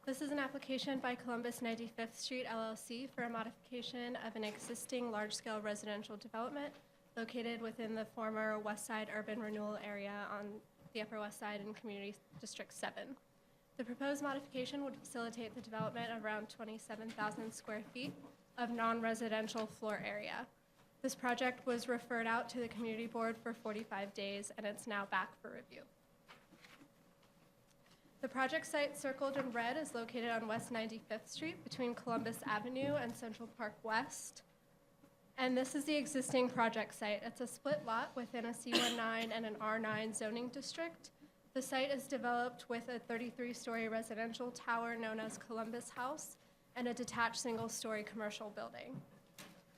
This is an application by Columbus 95th Street LLC for a modification of an existing large-scale residential development located within the former West Side Urban Renewal Area on the Upper West Side in Community District 7. The proposed modification would facilitate the development of around 27,000 square feet of non-residential floor area. This project was referred out to the Community Board for 45 days, and it's now back for review. The project site circled in red is located on West 95th Street between Columbus Avenue and Central Park West. And this is the existing project site. It's a split lot within a C19 and an R9 zoning district. The site is developed with a 33-story residential tower known as Columbus House and a detached single-story commercial building.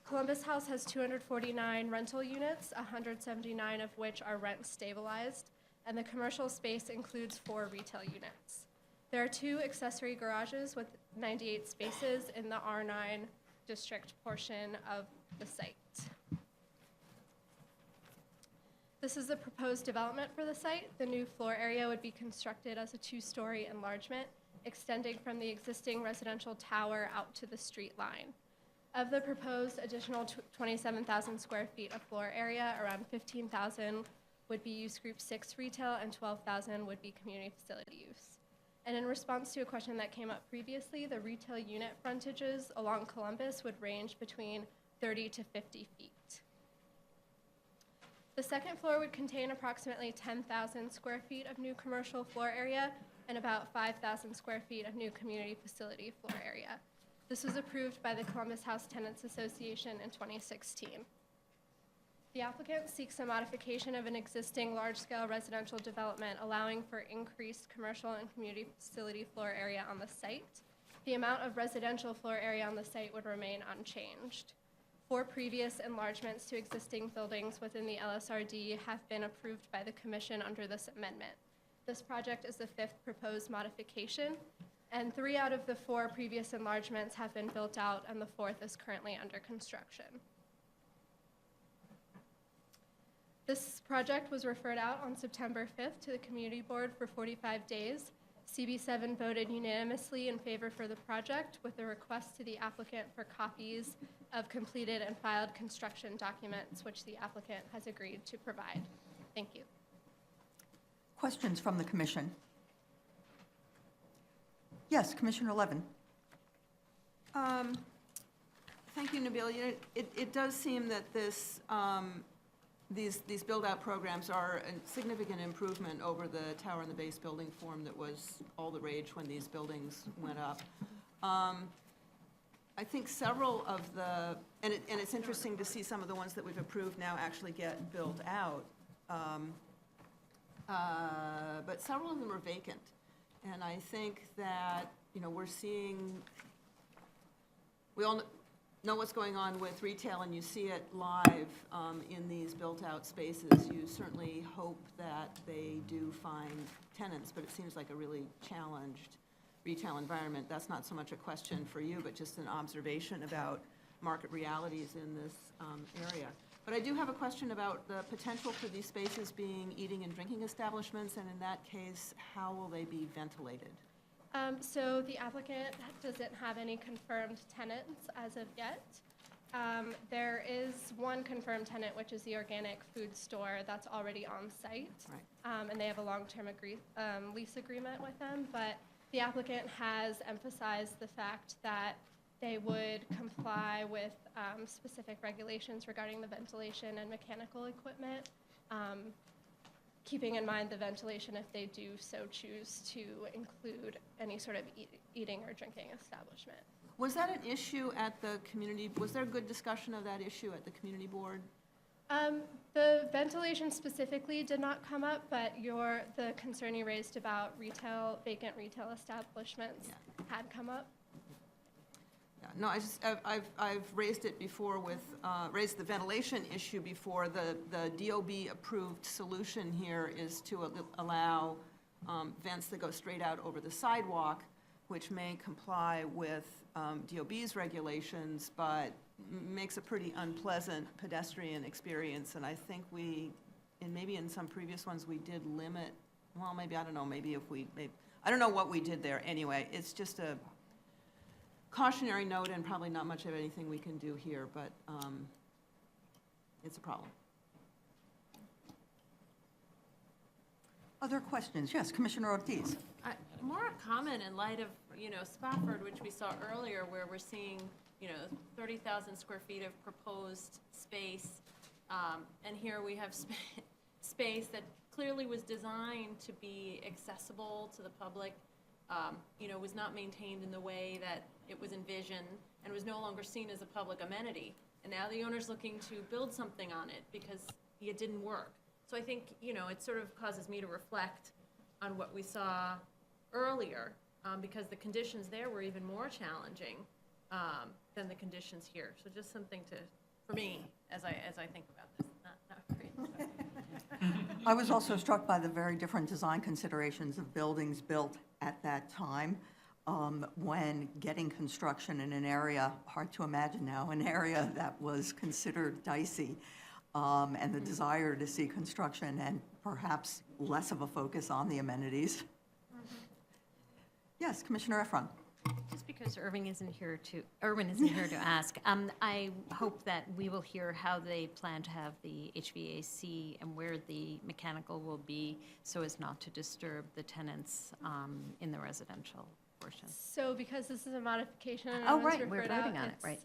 Columbus House has 249 rental units, 179 of which are rent stabilized, and the commercial space includes 4 retail units. There are 2 accessory garages with 98 spaces in the R9 district portion of the site. This is the proposed development for the site. The new floor area would be constructed as a 2-story enlargement, extending from the existing residential tower out to the street line. Of the proposed additional 27,000 square feet of floor area, around 15,000 would be use group 6 retail and 12,000 would be community facility use. And in response to a question that came up previously, the retail unit frontages along Columbus would range between 30 to 50 feet. The second floor would contain approximately 10,000 square feet of new commercial floor area and about 5,000 square feet of new community facility floor area. This was approved by the Columbus House Tenants Association in 2016. The applicant seeks a modification of an existing large-scale residential development allowing for increased commercial and community facility floor area on the site. The amount of residential floor area on the site would remain unchanged. 4 previous enlargements to existing buildings within the LSRD have been approved by the Commission under this amendment. This project is the 5th proposed modification, and 3 out of the 4 previous enlargements have been built out, and the 4th is currently under construction. This project was referred out on September 5th to the Community Board for 45 days. CB7 voted unanimously in favor for the project with a request to the applicant for copies of completed and filed construction documents, which the applicant has agreed to provide. Thank you. Questions from the commission? Yes, Commissioner Levin. Thank you, Nabil. You know, it does seem that this, these build-out programs are a significant improvement over the tower and the base building form that was all the rage when these buildings went up. I think several of the, and it's interesting to see some of the ones that we've approved now actually get built out. But several of them are vacant. And I think that, you know, we're seeing, we all know what's going on with retail, and you see it live in these built-out spaces. You certainly hope that they do find tenants, but it seems like a really challenged retail environment. That's not so much a question for you, but just an observation about market realities in this area. But I do have a question about the potential for these spaces being eating and drinking establishments, and in that case, how will they be ventilated? So the applicant doesn't have any confirmed tenants as of yet. There is one confirmed tenant, which is the organic food store that's already on site. Right. And they have a long-term lease agreement with them, but the applicant has emphasized the fact that they would comply with specific regulations regarding the ventilation and mechanical equipment, keeping in mind the ventilation if they do so choose to include any sort of eating or drinking establishment. Was that an issue at the community, was there a good discussion of that issue at the community board? The ventilation specifically did not come up, but the concern you raised about vacant retail establishments had come up. Yeah, no, I've raised it before with, raised the ventilation issue before. The DOB-approved solution here is to allow vents that go straight out over the sidewalk, which may comply with DOB's regulations, but makes a pretty unpleasant pedestrian experience. And I think maybe in some previous ones, we did limit, well, maybe, I don't know, maybe if I don't know what we did there. Anyway, it's just a cautionary note and probably not much of anything we can do here, but it's a problem. Other questions? Yes, Commissioner Ortiz. More a comment in light of, you know, Spofford, which we saw earlier, where we're seeing, you know, 30,000 square feet of proposed space, and here we have space that clearly was designed to be accessible to the public, you know, was not maintained in the way that it was envisioned and was no longer seen as a public amenity. And now the owner's looking to build something on it because it didn't work. So I think, you know, it sort of causes me to reflect on what we saw earlier, because the conditions there were even more challenging than the conditions here. So just something for me, as I think about this. Not great. I was also struck by the very different design considerations of buildings built at that time when getting construction in an area, hard to imagine now, an area that was considered dicey, and the desire to see construction and perhaps less of a focus on the amenities. Yes, Commissioner Efron. Just because Irvin isn't here to ask, I hope that we will hear how they plan to have the HVAC and where the mechanical will be so as not to disturb the tenants in the residential portion. So because this is a modification and Oh, it was right, we're referred out, voting on it, it's right.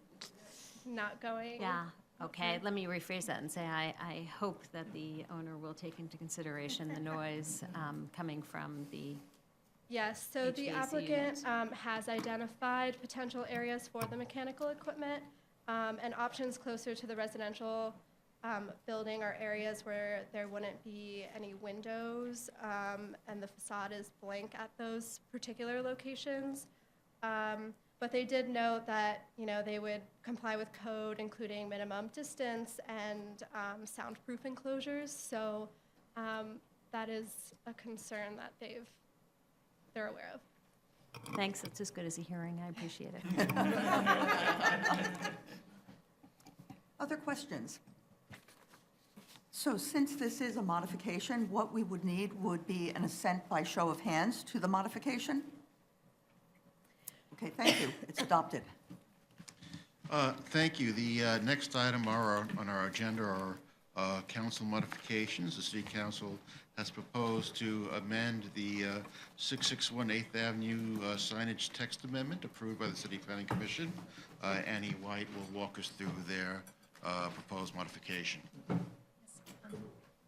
not going Yeah, Okay, let me rephrase that and say I hope that the owner will take into consideration the noise coming from the, Yes, so the HVAC applicant unit. has identified potential areas for the mechanical equipment, and options closer to the residential building are areas where there wouldn't be any windows, and the facade is blank at those particular locations. But they did note that, they would comply with code, including minimum distance and soundproof enclosures. So that is a concern that they're aware of. thanks, it's as good as a hearing, I appreciate it. Other questions? So since this is a modification, what we would need would be an assent by show of hands to the modification. Okay, thank you. It's adopted. Thank you. The next item on our agenda are council modifications. The City Council has proposed to amend the 661 8th Avenue signage text amendment approved by the City Planning Commission. Annie White will walk us through their proposed modification.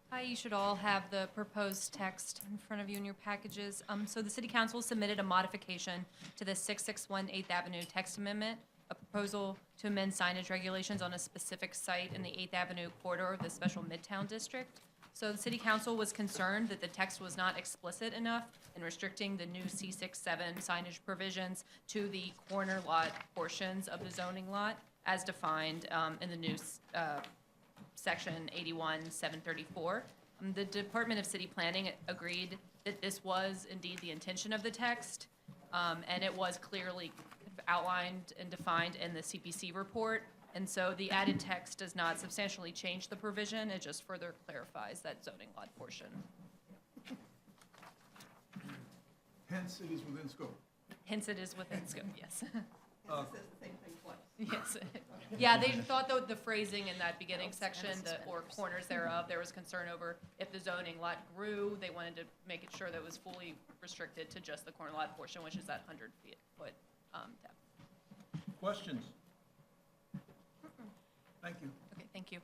Hi, you should all have the proposed text in front of you in your packages. So the City Council submitted a modification to the 661 8th Avenue text amendment, a proposal to amend signage regulations on a specific site in the 8th Avenue corridor of the Special Midtown District. So the City Council was concerned that the text was not explicit enough in restricting the new C67 signage provisions to the corner lot portions of the zoning lot as defined in the new Section 81-734. The Department of City Planning agreed that this was indeed the intention of the text, and it was clearly outlined and defined in the CPC report. And so the added text does not substantially change the provision, it just further clarifies that zoning lot portion. Hence, it is within scope. Hence, it is within scope, yes. Yes. Yes. Yeah, they thought the phrasing in that beginning section, or corners thereof, there was concern over if the zoning lot grew, they wanted to make it sure that it was fully restricted to just the corner lot portion, which is that 100-foot depth. Questions? Thank you. Okay, thank you.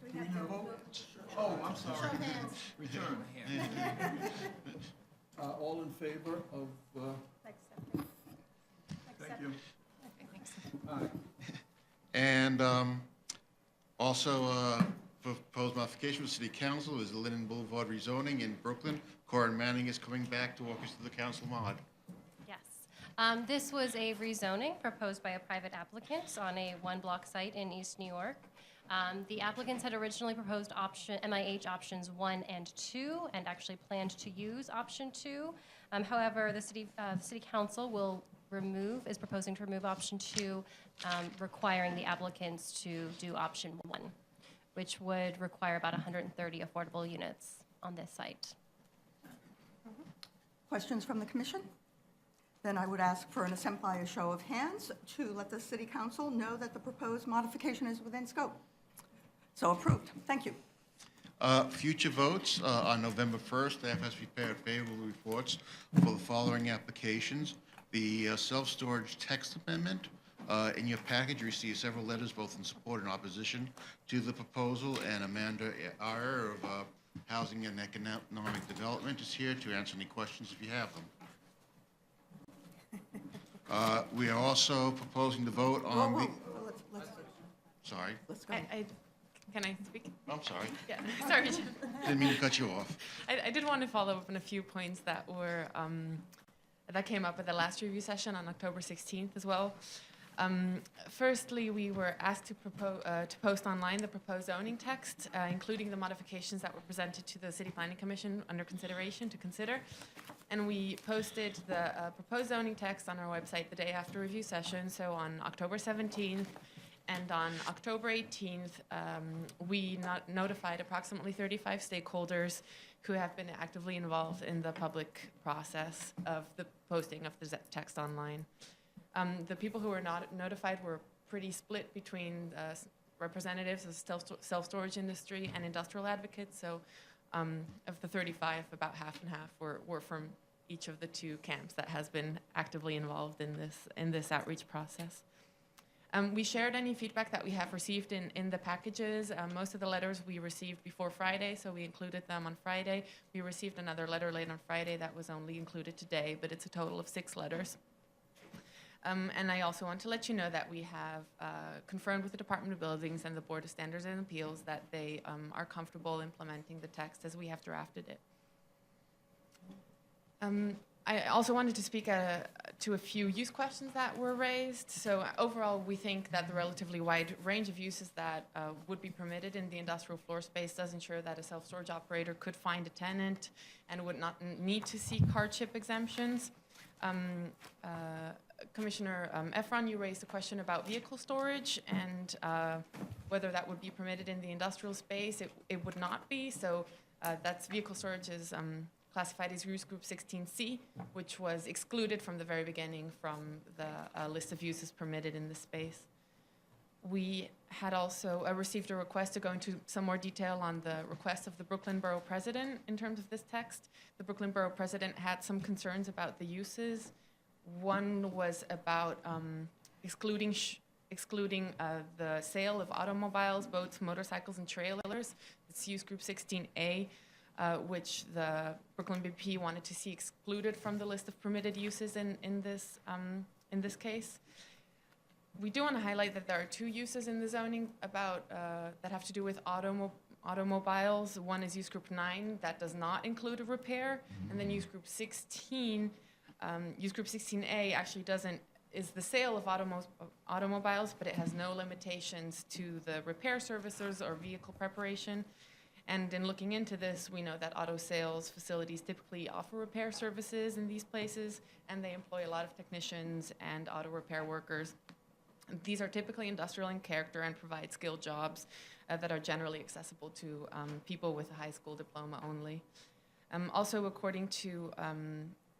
Do we need a vote? Oh, I'm sorry. Return. All in favor of, thank you. Okay, thanks. Aye. And also, proposed modification for City Council is the Linden Boulevard rezoning in Brooklyn. Corin Manning is coming back to walk us through the council mod. Yes. This was a rezoning proposed by a private applicant on a one-block site in East New York. The applicants had originally proposed MIH options 1 and 2, and actually planned to use option 2. However, the city council is proposing to remove option 2, requiring the applicants to do option 1, which would require about 130 affordable units on this site. Questions from the commission? Then I would ask for an assent by a show of hands to let the City Council know that the proposed modification is within scope. So approved. Thank you. Future votes, on November 1st, staff has prepared favorable reports for the following applications. The self-storage text amendment. In your package, you receive several letters both in support and opposition to the proposal, and Amanda Iyer of Housing and Economic Development is here to answer any questions if you have them. We are also proposing to vote on the... Sorry. Let's go. Can I speak? I'm sorry. Yeah, sorry, Jim. Didn't mean to cut you off. I did want to follow up on a few points that were that came up at the last review session on October 16th as well. Firstly, we were asked to post online the proposed zoning text, including the modifications that were presented to the City Planning Commission under consideration to consider. And we posted the proposed zoning text on our website the day after review session, so on October 17th. And on October 18th, we notified approximately 35 stakeholders who have been actively involved in the public process of the posting of the text online. The people who were not notified were pretty split between representatives of the self-storage industry and industrial advocates. So of the 35, about half and half were from each of the two camps that has been actively involved in this outreach process. We shared any feedback that we have received in the packages. Most of the letters we received before Friday, so we included them on Friday. We received another letter late on Friday that was only included today, but it's a total of 6 letters. And I also want to let you know that we have confirmed with the Department of Buildings and the Board of Standards and Appeals that they are comfortable implementing the text as we have drafted it. I also wanted to speak to a few use questions that were raised. So overall, we think that the relatively wide range of uses that would be permitted in the industrial floor space does ensure that a self-storage operator could find a tenant and would not need to seek hardship exemptions. Commissioner Efron, you raised a question about vehicle storage and whether that would be permitted in the industrial space. It would not be. So that's vehicle storage is classified as use group 16C, which was excluded from the very beginning from the list of uses permitted in the space. We had also received a request to go into some more detail on the request of the Brooklyn Borough President in terms of this text. The Brooklyn Borough President had some concerns about the uses. One was about excluding the sale of automobiles, boats, motorcycles, and trailers. It's use group 16A. Which the Brooklyn BP wanted to see excluded from the list of permitted uses in this case. We do want to highlight that there are 2 uses in the zoning about that have to do with automobiles. One is use group 9 that does not include a repair, and then use group 16, use group 16A actually is the sale of automobiles, but it has no limitations to the repair services or vehicle preparation. And in looking into this, we know that auto sales facilities typically offer repair services in these places, and they employ a lot of technicians and auto repair workers. These are typically industrial in character and provide skilled jobs that are generally accessible to people with a high school diploma only. Also, according to,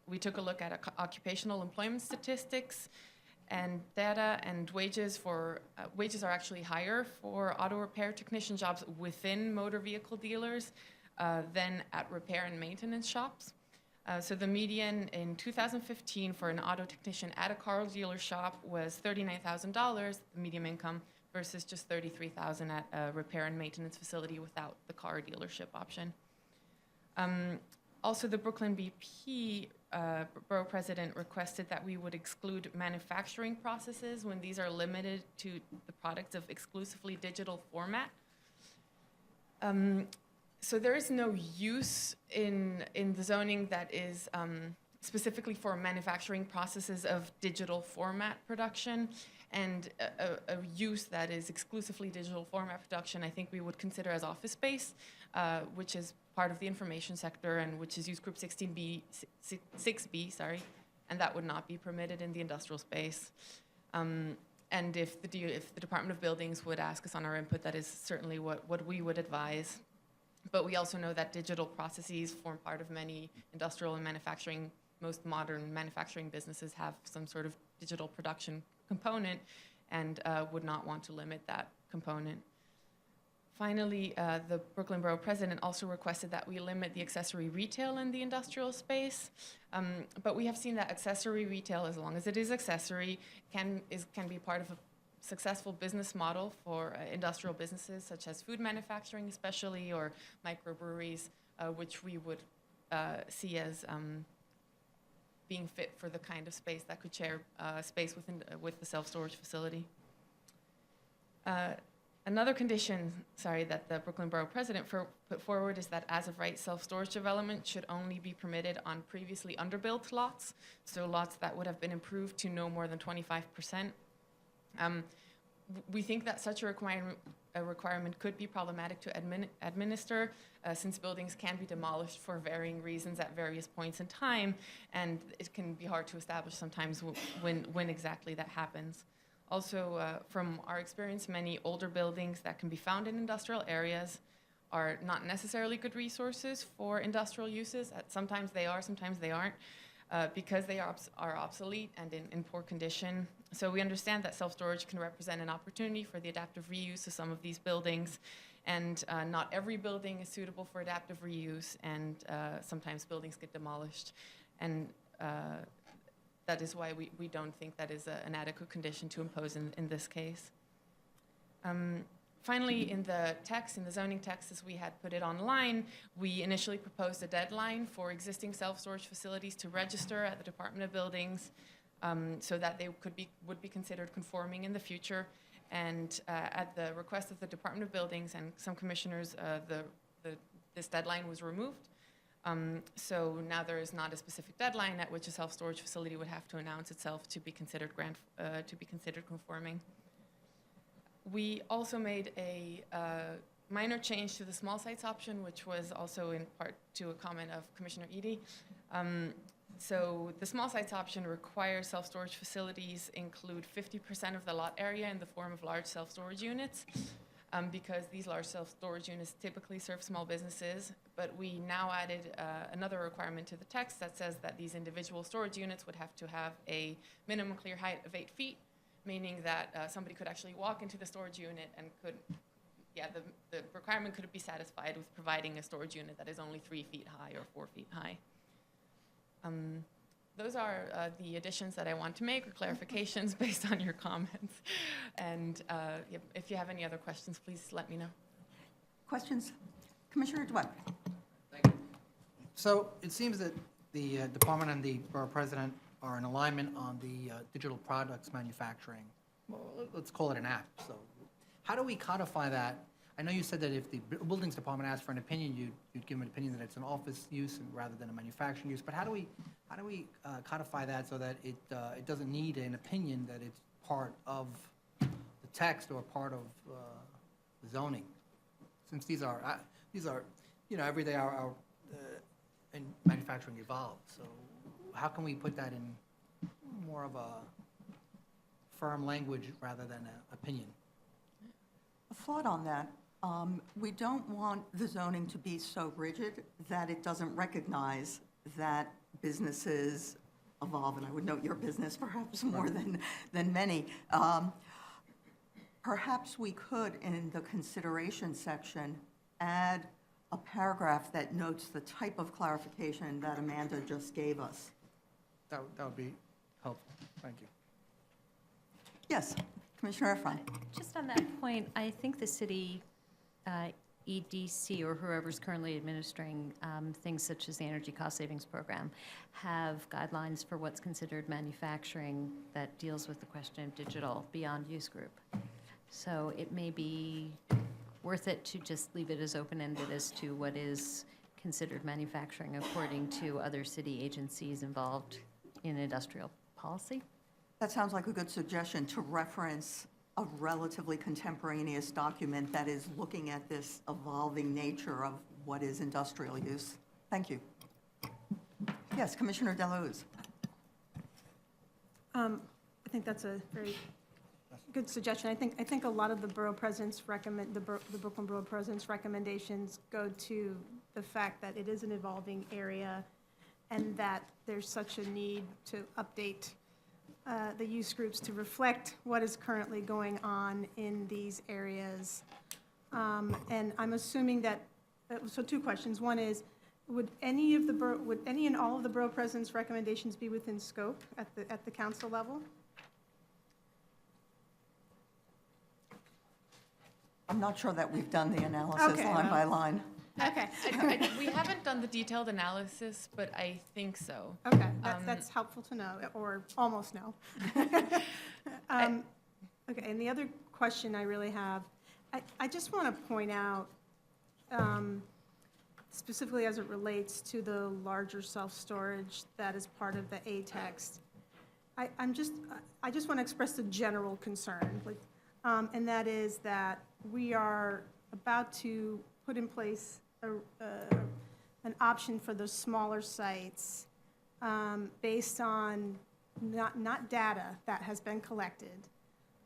we took a look at occupational employment statistics and data, and wages are actually higher for auto repair technician jobs within motor vehicle dealers than at repair and maintenance shops. So the median in 2015 for an auto technician at a car dealer shop was $39,000, the median income, versus just $33,000 at a repair and maintenance facility without the car dealership option. Also, the Brooklyn BP Borough President requested that we would exclude manufacturing processes when these are limited to the products of exclusively digital format. So there is no use in the zoning that is specifically for manufacturing processes of digital format production, and a use that is exclusively digital format production, I think we would consider as office space, which is part of the information sector and which is use group 6B, and that would not be permitted in the industrial space. And if the Department of Buildings would ask us on our input, that is certainly what we would advise. But we also know that digital processes form part of many industrial and manufacturing, most modern manufacturing businesses have some sort of digital production component and would not want to limit that component. Finally, the Brooklyn Borough President also requested that we limit the accessory retail in the industrial space. But we have seen that accessory retail, as long as it is accessory, can be part of a successful business model for industrial businesses such as food manufacturing especially, or microbreweries, which we would see as being fit for the kind of space that could share space with the self-storage facility. Another condition, that the Brooklyn Borough President put forward is that as of right, self-storage development should only be permitted on previously underbuilt lots, so lots that would have been improved to no more than 25%. We think that such a requirement could be problematic to administer, since buildings can be demolished for varying reasons at various points in time, and it can be hard to establish sometimes when exactly that happens. Also, from our experience, many older buildings that can be found in industrial areas are not necessarily good resources for industrial uses. Sometimes they are, sometimes they aren't, because they are obsolete and in poor condition. So we understand that self-storage can represent an opportunity for the adaptive reuse of some of these buildings, and not every building is suitable for adaptive reuse, and sometimes buildings get demolished. And that is why we don't think that is an adequate condition to impose in this case. Finally, in the text, in the zoning text, as we had put it online, we initially proposed a deadline for existing self-storage facilities to register at the Department of Buildings so that they would be considered conforming in the future. And at the request of the Department of Buildings and some commissioners, this deadline was removed. So now there is not a specific deadline at which a self-storage facility would have to announce itself to be considered conforming. We also made a minor change to the small sites option, which was also in part to a comment of Commissioner Reade. So the small sites option requires self-storage facilities include 50% of the lot area in the form of large self-storage units, because these large self-storage units typically serve small businesses. But we now added another requirement to the text that says that these individual storage units would have to have a minimum clear height of 8 feet, meaning that somebody could actually walk into the storage unit and the requirement could be satisfied with providing a storage unit that is only 3 feet high or 4 feet high. Those are the additions that I want to make, or clarifications based on your comments. And if you have any other questions, please let me know. Questions? Commissioner DeWitt. Thank you. So it seems that the department and the borough president are in alignment on the digital products manufacturing. Well, let's call it an app. So how do we codify that? I know you said that if the buildings department asked for an opinion, you'd give them an opinion that it's an office use rather than a manufacturing use. But how do we codify that so that it doesn't need an opinion, that it's part of the text or part of the zoning? Since these are every day our and manufacturing evolves. So how can we put that in more of a firm language rather than an opinion? A thought on that. We don't want the zoning to be so rigid that it doesn't recognize that businesses evolve, and I would note your business perhaps more than many. Perhaps we could, in the consideration section, add a paragraph that notes the type of clarification that Amanda just gave us. That would be helpful. Thank you. Yes, Commissioner Efron. Just on that point, I think the city EDC or whoever's currently administering things such as the Energy Cost Savings Program have guidelines for what's considered manufacturing that deals with the question of digital beyond use group. So it may be worth it to just leave it as open-ended as to what is considered manufacturing according to other city agencies involved in industrial policy. That sounds like a good suggestion, to reference a relatively contemporaneous document that is looking at this evolving nature of what is industrial use. Thank you. Yes, Commissioner Deleuze. I think that's a very good suggestion. I think a lot of the borough president's the Brooklyn Borough President's recommendations go to the fact that it is an evolving area and that there's such a need to update the use groups to reflect what is currently going on in these areas. And I'm assuming that, so 2 questions. One is, would any and all of the borough president's recommendations be within scope at the council level? I'm not sure that we've done the analysis line by line. Okay. We haven't done the detailed analysis, but I think so. Okay, that's helpful to know, or almost know. Okay, and the other question I really have, I just want to point out, specifically as it relates to the larger self-storage that is part of the A text, I just want to express a general concern, and that is that we are about to put in place an option for those smaller sites based on not data that has been collected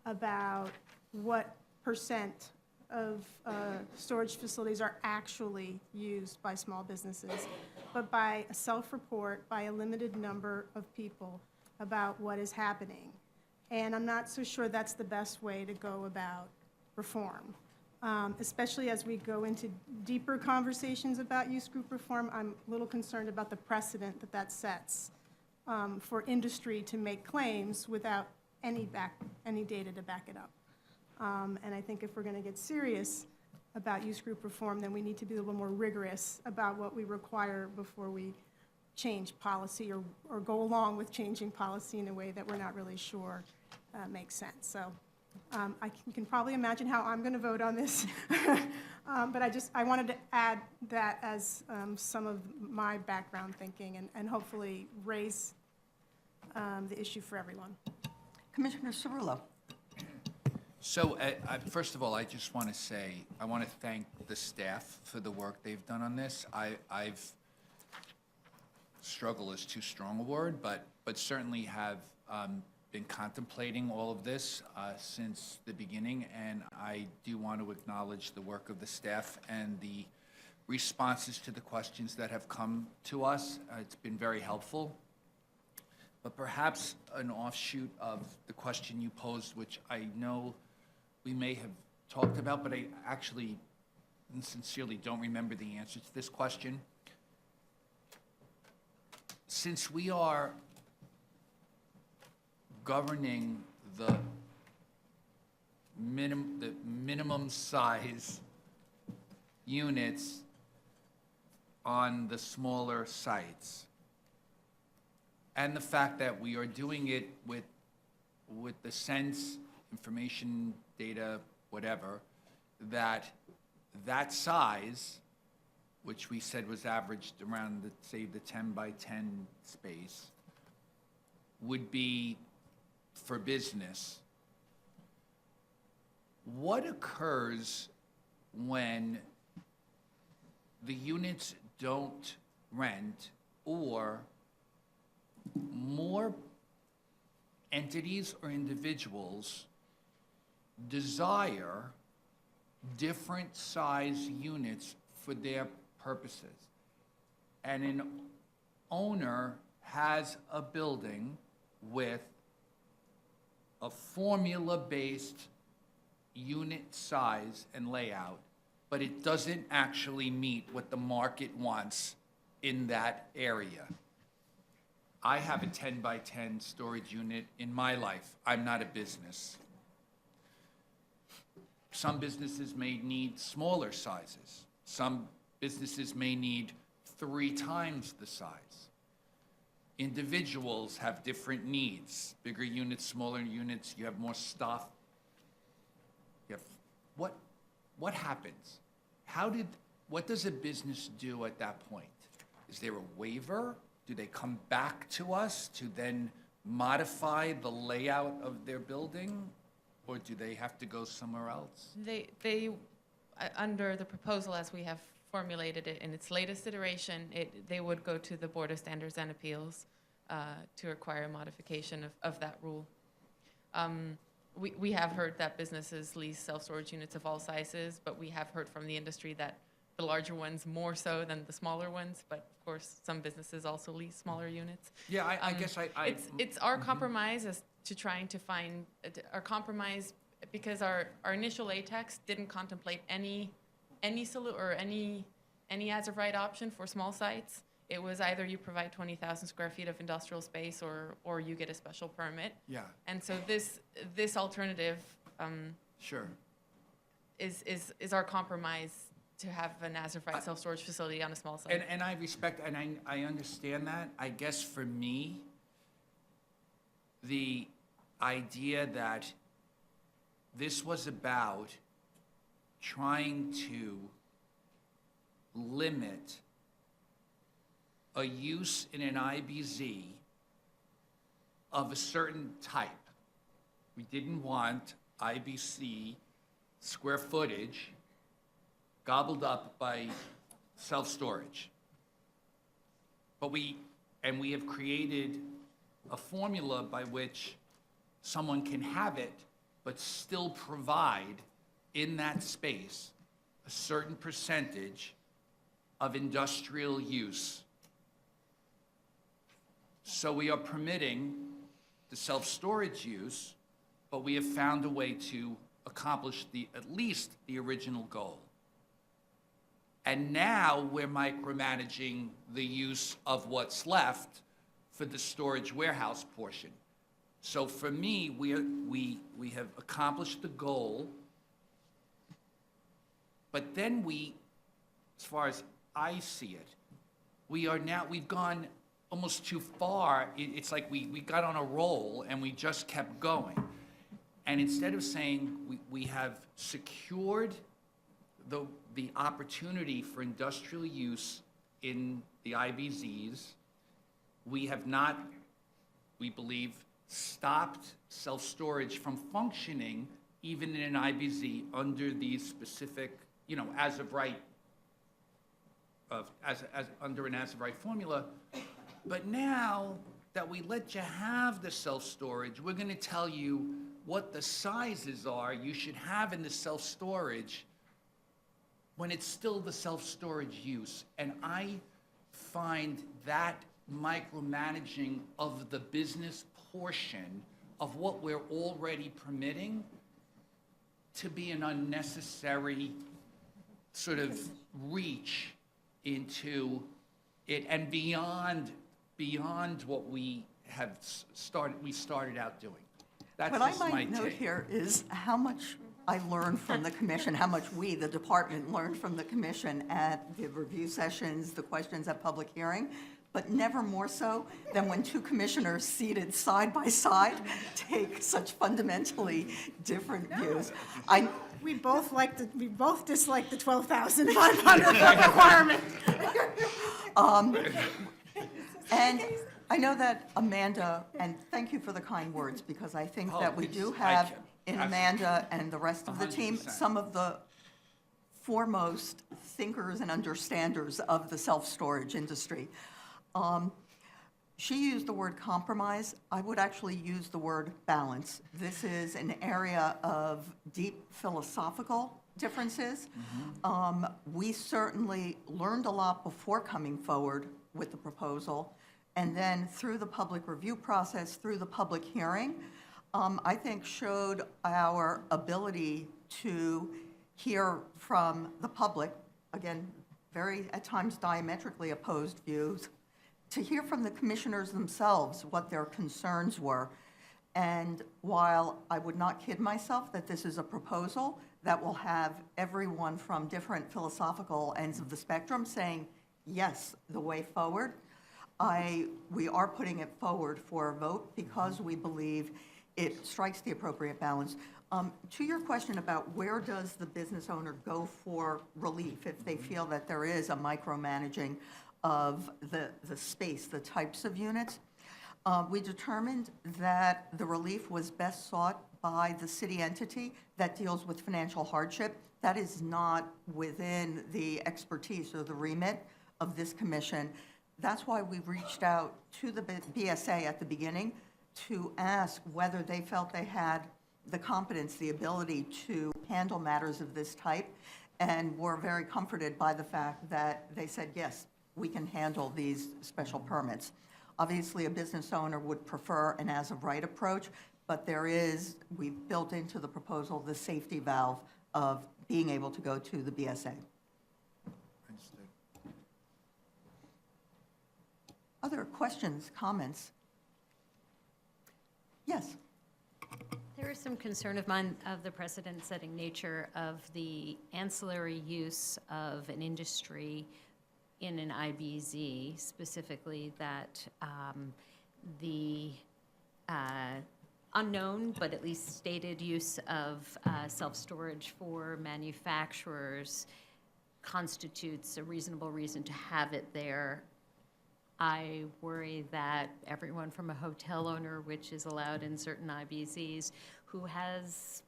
about what percent of storage facilities are actually used by small businesses, but by a self-report by a limited number of people about what is happening. And I'm not so sure that's the best way to go about reform. Especially as we go into deeper conversations about use group reform, I'm a little concerned about the precedent that sets for industry to make claims without any data to back it up. And I think if we're going to get serious about use group reform, then we need to be a little more rigorous about what we require before we change policy or go along with changing policy in a way that we're not really sure makes sense. So you can probably imagine how I'm going to vote on this. But I wanted to add that as some of my background thinking and hopefully raise the issue for everyone. Commissioner Cerullo. So, first of all, I just want to say, I want to thank the staff for the work they've done on this. I've, struggle is too strong a word, but certainly have been contemplating all of this since the beginning, and I do want to acknowledge the work of the staff and the responses to the questions that have come to us. It's been very helpful. But perhaps an offshoot of the question you posed, which I know we may have talked about, but I actually and sincerely don't remember the answer to this question. Since we are governing the minimum size units on the smaller sites, and the fact that we are doing it with the sense, information, data, whatever, that size, which we said was averaged around say the 10 by 10 space, would be for business. What occurs when the units don't rent, or more entities or individuals desire different size units for their purposes? And an owner has a building with a formula-based unit size and layout, but it doesn't actually meet what the market wants in that area. I have a 10 by 10 storage unit in my life. I'm not a business. Some businesses may need smaller sizes. Some businesses may need 3 times the size. Individuals have different needs. Bigger units, smaller units, you have more stuff. You have, what happens? What does a business do at that point? Is there a waiver? Do they come back to us to then modify the layout of their building? Or do they have to go somewhere else? They under the proposal as we have formulated it in its latest iteration, they would go to the Board of Standards and Appeals to require a modification of that rule. We have heard that businesses lease self-storage units of all sizes, but we have heard from the industry that the larger ones more so than the smaller ones, but of course, some businesses also lease smaller units. Yeah, I guess It's our compromise as to trying to find, our compromise, because our initial latex didn't contemplate any as of right option for small sites. It was either you provide 20,000 square feet of industrial space or you get a special permit. Yeah. And so this alternative Sure. is our compromise to have an as of right self-storage facility on a small site. And I respect, and I understand that. I guess for me, the idea that this was about trying to limit a use in an IBZ of a certain type. We didn't want IBC square footage gobbled up by self-storage. But we have created a formula by which someone can have it, but still provide in that space a certain percentage of industrial use. So we are permitting the self-storage use, but we have found a way to accomplish at least the original goal. And now we're micromanaging the use of what's left for the storage warehouse portion. So for me, we have accomplished the goal, but then as far as I see it, we've gone almost too far. It's like we got on a roll and we just kept going. And instead of saying we have secured the opportunity for industrial use in the IBZs, we have not, we believe, stopped self-storage from functioning even in an IBZ under these specific, as of right, as under an as of right formula. But now that we let you have the self-storage, we're going to tell you what the sizes are you should have in the self-storage when it's still the self-storage use. And I find that micromanaging of the business portion of what we're already permitting to be an unnecessary sort of reach into it and beyond what we have started out doing. That's What I just my might note take. here is how much I learned from the commission, how much we, the department, learned from the commission at the review sessions, the questions at public hearing, but never more so than when two commissioners seated side by side take such fundamentally different views. We both dislike the 12,500 foot requirement. And I know that Amanda, and thank you for the kind words, because I think that we do have in Amanda and the rest of the team, 100%. some of the foremost thinkers and understanders of the self-storage industry. She used the word compromise. I would actually use the word balance. This is an area of deep philosophical differences. We certainly learned a lot before coming forward with the proposal, and then through the public review process, through the public hearing, I think showed our ability to hear from the public, again, very, at times diametrically opposed views, to hear from the commissioners themselves what their concerns were. And while I would not kid myself that this is a proposal that will have everyone from different philosophical ends of the spectrum saying, yes, the way forward, we are putting it forward for a vote because we believe it strikes the appropriate balance. To your question about where does the business owner go for relief if they feel that there is a micromanaging of the space, the types of units, we determined that the relief was best sought by the city entity that deals with financial hardship. That is not within the expertise or the remit of this commission. That's why we reached out to the BSA at the beginning to ask whether they felt they had the competence, the ability to handle matters of this type, and were very comforted by the fact that they said, yes, we can handle these special permits. Obviously, a business owner would prefer an as-of-right approach, but we've built into the proposal the safety valve of being able to go to the BSA. Other questions, comments? Yes. There is some concern of mine of the precedent-setting nature of the ancillary use of an industry in an IBZ, specifically that the unknown, but at least stated use of self-storage for manufacturers constitutes a reasonable reason to have it there. I worry that everyone from a hotel owner, which is allowed in certain IBZs, who has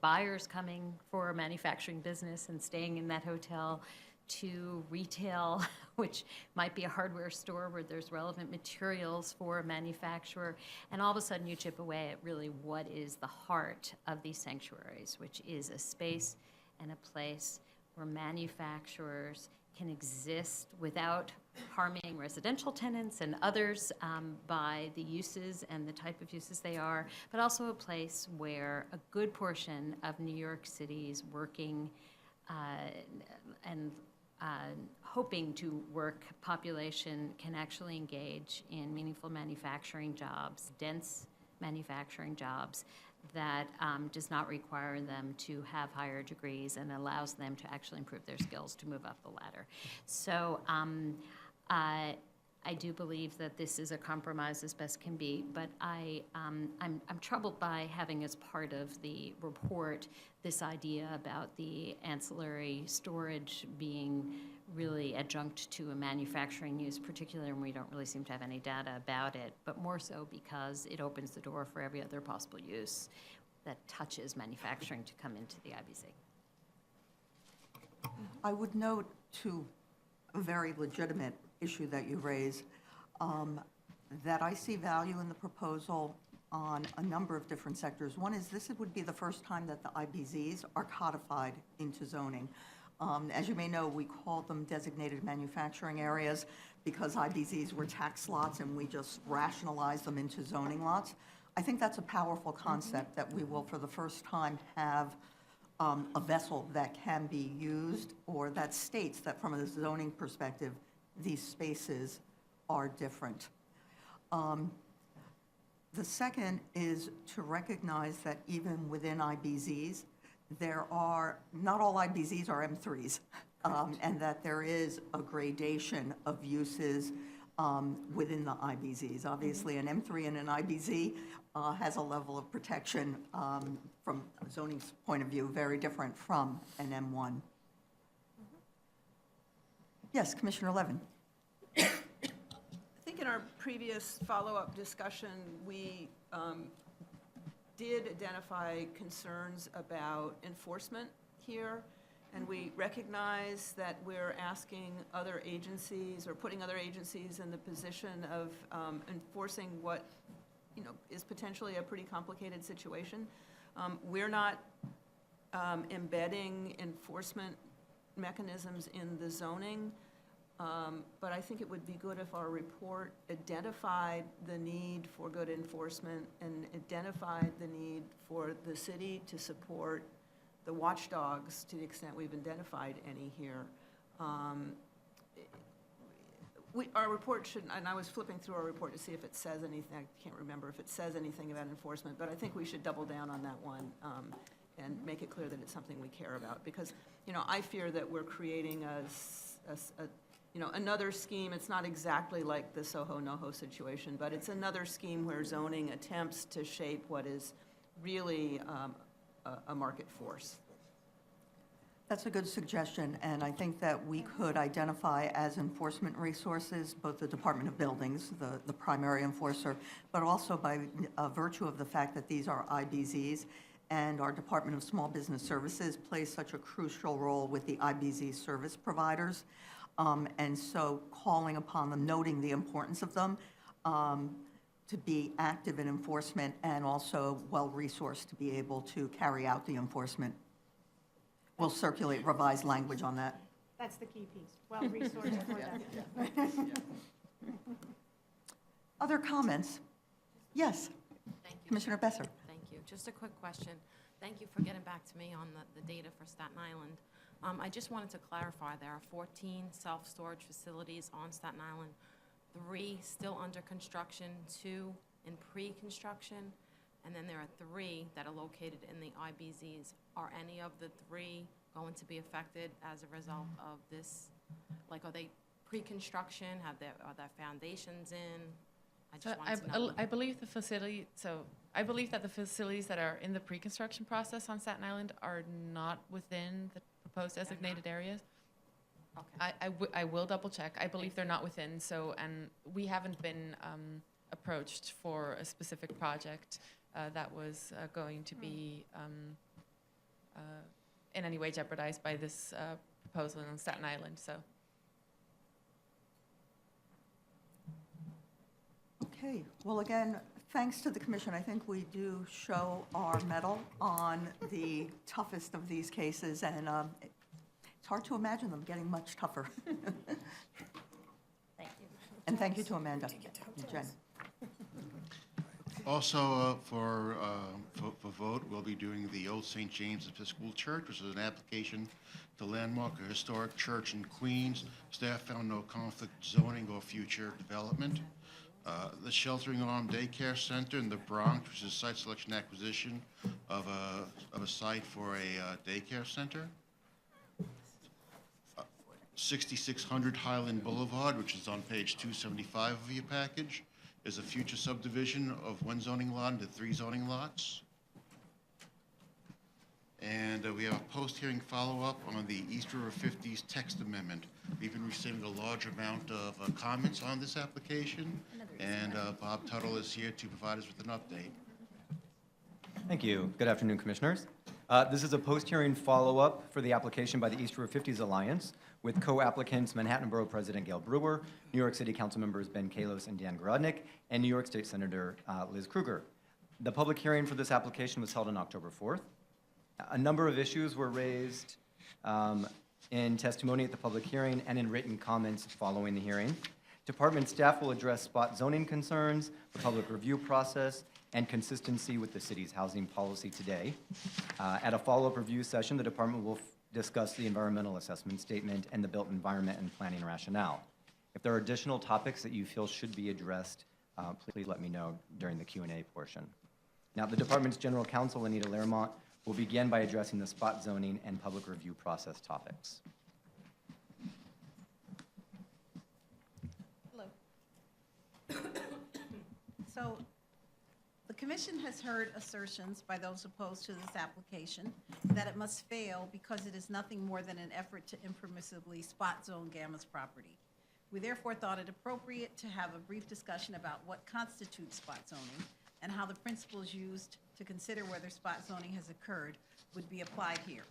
buyers coming for a manufacturing business and staying in that hotel, to retail, which might be a hardware store where there's relevant materials for a manufacturer, and all of a sudden you chip away at really what is the heart of these sanctuaries, which is a space and a place where manufacturers can exist without harming residential tenants and others by the uses and the type of uses they are, but also a place where a good portion of New York City's working and hoping to work population can actually engage in meaningful manufacturing jobs, dense manufacturing jobs, that does not require them to have higher degrees and allows them to actually improve their skills to move up the ladder. So I do believe that this is a compromise as best can be, but I'm troubled by having as part of the report this idea about the ancillary storage being really adjunct to a manufacturing use, particularly when we don't really seem to have any data about it, but more so because it opens the door for every other possible use that touches manufacturing to come into the IBC. I would note, to a very legitimate issue that you raise, that I see value in the proposal on a number of different sectors. One is this would be the first time that the IBZs are codified into zoning. As you may know, we call them designated manufacturing areas because IBZs were tax lots and we just rationalized them into zoning lots. I think that's a powerful concept that we will for the first time have a vessel that can be used or that states that from a zoning perspective, these spaces are different. The second is to recognize that even within IBZs, there are, not all IBZs are M3s, and that there is a gradation of uses within the IBZs. Obviously, an M3 and an IBZ has a level of protection from a zoning point of view very different from an M1. Yes, Commissioner Levin. I think in our previous follow-up discussion, we did identify concerns about enforcement here, and we recognize that we're asking other agencies or putting other agencies in the position of enforcing what, you know, is potentially a pretty complicated situation. We're not embedding enforcement mechanisms in the zoning, but I think it would be good if our report identified the need for good enforcement and identified the need for the city to support the watchdogs to the extent we've identified any here. Our report should, and I was flipping through our report to see if it says anything, I can't remember if it says anything about enforcement, but I think we should double down on that one and make it clear that it's something we care about. Because, you know, I fear that we're creating you know, another scheme. It's not exactly like the Soho NoHo situation, but it's another scheme where zoning attempts to shape what is really a market force. That's a good suggestion, and I think that we could identify as enforcement resources both the Department of Buildings, the primary enforcer, but also by virtue of the fact that these are IBZs and our Department of Small Business Services plays such a crucial role with the IBZ service providers. And so calling upon them, noting the importance of them, to be active in enforcement and also well-resourced to be able to carry out the enforcement. We'll circulate revised language on that. That's the key piece, well-resourced for that. Other comments? Yes. Thank you. Commissioner Besser. Thank you. Just a quick question. Thank you for getting back to me on the data for Staten Island. I just wanted to clarify, there are 14 self-storage facilities on Staten Island, 3 still under construction, 2 in pre-construction, and then there are 3 that are located in the IBZs. Are any of the 3 going to be affected as a result of this? Like, are they pre-construction? Are there foundations in? I just wanted to know. I believe the facility, I believe that the facilities that are in the pre-construction process on Staten Island are not within the proposed designated areas. Okay. I will double check. I believe they're not within, and we haven't been approached for a specific project that was going to be in any way jeopardized by this proposal on Staten Island, so. Okay, well, again, thanks to the commission, I think we do show our mettle on the toughest of these cases, and it's hard to imagine them getting much tougher. Thank you. And thank you to Amanda and Jen. Also, for vote, we'll be doing the Old St. James Episcopal Church, which is an application to landmark a historic church in Queens. Staff found no conflict zoning or future development. The Sheltering Arm Daycare Center in the Bronx, which is site selection acquisition of a site for a daycare center. 6600 Highland Boulevard, which is on page 275 of your package, is a future subdivision of one zoning lot into 3 zoning lots. And we have a post-hearing follow-up on the East River 50s text amendment. We've been receiving a large amount of comments on this application, and Bob Tuttle is here to provide us with an update. Thank you. Good afternoon, Commissioners. This is a post-hearing follow-up for the application by the East River 50s Alliance with co-applicants Manhattan Borough President Gail Brewer, New York City Council members Ben Kalos and Dan Garodnick, and New York State Senator Liz Krueger. The public hearing for this application was held on October 4th. A number of issues were raised in testimony at the public hearing and in written comments following the hearing. Department staff will address spot zoning concerns, the public review process, and consistency with the city's housing policy today. At a follow-up review session, the department will discuss the environmental assessment statement and the built environment and planning rationale. If there are additional topics that you feel should be addressed, please let me know during the Q&A portion. Now, the department's general counsel, Anita Laremont, will begin by addressing the spot zoning and public review process topics. Hello. So, the Commission has heard assertions by those opposed to this application that it must fail because it is nothing more than an effort to impermissibly spot zone Gamma's property. We therefore thought it appropriate to have a brief discussion about what constitutes spot zoning and how the principles used to consider whether spot zoning has occurred would be applied here.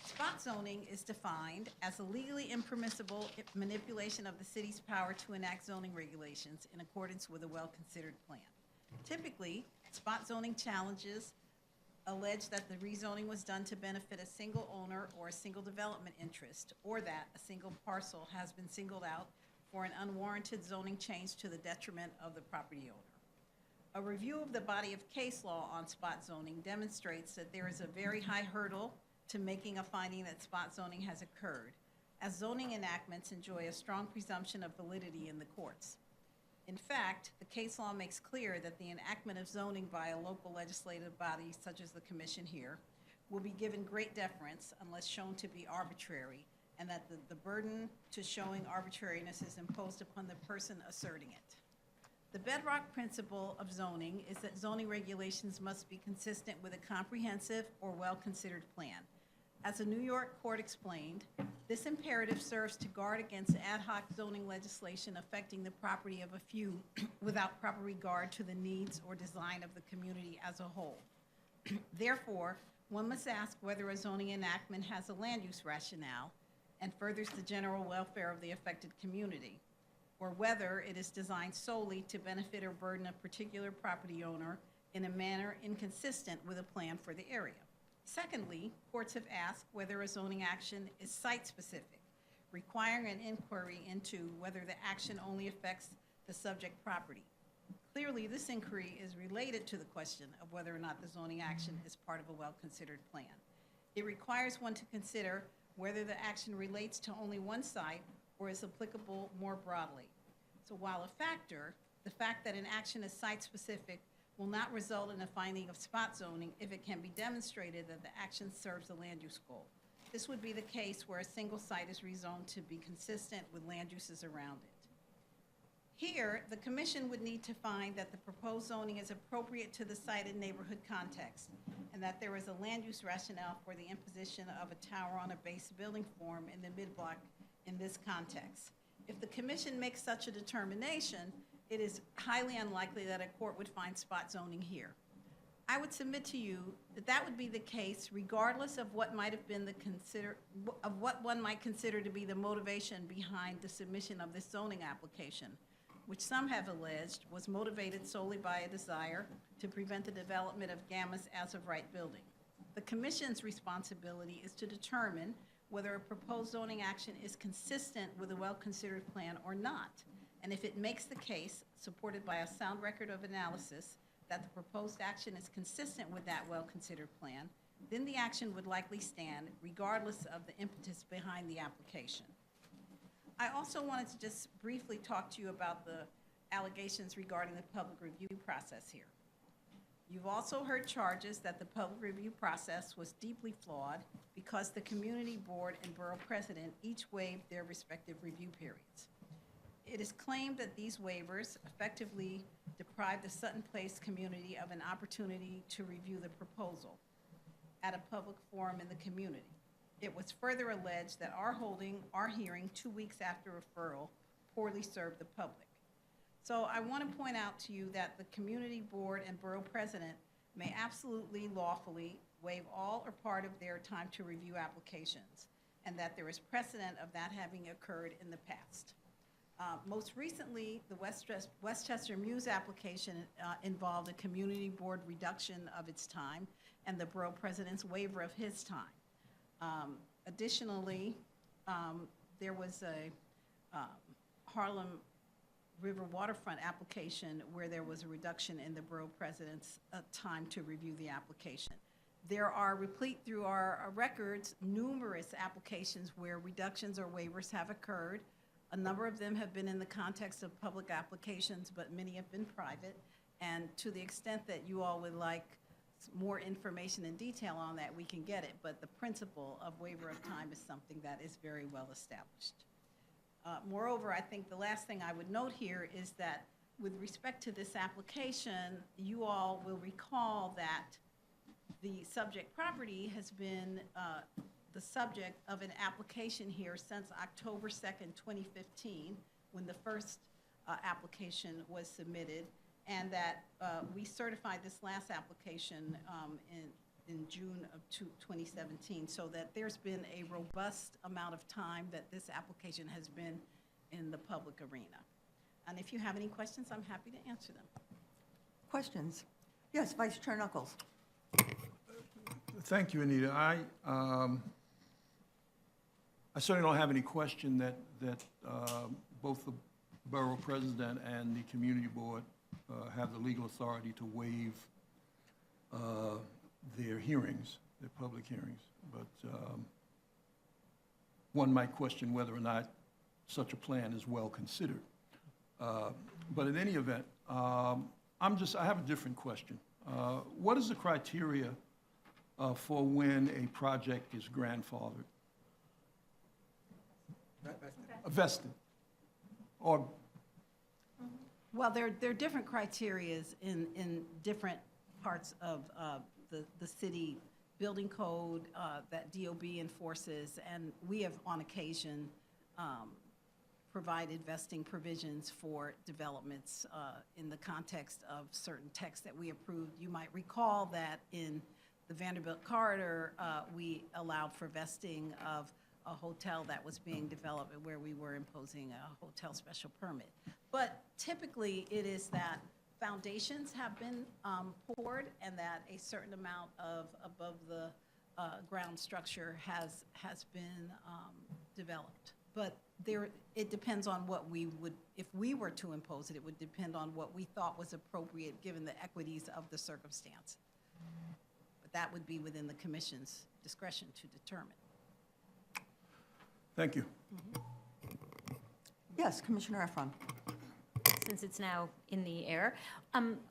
Spot zoning is defined as a legally impermissible manipulation of the city's power to enact zoning regulations in accordance with a well-considered plan. Typically, spot zoning challenges allege that the rezoning was done to benefit a single owner or a single development interest, or that a single parcel has been singled out for an unwarranted zoning change to the detriment of the property owner. A review of the body of case law on spot zoning demonstrates that there is a very high hurdle to making a finding that spot zoning has occurred, as zoning enactments enjoy a strong presumption of validity in the courts. In fact, the case law makes clear that the enactment of zoning by a local legislative body, such as the Commission here, will be given great deference unless shown to be arbitrary, and that the burden to showing arbitrariness is imposed upon the person asserting it. The bedrock principle of zoning is that zoning regulations must be consistent with a comprehensive or well-considered plan. As a New York court explained, this imperative serves to guard against ad hoc zoning legislation affecting the property of a few without proper regard to the needs or design of the community as a whole. Therefore, one must ask whether a zoning enactment has a land use rationale and furthers the general welfare of the affected community, or whether it is designed solely to benefit or burden a particular property owner in a manner inconsistent with a plan for the area. Secondly, courts have asked whether a zoning action is site-specific, requiring an inquiry into whether the action only affects the subject property. Clearly, this inquiry is related to the question of whether or not the zoning action is part of a well-considered plan. It requires one to consider whether the action relates to only one site or is applicable more broadly. So while a factor, the fact that an action is site-specific will not result in a finding of spot zoning if it can be demonstrated that the action serves a land use goal. This would be the case where a single site is rezoned to be consistent with land uses around it. Here, the Commission would need to find that the proposed zoning is appropriate to the site and neighborhood context, and that there is a land use rationale for the imposition of a tower on a base building form in the mid-block in this context. If the Commission makes such a determination, it is highly unlikely that a court would find spot zoning here. I would submit to you that that would be the case regardless of what might have been what one might consider to be the motivation behind the submission of this zoning application, which some have alleged was motivated solely by a desire to prevent the development of Gamma's as-of-right building. The Commission's responsibility is to determine whether a proposed zoning action is consistent with a well-considered plan or not. And if it makes the case, supported by a sound record of analysis, that the proposed action is consistent with that well-considered plan, then the action would likely stand regardless of the impetus behind the application. I also wanted to just briefly talk to you about the allegations regarding the public review process here. You've also heard charges that the public review process was deeply flawed because the community board and borough president each waived their respective review periods. It is claimed that these waivers effectively deprived the Sutton Place community of an opportunity to review the proposal at a public forum in the community. It was further alleged that our hearing 2 weeks after referral poorly served the public. So I want to point out to you that the community board and borough president may absolutely lawfully waive all or part of their time to review applications, and that there is precedent of that having occurred in the past. Most recently, the Westchester Muse application involved a community board reduction of its time and the borough president's waiver of his time. Additionally, there was a Harlem River waterfront application where there was a reduction in the borough president's time to review the application. There are, replete through our records, numerous applications where reductions or waivers have occurred. A number of them have been in the context of public applications, but many have been private. And to the extent that you all would like more information and detail on that, we can get it. But the principle of waiver of time is something that is very well established. Moreover, I think the last thing I would note here is that with respect to this application, you all will recall that the subject property has been the subject of an application here since October 2nd, 2015, when the first application was submitted, and that we certified this last application in June of 2017, so that there's been a robust amount of time that this application has been in the public arena. And if you have any questions, I'm happy to answer them. Questions? Yes, Vice Chair Knuckles. Thank you, Anita. I certainly don't have any question that both the borough president and the community board have the legal authority to waive their hearings, their public hearings. But one might question whether or not such a plan is well considered. But in any event, I have a different question. What is the criteria for when a project is grandfathered? Vested. Or Well, there are different criterias in different parts of the city building code that DOB enforces, and we have on occasion provided vesting provisions for developments in the context of certain texts that we approved. You might recall that in the Vanderbilt corridor, we allowed for vesting of a hotel that was being developed and where we were imposing a hotel special permit. But typically, it is that foundations have been poured and that a certain amount of above the ground structure has been developed. But it depends on what we would, if we were to impose it, it would depend on what we thought was appropriate given the equities of the circumstance. But that would be within the commission's discretion to determine. Thank you. Yes, Commissioner Efron. Since it's now in the air,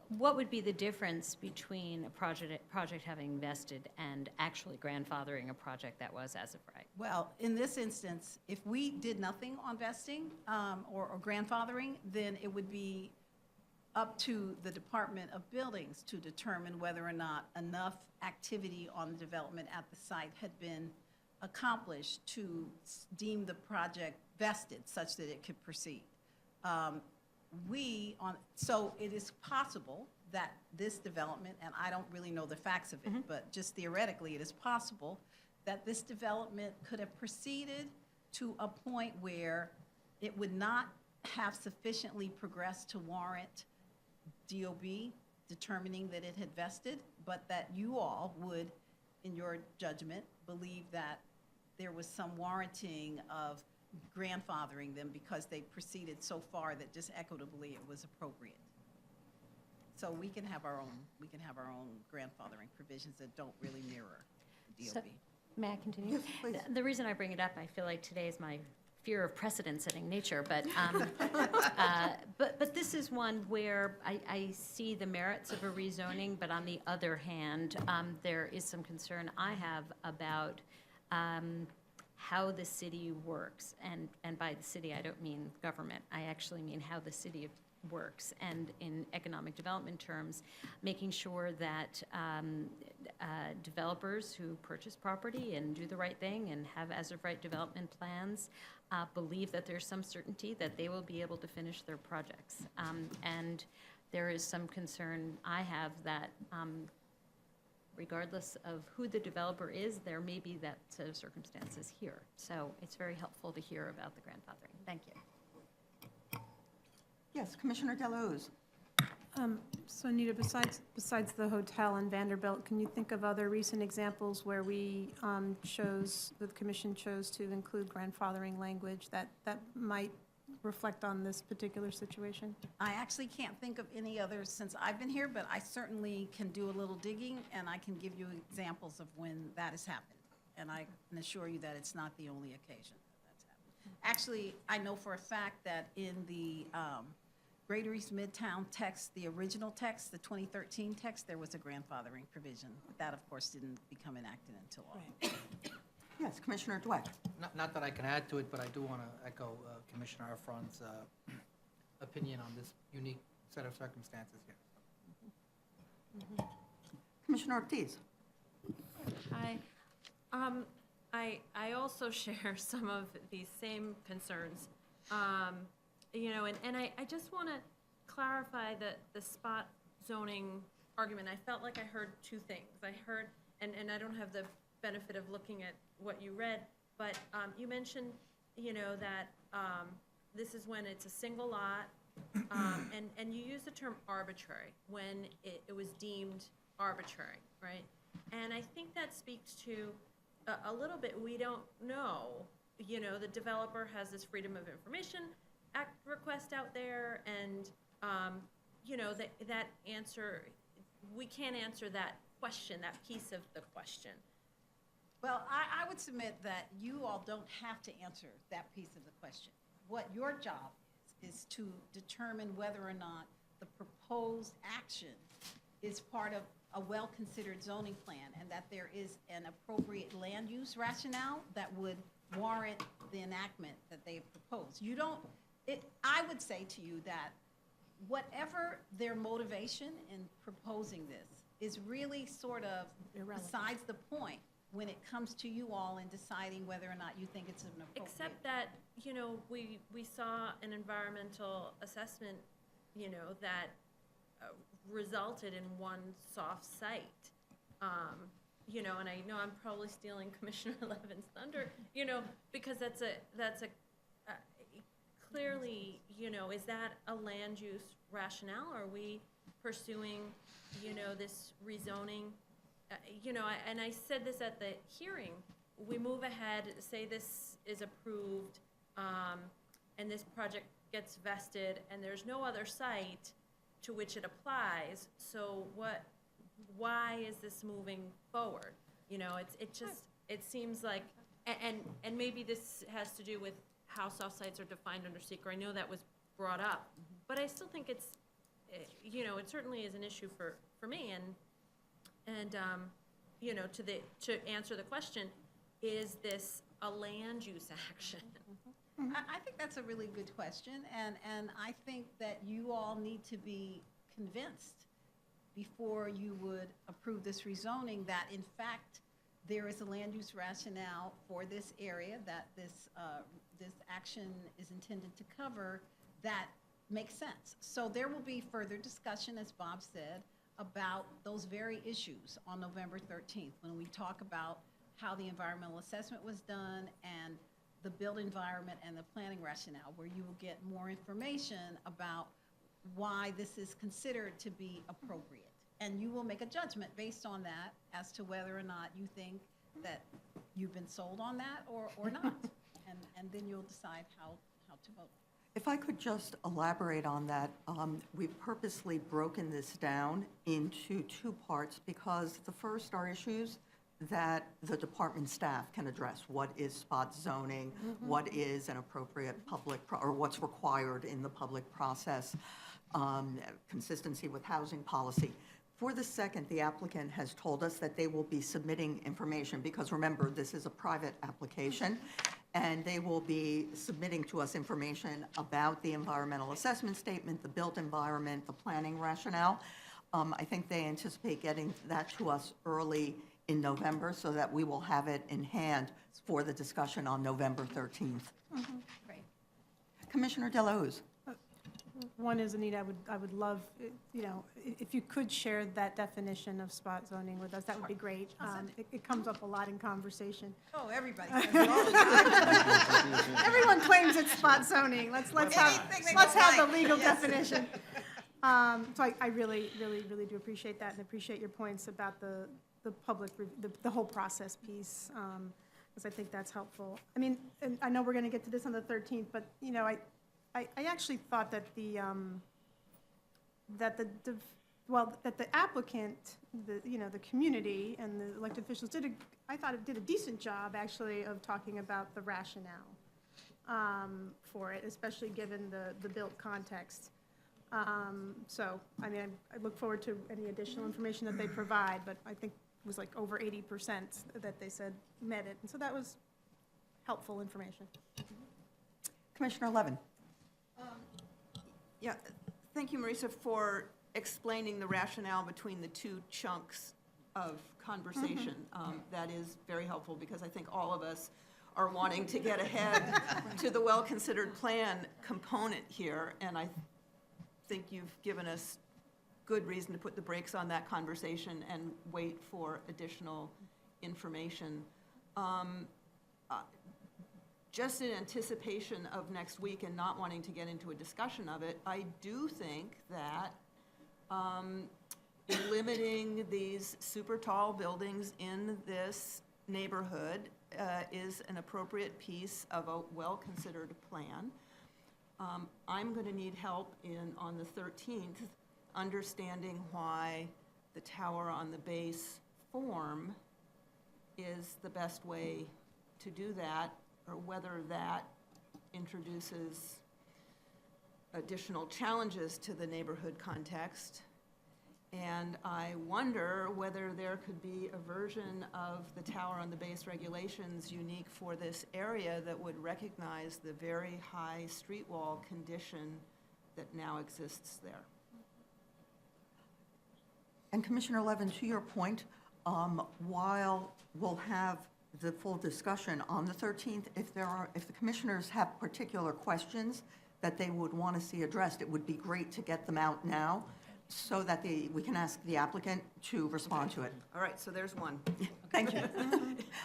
what would be the difference between a project having vested and actually grandfathering a project that was as of right? Well, in this instance, if we did nothing on vesting or grandfathering, then it would be up to the Department of Buildings to determine whether or not enough activity on the development at the site had been accomplished to deem the project vested such that it could proceed. So it is possible that this development, and I don't really know the facts of it, but just theoretically it is possible that this development could have proceeded to a point where it would not have sufficiently progressed to warrant DOB determining that it had vested, but that you all would, in your judgment, believe that there was some warranting of grandfathering them because they proceeded so far that just equitably it was appropriate. So we can have our own grandfathering provisions that don't really mirror So, DOB. may I continue? Yes, please. The reason I bring it up, I feel like today is my fear of precedent-setting nature, but but this is one where I see the merits of a rezoning, but on the other hand, there is some concern I have about how the city works, and by the city I don't mean government. I actually mean how the city works, and in economic development terms, making sure that developers who purchase property and do the right thing and have as-of-right development plans believe that there's some certainty that they will be able to finish their projects. And there is some concern I have that regardless of who the developer is, there may be that set of circumstances here. So it's very helpful to hear about the grandfathering. Thank you. Yes, Commissioner Delauze. So Anita, besides the hotel in Vanderbilt, can you think of other recent examples where the commission chose to include grandfathering language that might reflect on this particular situation? I actually can't think of any others since I've been here, but I certainly can do a little digging, and I can give you examples of when that has happened. And I can assure you that it's not the only occasion that that's happened. Actually, I know for a fact that in the Greater East Midtown text, the original text, the 2013 text, there was a grandfathering provision. That, of course, didn't become enacted until law. Yes, Commissioner Dweck. Not that I can add to it, but I do want to echo Commissioner Arfron's opinion on this unique set of circumstances here. Commissioner Ortiz. Hi. I also share some of these same concerns. You know, and I just want to clarify the spot zoning argument. I felt like I heard two things. I heard, and I don't have the benefit of looking at what you read, but you mentioned, you know, that this is when it's a single lot, and you use the term arbitrary when it was deemed arbitrary, right? And I think that speaks to a little bit, we don't know, you know, the developer has this Freedom of Information Act request out there, and you know, that answer, we can't answer that question, that piece of the question. Well, I would submit that you all don't have to answer that piece of the question. What your job is to determine whether or not the proposed action is part of a well-considered zoning plan, and that there is an appropriate land use rationale that would warrant the enactment that they propose. You don't, I would say to you that whatever their motivation in proposing this is really sort of besides the point when it comes to you all in deciding whether or not you think it's an appropriate. Except that, you know, we saw an environmental assessment, you know, that resulted in one soft site. You know, and I know I'm probably stealing Commissioner Levin's thunder, you know, because that's a clearly, you know, is that a land use rationale? Are we pursuing, you know, this rezoning? You know, and I said this at the hearing, we move ahead, say this is approved, and this project gets vested, and there's no other site to which it applies, so why is this moving forward? You know, it seems like, and maybe this has to do with how soft sites are defined under seeker. I know that was brought up, but I still think it's, you know, it certainly is an issue for me, and you know, to answer the question, is this a land use action? I think that's a really good question, and I think that you all need to be convinced before you would approve this rezoning that in fact there is a land use rationale for this area that this action is intended to cover that makes sense. So there will be further discussion, as Bob said, about those very issues on November 13th when we talk about how the environmental assessment was done and the built environment and the planning rationale, where you will get more information about why this is considered to be appropriate. And you will make a judgment based on that as to whether or not you think that you've been sold on that or not. And then you'll decide how to vote. If I could just elaborate on that, we've purposely broken this down into two parts because the first are issues that the department staff can address. What is spot zoning? What is an appropriate public, or what's required in the public process? Consistency with housing policy. For the second, the applicant has told us that they will be submitting information because remember, this is a private application. And they will be submitting to us information about the environmental assessment statement, the built environment, the planning rationale. I think they anticipate getting that to us early in November so that we will have it in hand for the discussion on November 13th. Great. Commissioner Delahoo's. One is, Anita, I would love, if you could share that definition of spot zoning with us, that would be great. It comes up a lot in conversation. Oh, everybody says it all the time. Everyone claims it's spot zoning. Let's have the legal definition. So I really do appreciate that and appreciate your points about the public, the whole process piece, because I think that's helpful. I mean, and I know we're going to get to this on the 13th, but, I actually thought that the applicant, the community and the elected officials did a decent job actually of talking about the rationale for it, especially given the built context. So, I mean, I look forward to any additional information that they provide, but I think it was like over 80% that they said met it, and so that was helpful information. Commissioner Levin. Yeah, thank you, Marisa, for explaining the rationale between the two chunks of conversation. That is very helpful because I think all of us are wanting to get ahead to the well-considered plan component here, and I think you've given us good reason to put the brakes on that conversation and wait for additional information. Just in anticipation of next week and not wanting to get into a discussion of it, I do think that limiting these super tall buildings in this neighborhood is an appropriate piece of a well-considered plan. I'm going to need help on the 13th understanding why the tower on the base form is the best way to do that, or whether that introduces additional challenges to the neighborhood context. And I wonder whether there could be a version of the tower on the base regulations unique for this area that would recognize the very high street wall condition that now exists there. And Commissioner Levin, to your point, while we'll have the full discussion on the 13th, if the commissioners have particular questions that they would want to see addressed, it would be great to get them out now so that we can ask the applicant to respond to it. All right, so there's one. Thank you.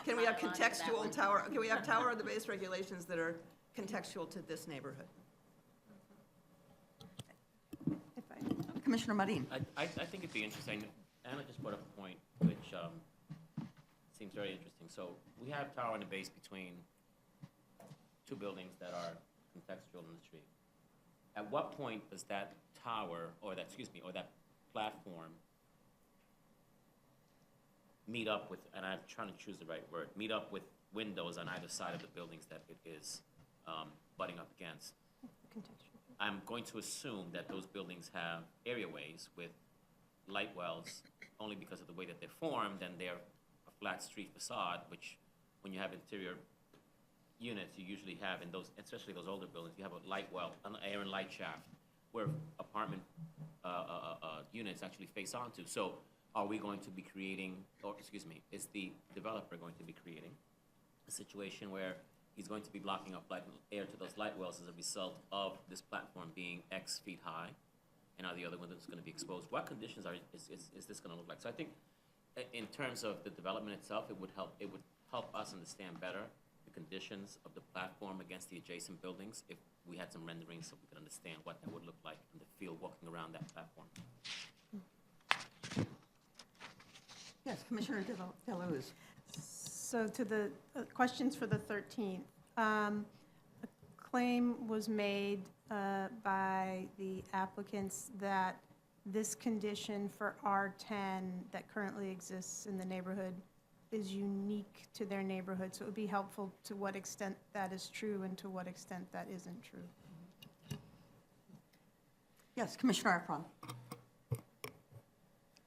Can we have contextual tower, can we have tower on the base regulations that are contextual to this neighborhood? Commissioner Marin. I think it'd be interesting. Anna just brought up a point which seems very interesting. So we have tower on the base between two buildings that are contextual in the street. At what point does that tower, or that platform meet up with, and I'm trying to choose the right word, meet up with windows on either side of the buildings that it is butting up against? I'm going to assume that those buildings have areaways with light wells only because of the way that they're formed, and they're a flat street facade, which when you have interior units, you usually have in those, especially those older buildings, you have a light well, an air and light shaft where apartment units actually face onto. So are we going to be creating, or excuse me, is the developer going to be creating a situation where he's going to be blocking up air to those light wells as a result of this platform being X feet high? And are the other windows going to be exposed? What conditions is this going to look like? So I think in terms of the development itself, it would help us understand better the conditions of the platform against the adjacent buildings if we had some renderings so we could understand what that would look like in the field walking around that platform. Yes, Commissioner Delahoo's. So to the questions for the 13th, a claim was made by the applicants that this condition for R10 that currently exists in the neighborhood is unique to their neighborhood. So it would be helpful to what extent that is true and to what extent that isn't true. Yes, Commissioner Efron.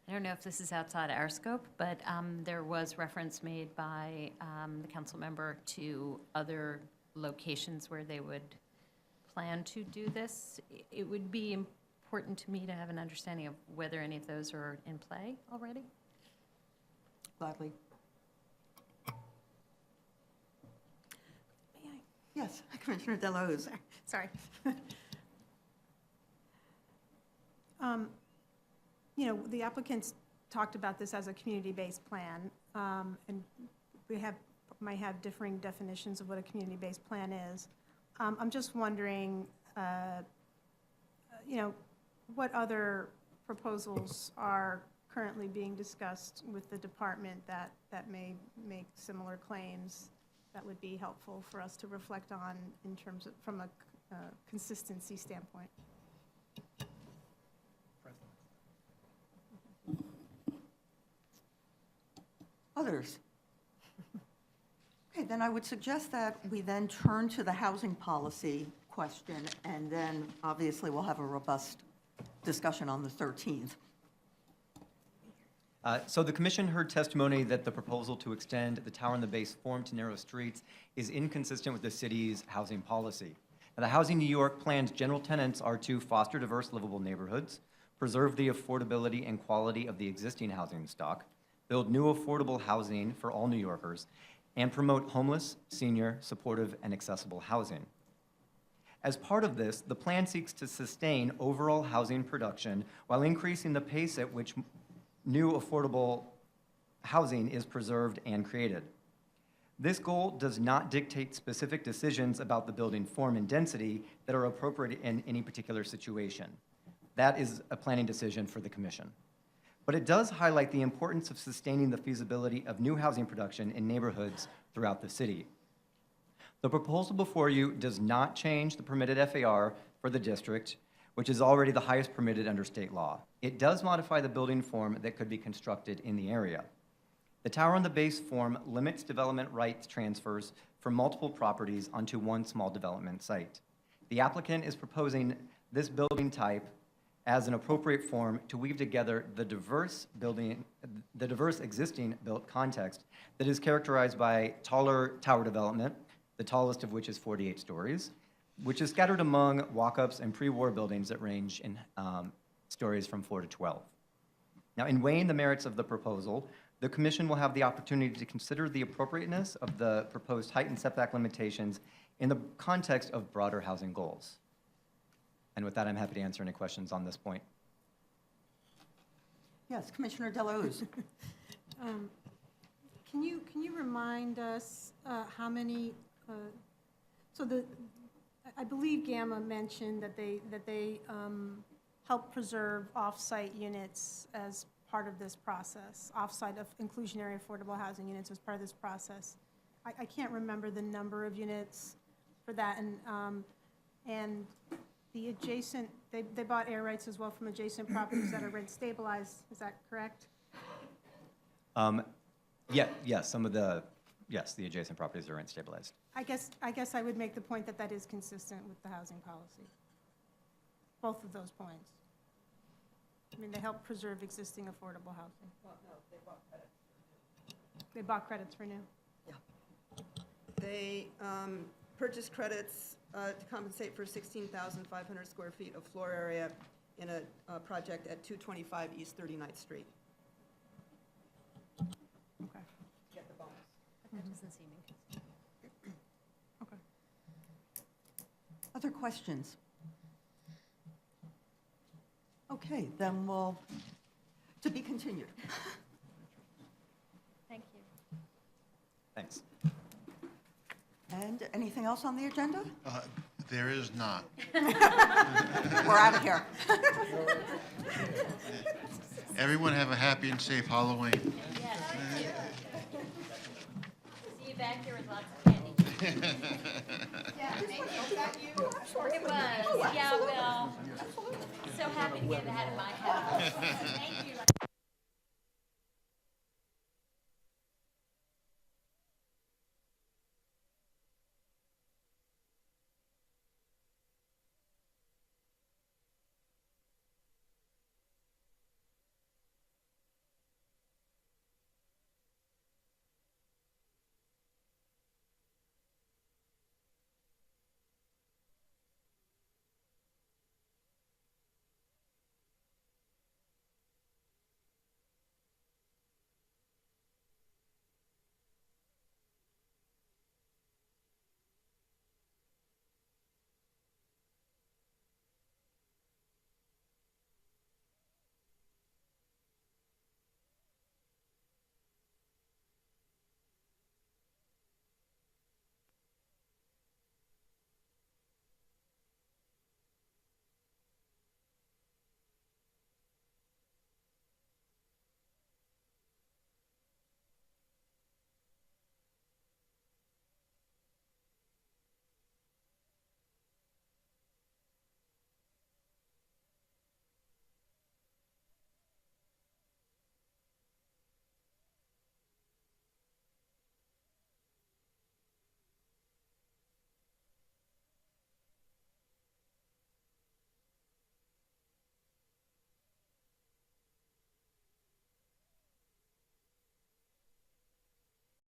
I don't know if this is outside our scope, but there was reference made by the council member to other locations where they would plan to do this. It would be important to me to have an understanding of whether any of those are in play already. Gladly. Yes, Commissioner Delahoo's. Sorry. You know, the applicants talked about this as a community-based plan, and we might have differing definitions of what a community-based plan is. I'm just wondering, you know, what other proposals are currently being discussed with the department that may make similar claims that would be helpful for us to reflect on in terms of, from a consistency standpoint. Others? Okay, then I would suggest that we then turn to the housing policy question, and then obviously we'll have a robust discussion on the 13th. So the commission heard testimony that the proposal to extend the tower and the base form to narrow streets is inconsistent with the city's housing policy. Now, the Housing New York plan's general tenets are to foster diverse, livable neighborhoods, preserve the affordability and quality of the existing housing stock, build new affordable housing for all New Yorkers, and promote homeless, senior, supportive, and accessible housing. As part of this, the plan seeks to sustain overall housing production while increasing the pace at which new affordable housing is preserved and created. This goal does not dictate specific decisions about the building form and density that are appropriate in any particular situation. That is a planning decision for the commission. But it does highlight the importance of sustaining the feasibility of new housing production in neighborhoods throughout the city. The proposal before you does not change the permitted FAR for the district, which is already the highest permitted under state law. It does modify the building form that could be constructed in the area. The tower on the base form limits development rights transfers from multiple properties onto one small development site. The applicant is proposing this building type as an appropriate form to weave together the diverse existing built context that is characterized by taller tower development, the tallest of which is 48 stories, which is scattered among walk-ups and pre-war buildings that range in stories from 4 to 12. Now, in weighing the merits of the proposal, the commission will have the opportunity to consider the appropriateness of the proposed height and setback limitations in the context of broader housing goals. And with that, I'm happy to answer any questions on this point. Yes, Commissioner Delahoo's. Can you remind us how many? I believe Gamma mentioned that they help preserve off-site units as part of this process, off-site of inclusionary affordable housing units as part of this process. I can't remember the number of units for that, and the adjacent, they bought air rights as well from adjacent properties that are rent stabilized, is that correct? Yes, the adjacent properties are rent stabilized. I guess I would make the point that that is consistent with the housing policy, both of those points. I mean, they help preserve existing affordable housing. Well, no, they bought credits. They bought credits for new? Yeah. They purchased credits to compensate for 16,500 square feet of floor area in a project at 225 East 39th Street. Okay. Get the bonus. That doesn't seem inconsistent. Okay. Other questions? Okay, then we'll, to be continued. Thank you. Thanks. And anything else on the agenda? There is not. We're out of here. Everyone have a happy and safe Halloween. Yes. See you back here with lots of candy. It was, yeah, Bill. So happy to get it out of my house. Thank you.